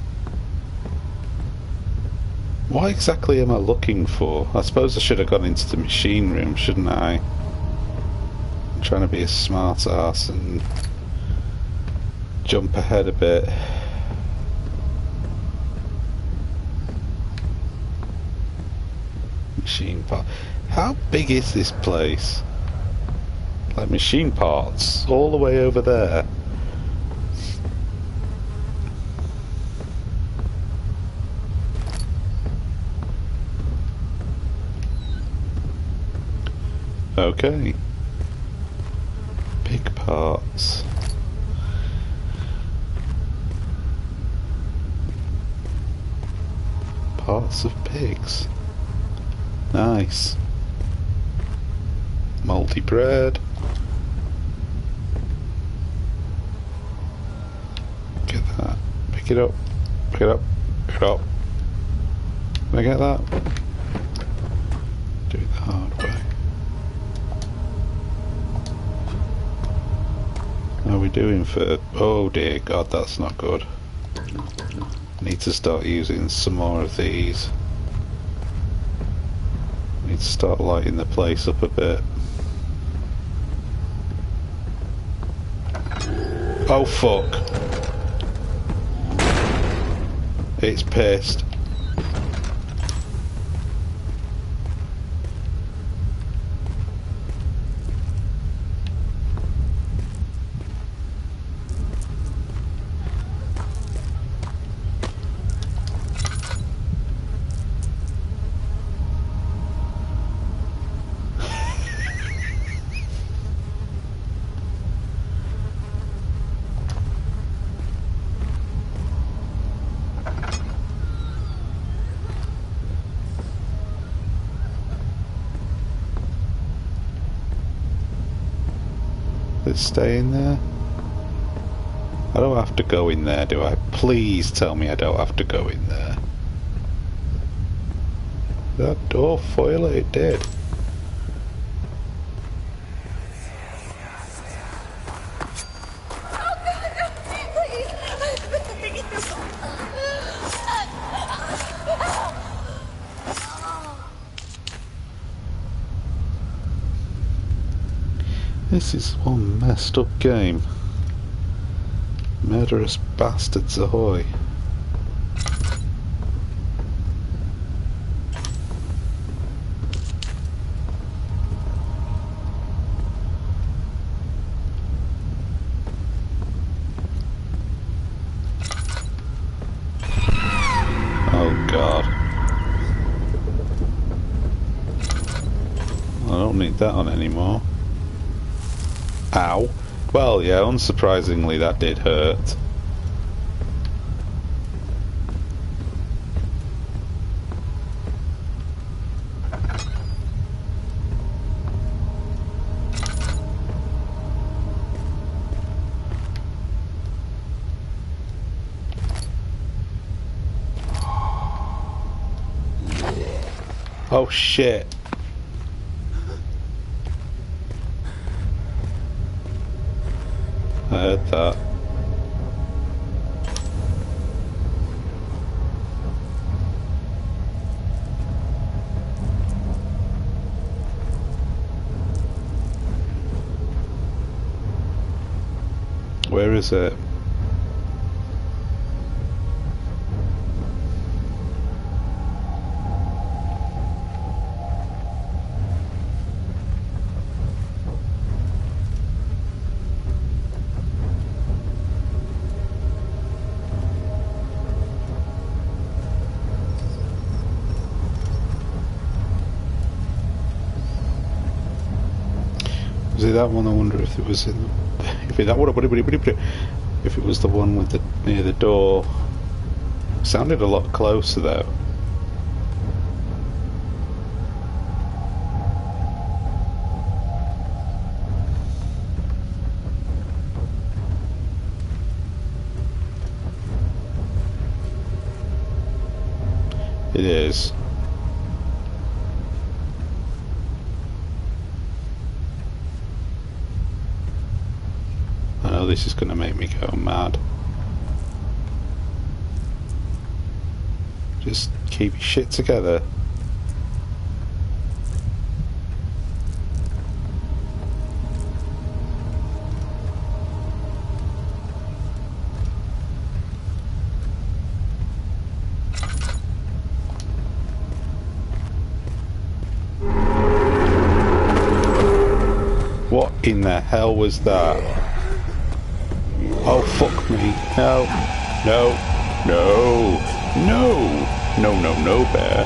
What exactly am I looking for? I suppose I should have gone into the machine room, shouldn't I? I'm trying to be a smart ass and jump ahead a bit. Machine part. How big is this place? Like machine parts all the way over there. Okay. Pig parts. Parts of pigs. Nice. Moldy bread. Get that. Pick it up. Pick it up. Pick it up. Can I get that? Do it the hard way. How are we doing for... Oh dear God, that's not good. Need to start using some more of these. Need to start lighting the place up a bit. Oh fuck. It's pissed. Just stay in there. I don't have to go in there, do I? Please tell me I don't have to go in there. That door foil, it did. This is one messed up game. Murderous bastards ahoy. Oh God. I don't need that on anymore. Ow. Well, yeah, unsurprisingly that did hurt. Oh shit. I heard that. Where is it? Was it that one? I wonder if it was in. If it was the one with the near the door. Sounded a lot closer though. It is. I know this is going to make me go mad. Just keep your shit together. What in the hell was that? Oh fuck me. No. No. No. No. No, no, no, bear.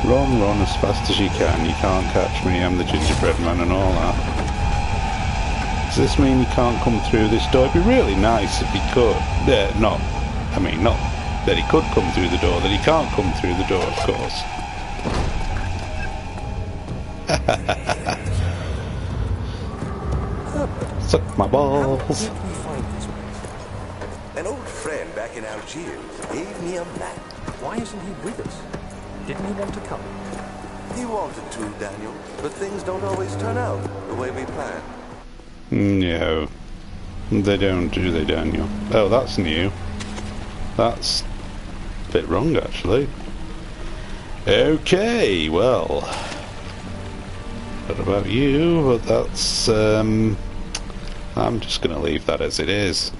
Run, run as fast as you can. You can't catch me. I'm the gingerbread man and all that. Does this mean you can't come through this door? It'd be really nice if he could. Not that he could come through the door, that he can't come through the door, of course. Suck my balls. An old friend back in Algiers gave me a map. Why isn't he with us? Didn't he want to come? He wanted to, Daniel, but things don't always turn out the way we plan. No, they don't, do they, Daniel? Oh, that's new. That's a bit wrong, actually. Okay, well, what about you? But that's, I'm just going to leave that as it is.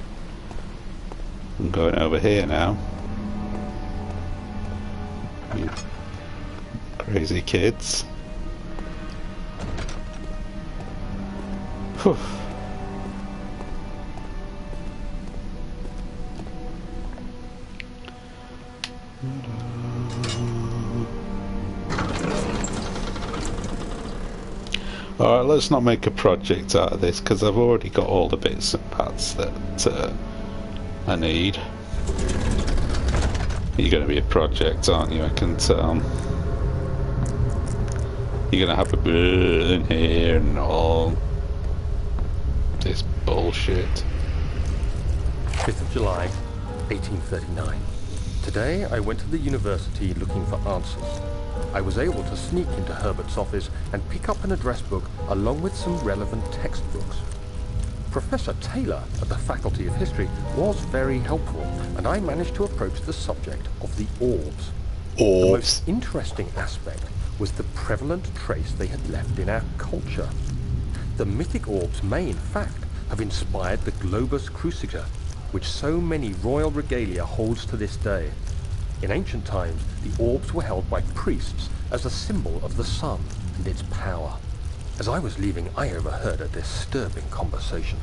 I'm going over here now. You crazy kids. Whew. Alright, let's not make a project out of this, because I've already got all the bits and parts that I need. You're going to be a project, aren't you? I can tell. You're gonna have a bird in here and all this bullshit. 5th of July, 1839. Today, I went to the university looking for answers. I was able to sneak into Herbert's office and pick up an address book along with some relevant textbooks. Professor Taylor at the Faculty of History was very helpful, and I managed to approach the subject of the orbs. The most interesting aspect was the prevalent trace they had left in our culture. The mythic orbs may, in fact, have inspired the globus cruciger, which so many royal regalia holds to this day. In ancient times, the orbs were held by priests as a symbol of the sun and its power. As I was leaving, I overheard a disturbing conversation.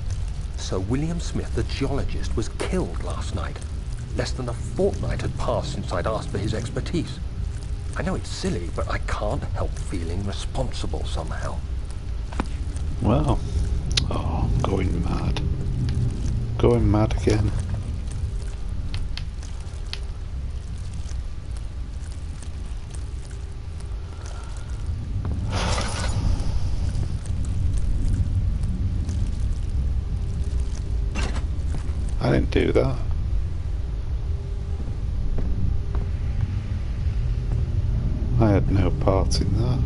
Sir William Smith, the geologist, was killed last night. Less than a fortnight had passed since I'd asked for his expertise. I know it's silly, but I can't help feeling responsible somehow. Well, oh, going mad. Going mad again. I didn't do that. I had no part in that.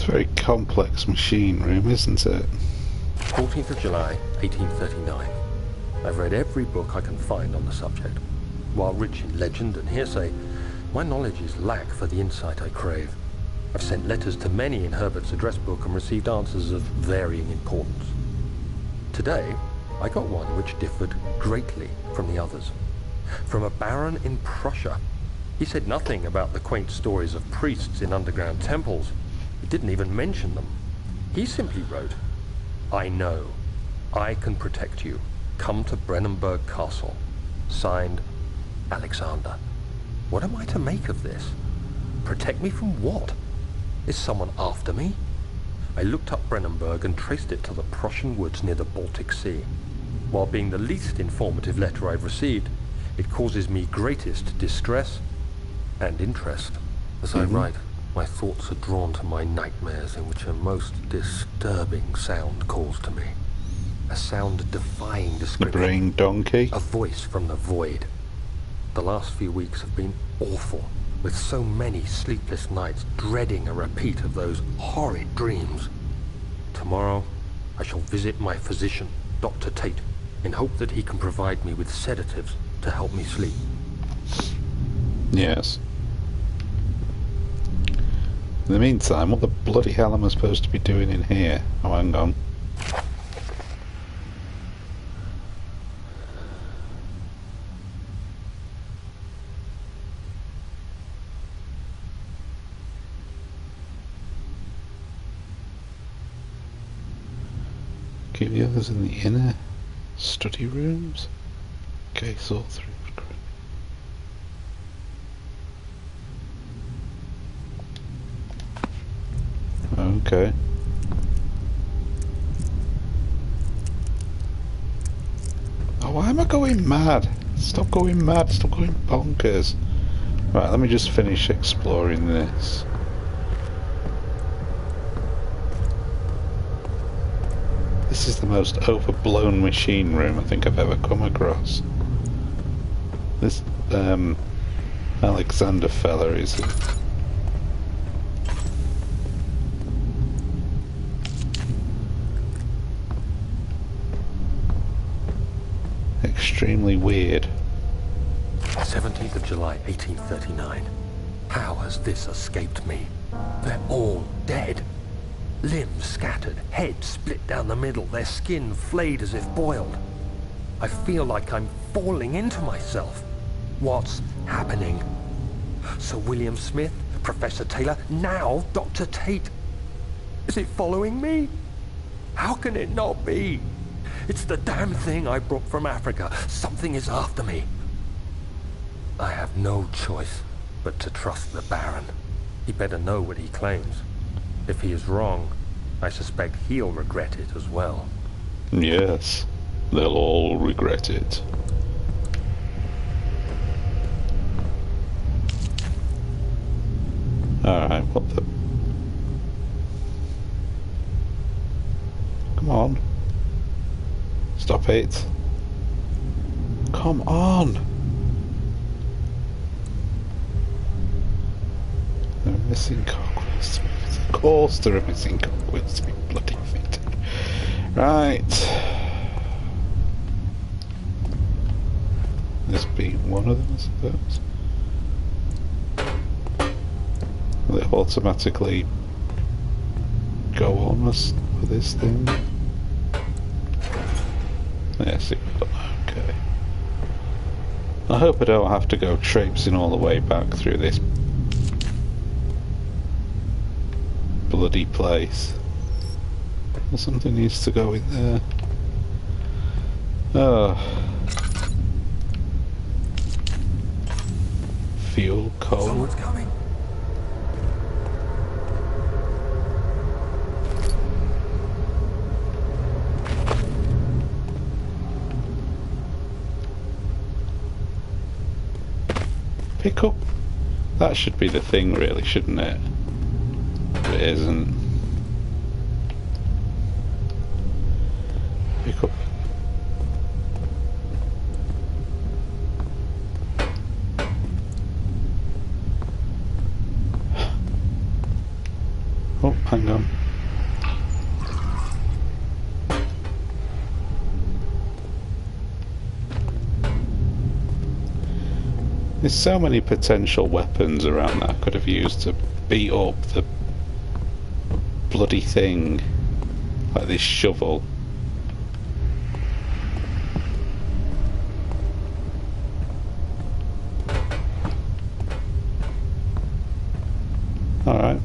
Very complex machine room, isn't it? 14th of July, 1839. I've read every book I can find on the subject. While rich in legend and hearsay, my knowledges lack for the insight I crave. I've sent letters to many in Herbert's address book and received answers of varying importance. Today, I got one which differed greatly from the others. From a baron in Prussia. He said nothing about the quaint stories of priests in underground temples. He didn't even mention them. He simply wrote, "I know. I can protect you. Come to Brennenburg Castle. Signed, Alexander." What am I to make of this? Protect me from what? Is someone after me? I looked up Brennenburg and traced it to the Prussian woods near the Baltic Sea. While being the least informative letter I've received, it causes me greatest distress and interest. As I write, my thoughts are drawn to my nightmares in which a most disturbing sound calls to me. A sound defying description. The brain donkey? A voice from the void. The last few weeks have been awful, with so many sleepless nights dreading a repeat of those horrid dreams. Tomorrow, I shall visit my physician, Dr. Tate, in hope that he can provide me with sedatives to help me sleep. Yes. In the meantime, what the bloody hell am I supposed to be doing in here? Oh, hang on. Keep the others in the inner study rooms. Case all through. Okay. Oh, why am I going mad? Stop going mad, stop going bonkers. Right, let me just finish exploring this. This is the most overblown machine room I think I've ever come across. This, Alexander fella is... extremely weird. 17th of July, 1839. How has this escaped me? They're all dead. Limbs scattered, heads split down the middle, their skin flayed as if boiled. I feel like I'm falling into myself. What's happening? Sir William Smith, Professor Taylor, now Dr. Tate. Is it following me? How can it not be? It's the damn thing I brought from Africa. Something is after me. I have no choice but to trust the Baron. He better know what he claims. If he is wrong, I suspect he'll regret it as well. Yes, they'll all regret it. Alright, what the... Come on. Stop it. Come on! They're missing cogwheels. Of course there are missing cogwheels to be bloody fitted. Right. This being one of them, I suppose. Will it automatically go on us for this thing? Yes, it will. Okay. I hope I don't have to go traipsing all the way back through this bloody place. Something needs to go in there. Oh. Fuel, coal. Someone's coming. Pick up. That should be the thing, really, shouldn't it? But it isn't. Pick up. Oh, hang on. There's so many potential weapons around that I could have used to beat up the bloody thing. Like this shovel. Alright.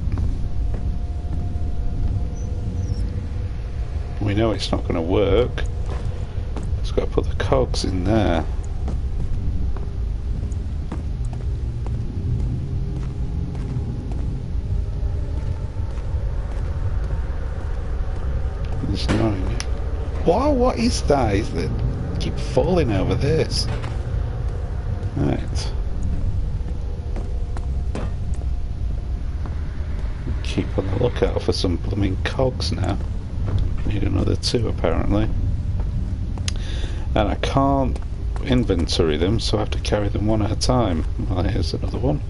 We know it's not going to work. Just got to put the cogs in there. There's none. Wow, what is that? Is that keep falling over this? Right. Keep on the lookout for some blooming cogs now. Need another 2 apparently. And I can't inventory them, so I have to carry them one at a time. Well, here's another one.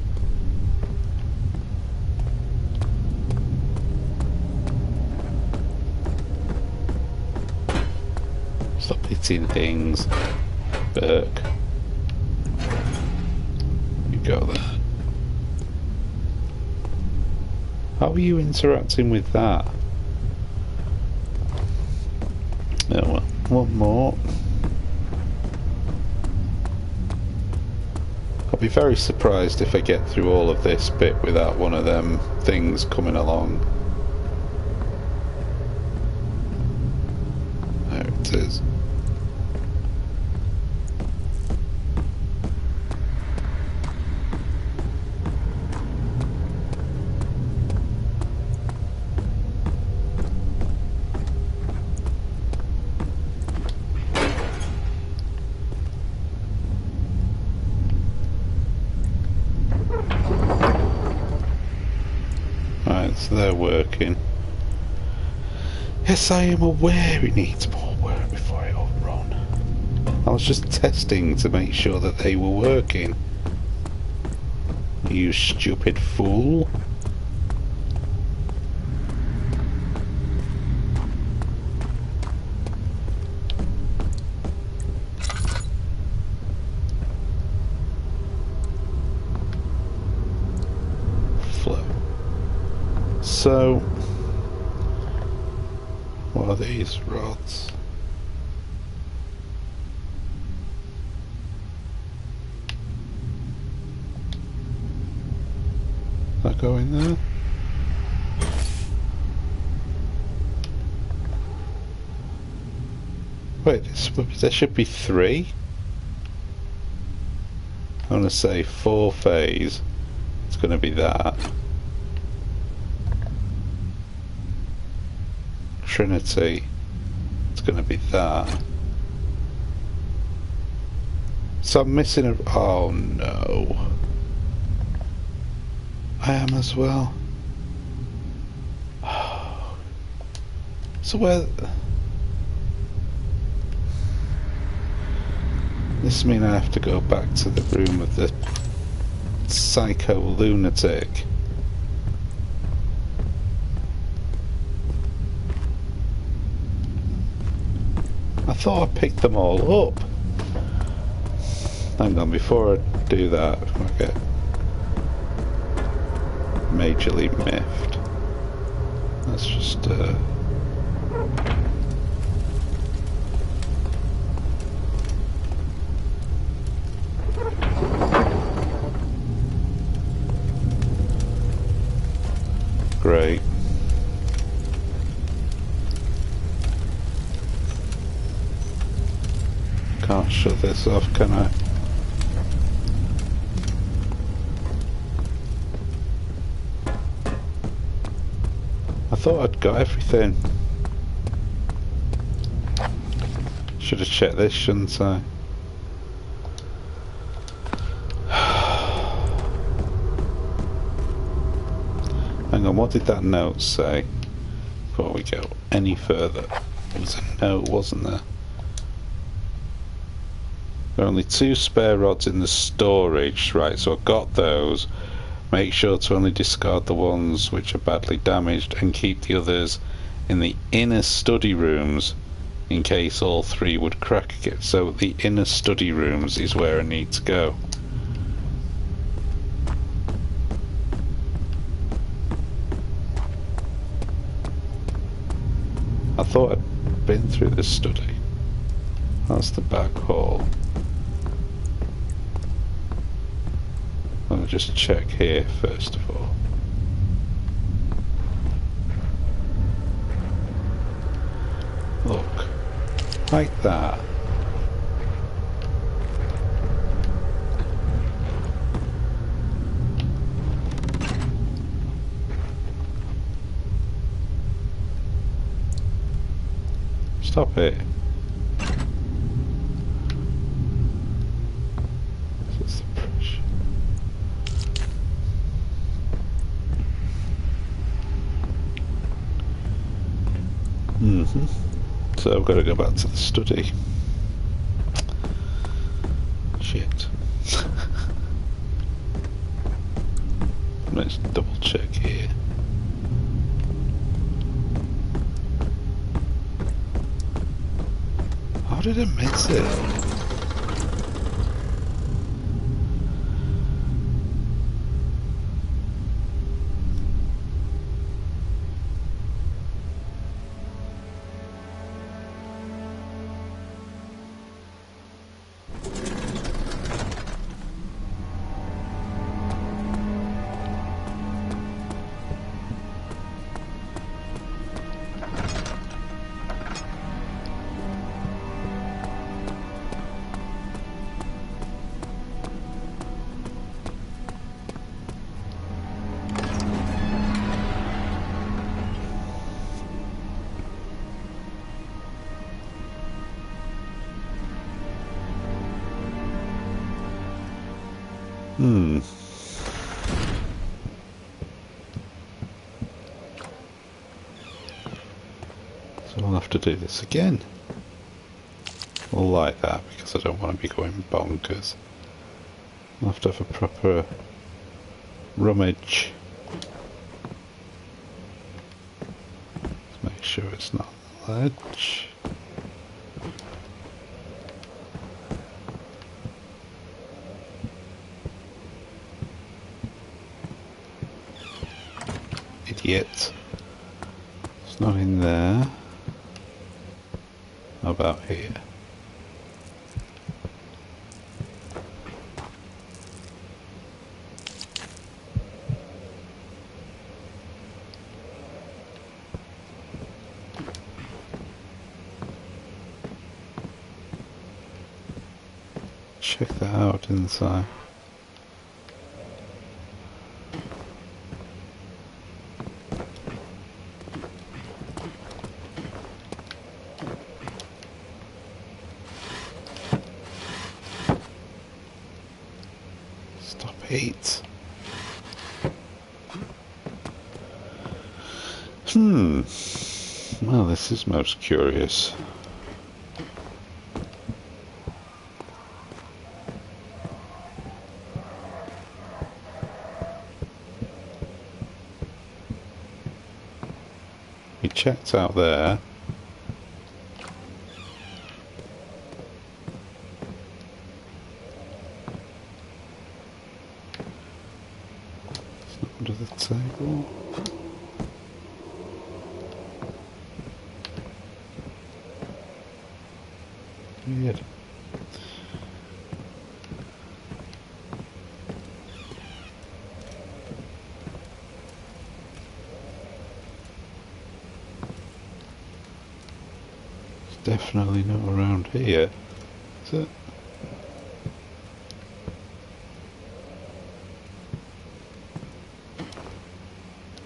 Stop hitting things. Burke. You go there. How are you interacting with that? Oh well, one more. I'll be very surprised if I get through all of this bit without one of them things coming along. There it is. So they're working. Yes, I am aware it needs more work before it will run. I was just testing to make sure that they were working. You stupid fool. So, what are these rods? That go in there? Wait, there should be 3. I want to say 4 phase. It's going to be that. Trinity. It's going to be that. So I'm missing a... Oh no. I am as well. So where... This means I have to go back to the room of the psycho lunatic. I thought I picked them all up. Hang on, before I do that, I get majorly miffed. Let's just great. Can't shut this off, can I? I thought I'd got everything. Should have checked this, shouldn't I? Hang on, what did that note say? Before we go any further. There was a note, wasn't there? There are only 2 spare rods in the storage, right, so I got those. Make sure to only discard the ones which are badly damaged and keep the others in the inner study rooms in case all 3 would crack again. So the inner study rooms is where I need to go. I thought I'd been through this study. That's the back hall. I'll just check here first of all. Look, like that. Stop it. This is the pressure. So I've got to go back to the study. Shit. Let's double check here. How did I miss it? So I'll have to do this again. Well, like that, because I don't want to be going bonkers. I'll have to have a proper rummage. Let's make sure it's not a ledge. Idiot. there. How about here? Check that out inside. Stop it. Well, this is most curious. We checked out there. It's not under the table. Weird. It's definitely not around here, is it?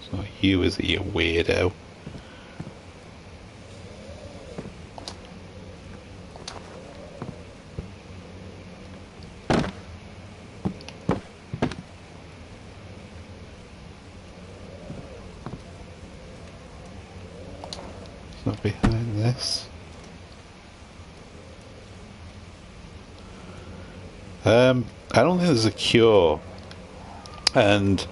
It's not you, is it, you weirdo? Not behind this. I don't think there's a cure, and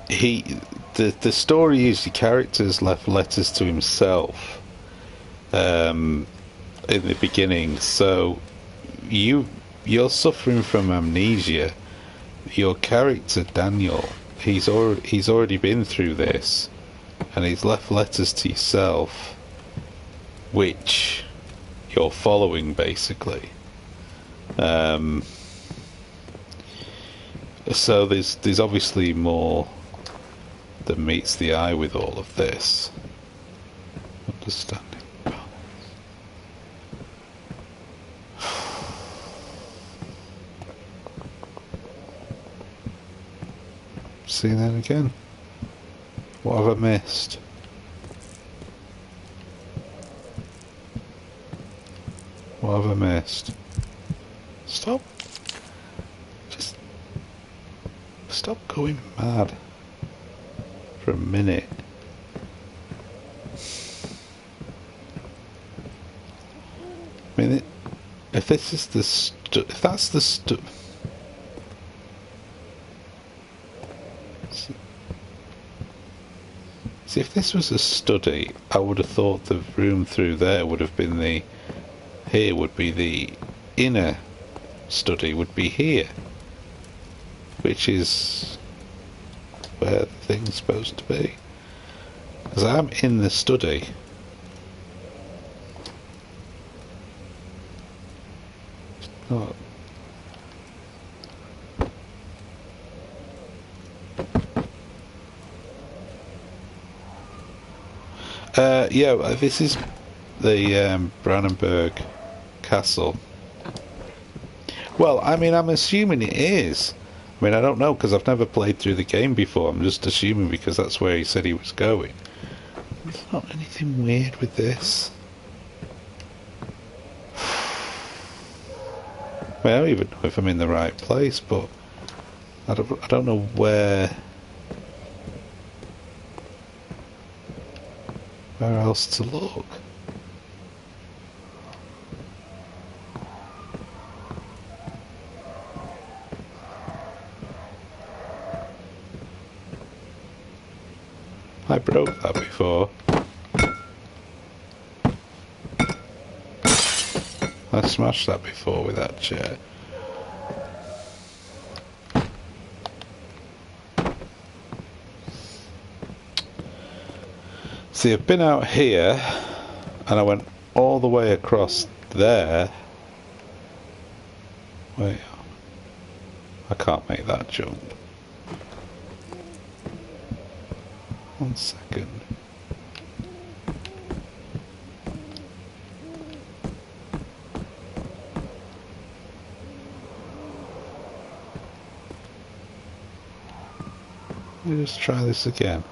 the story is the characters left letters to himself in the beginning. So you're suffering from amnesia. Your character Daniel, he's already been through this, and he's left letters to yourself, which you're following basically. So there's obviously more than meets the eye with all of this. Understanding balance. See that again? What have I missed? What have I missed? Stop. Just stop going mad for a minute. I mean, if this is the if that's the see, if this was a study, I would have thought the room through there would have been the. Here would be the inner study, would be here, which is where the thing's supposed to be. Because I'm in the study. It's not. Yeah, this is the Brandenburg Castle. Well, I mean, I'm assuming it is. I mean, I don't know, because I've never played through the game before. I'm just assuming because that's where he said he was going. There's not anything weird with this. Well, I don't even know if I'm in the right place, but I don't know where else to look. I broke that before. I smashed that before with that chair. See, I've been out here, and I went all the way across there. Wait, I can't make that jump. 1 second. Let me just try this again.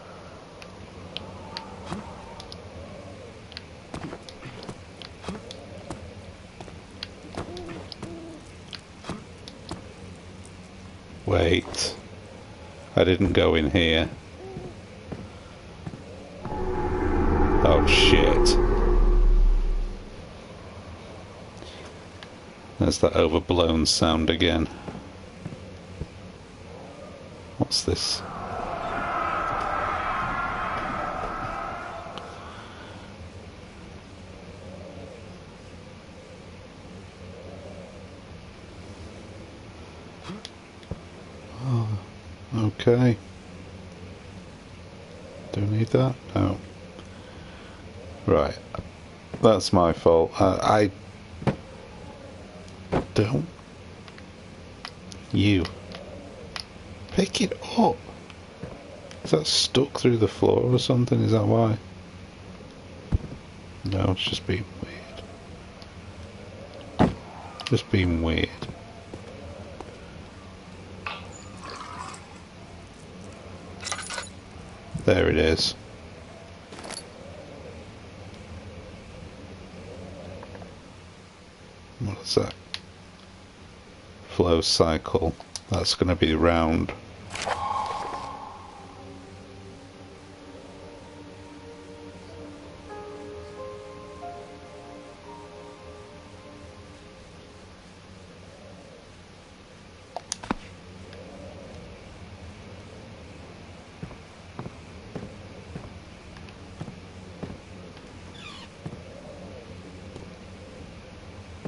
Wait, I didn't go in here. Oh shit. There's that overblown sound again. What's this? Okay. Do I need that? No. Right. That's my fault. I don't. You. Pick it up. Is that stuck through the floor or something? Is that why? No, it's just being weird. Just being weird. There it is. What is that? Flow cycle. That's going to be round.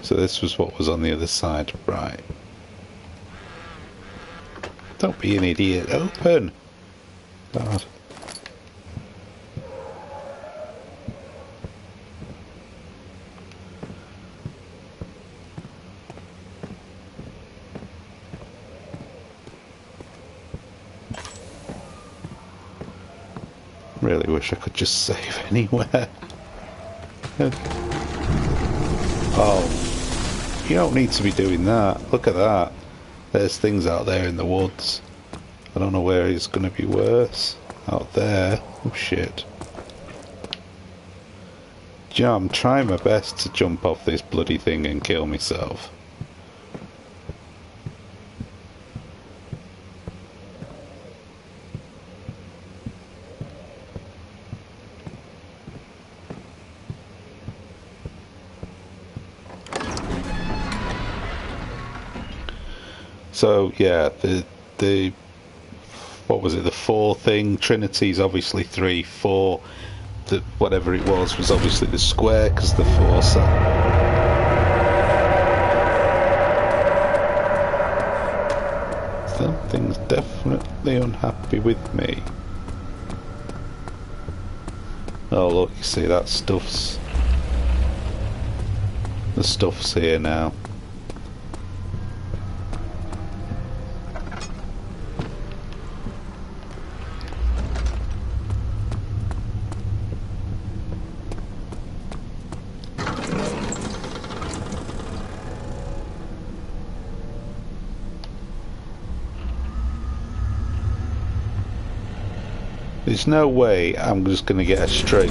So this was what was on the other side, right. Don't be an idiot, open! God. Really wish I could just save anywhere. Oh. You don't need to be doing that. Look at that. There's things out there in the woods. I don't know where it's going to be worse. Out there. Oh shit. Do you know, I'm trying my best to jump off this bloody thing and kill myself. So yeah, the what was it? The 4 thing. Trinity's obviously 3, 4. The whatever it was obviously the square because the 4 side. Something's definitely unhappy with me. Oh look, you see that stuff's. The stuff's here now. There's no way I'm just going to get a straight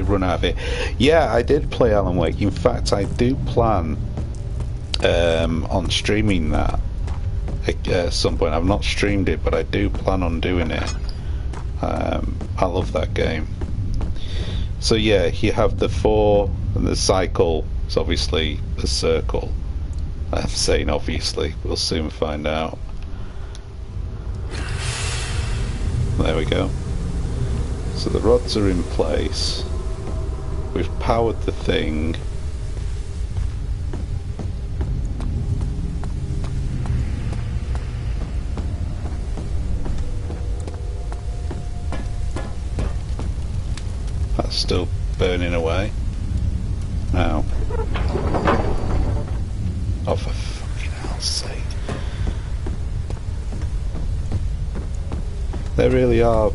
run out of it. Yeah, I did play Alan Wake. In fact, I do plan on streaming that at some point. I've not streamed it, but I do plan on doing it. I love that game. So yeah, you have the 4 and the cycle. It's obviously a circle. I'm saying obviously. We'll soon find out. There we go. So the rods are in place. We've powered the thing. still burning away. Now. Oh, for fucking hell's sake. They really are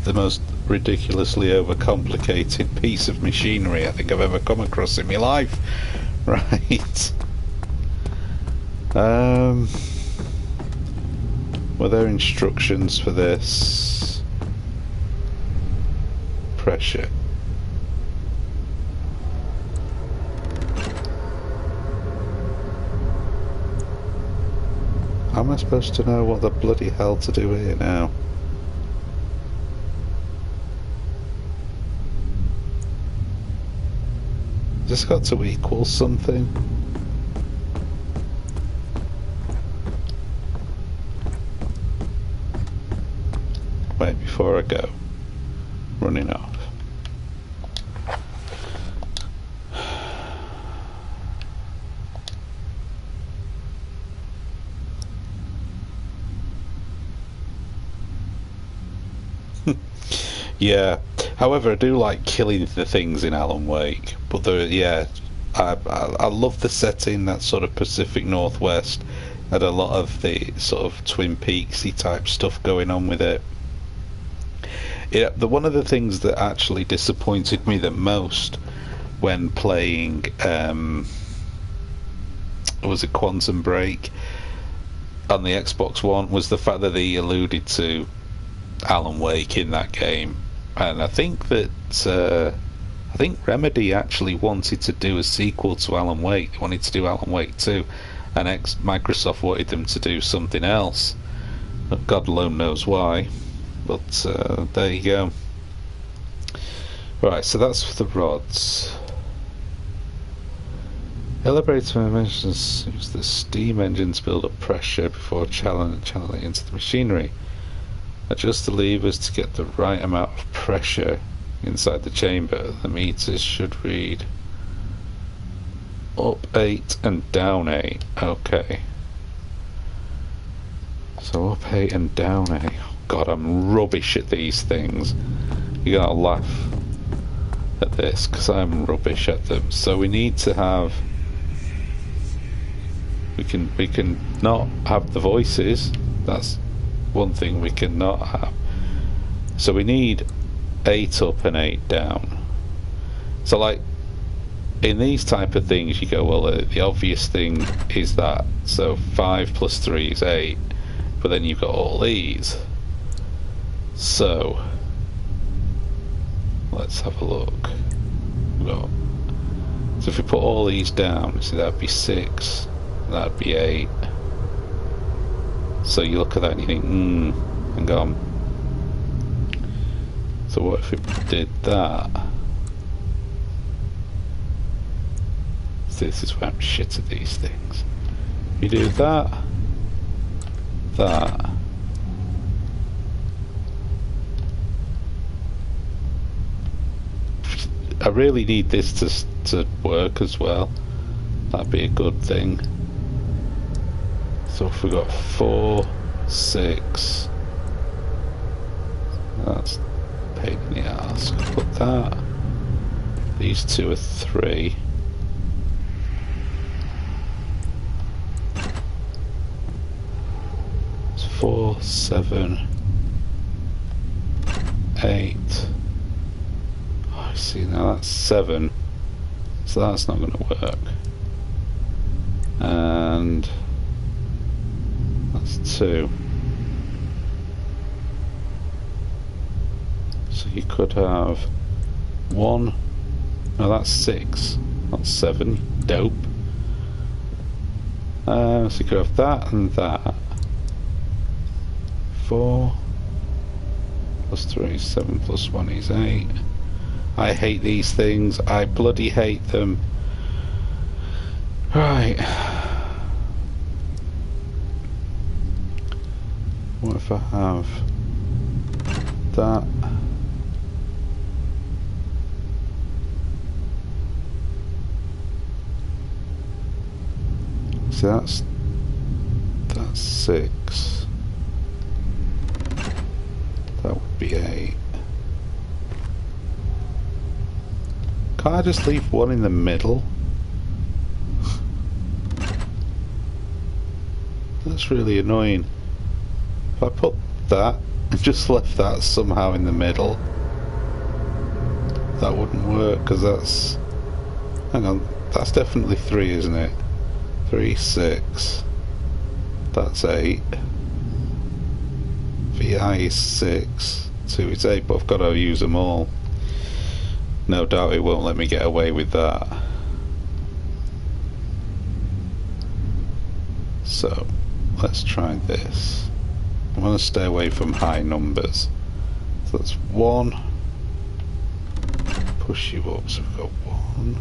the most ridiculously overcomplicated piece of machinery I think I've ever come across in my life. Right. Were there instructions for this? Pressure. How am I supposed to know what the bloody hell to do here now? Has this got to equal something? Wait, before I go. Running off. Yeah. However, I do like killing the things in Alan Wake, but yeah, I love the setting, that sort of Pacific Northwest. Had a lot of the sort of Twin Peaksy type stuff going on with it. Yeah, one of the things that actually disappointed me the most when playing was it Quantum Break on the Xbox One was the fact that they alluded to Alan Wake in that game. And I think that Remedy actually wanted to do a sequel to Alan Wake. They wanted to do Alan Wake 2, and Microsoft wanted them to do something else. God alone knows why, but there you go. Right, so that's for the rods. Elevator emissions use the steam engine to build up pressure before channeling into the machinery. Adjust the levers to get the right amount of pressure inside the chamber. The meters should read up 8 and down 8. Okay. So up 8 and down 8. Oh God, I'm rubbish at these things. You're gonna laugh at this because I'm rubbish at them. So we need to have. We can not have the voices. That's one thing we cannot have. So we need 8 up and 8 down. So like in these type of things you go, well the obvious thing is that, so 5 plus 3 is 8, but then you've got all these. So let's have a look. So if we put all these down, so that'd be 6, that'd be 8. So you look at that and you think, hang on. So what if we did that? So this is where I'm shit at these things. You do that, that. I really need this to work as well. That'd be a good thing. So if we got 4, 6, that's a pain in the ass. Put that. These two are 3. It's 4, 7, 8. Oh, I see, now that's 7. So that's not going to work. And that's 2. So you could have 1. No, that's 6. That's 7. Dope. So you could have that and that. 4 plus 3 is 7 plus 1 is 8. I hate these things. I bloody hate them. Right. What if I have that? So that's 6. That would be 8. Can't I just leave one in the middle? That's really annoying. If I put that and just left that somehow in the middle, that wouldn't work, because that's... Hang on, that's definitely 3, isn't it? 3, 6. That's 8. VI is 6. 2 is 8, but I've got to use them all. No doubt it won't let me get away with that. So, let's try this. I want to stay away from high numbers. So that's 1. Push you up, so we've got 1.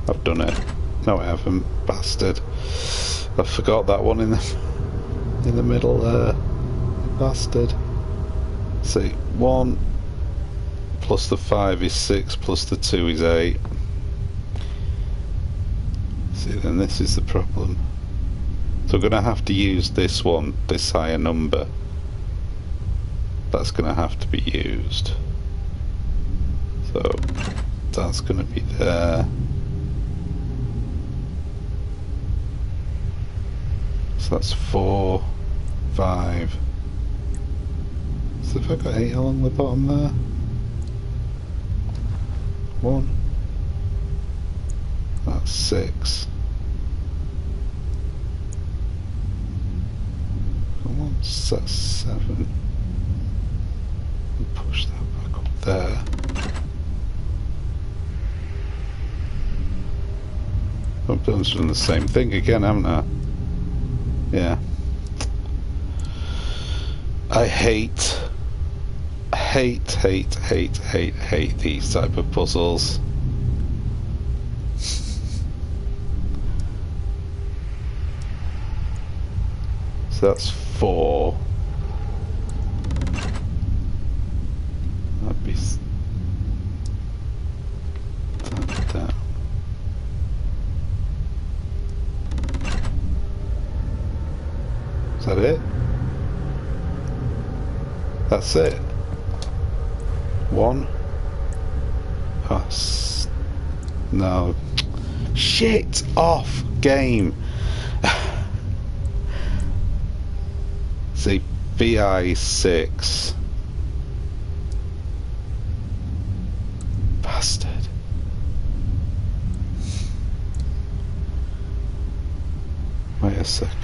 I've done it. No, I haven't, bastard. I forgot that one in the middle there. Bastard. See, 1 plus the 5 is 6, plus the 2 is 8. See, then this is the problem. So we're going to have to use this one, this higher number. That's going to have to be used. So that's going to be there. So that's 4, 5. So if I got 8 along the bottom there. 1. That's 6. Come on, that's 7. And push that back up there. I've done the same thing again, haven't I? Yeah. I hate these type of puzzles. So that's 4. That'd be that down. Is that it? That's it. 1. Oh, no. Shit off, game. See, VI 6. Bastard. Wait a second.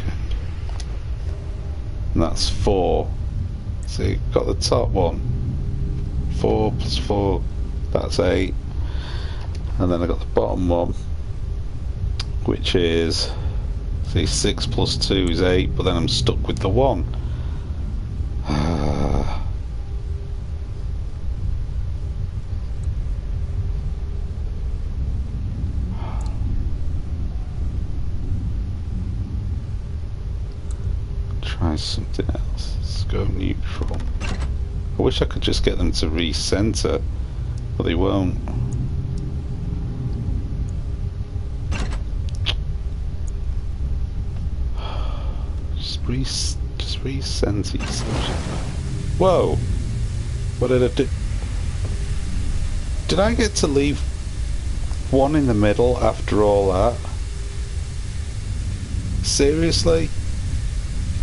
And that's 4. So you've got the top one. 4 plus 4, that's 8. And then I got the bottom one, which is, see, 6 plus 2 is 8, but then I'm stuck with the 1. Try something else. Let's go neutral. I wish I could just get them to recenter, but they won't. Just recenter yourself. Whoa! What did I do? Did I get to leave 1 in the middle after all that? Seriously?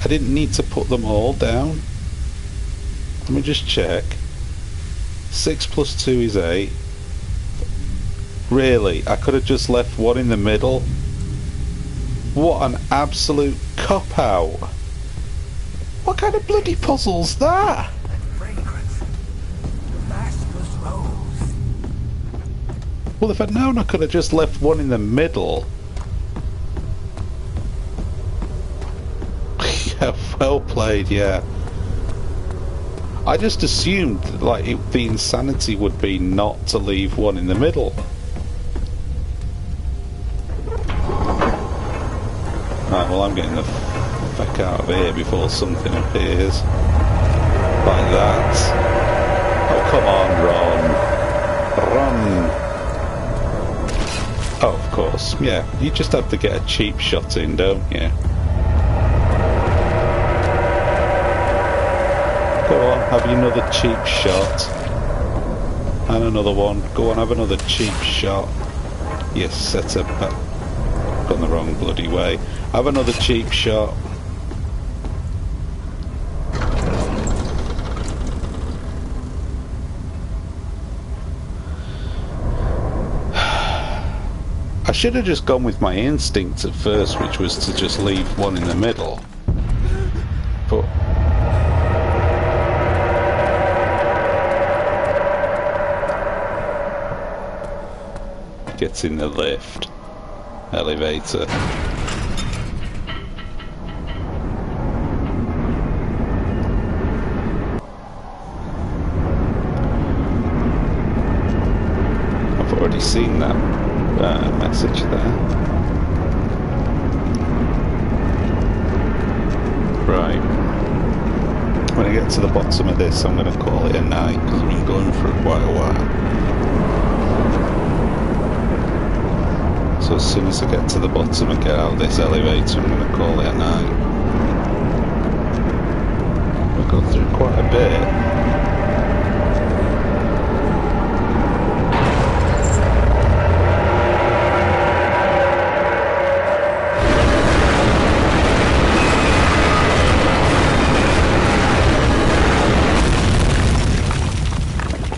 I didn't need to put them all down. Let me just check. 6 plus 2 is 8. Really? I could have just left 1 in the middle? What an absolute cop-out. What kind of bloody puzzle's that? Well, if I'd known I could have just left 1 in the middle. Yeah, well played, yeah. I just assumed, like, the insanity would be not to leave 1 in the middle. Right, well, I'm getting the fuck out of here before something appears. Like that. Oh, come on, Ron. Run. Oh, of course, yeah. You just have to get a cheap shot in, don't you? Go on. Have you another cheap shot? And another one. Go on, have another cheap shot. Yes, set up. Gone the wrong bloody way. Have another cheap shot. I should have just gone with my instinct at first, which was to just leave one in the middle. But gets in the lift. Elevator. I've already seen that message there. Right. When I get to the bottom of this, I'm going to call it a night because I've been going for quite a while. So as soon as I get to the bottom and get out of this elevator, I'm going to call it a night. We've gone through quite a bit.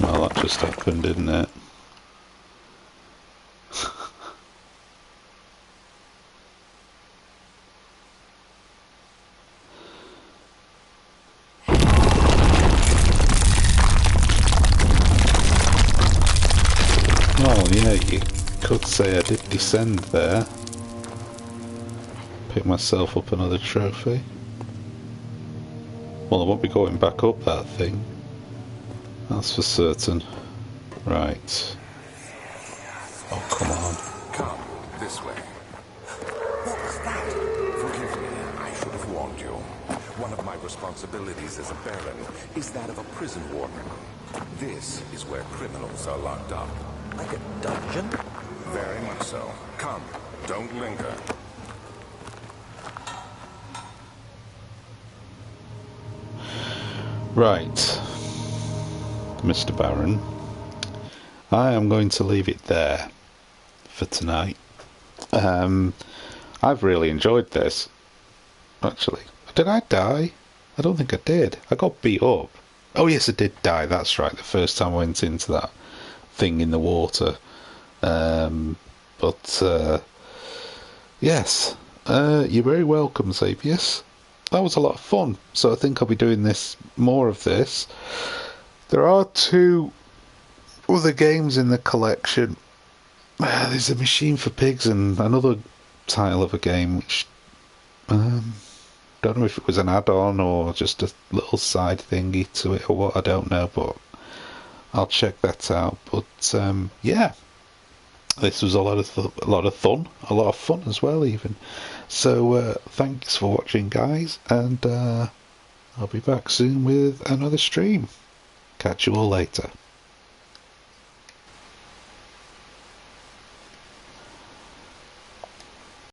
Well, that just happened, didn't it? Well, yeah, you could say I did descend there. Pick myself up another trophy. Well, I won't be going back up that thing. That's for certain. Right. Oh, come on. Come, this way. What was that? Forgive me, I should have warned you. One of my responsibilities as a Baron is that of a prison warden. This is where criminals are locked up. Like a dungeon? Very much so. Come, don't linger. Right, Mr. Baron. I am going to leave it there for tonight. I've really enjoyed this. Actually, did I die? I don't think I did. I got beat up. Oh yes, I did die. That's right. The first time I went into that thing in the water. Yes, you're very welcome, Xavius. That was a lot of fun. So I think I'll be doing more of this. There are 2 other games in the collection. There's a Machine for Pigs and another title of a game which don't know if it was an add-on or just a little side thingy to it or what, I don't know, but I'll check that out. But yeah, this was a lot of fun, a lot of fun as well even. So thanks for watching, guys, and I'll be back soon with another stream. Catch you all later.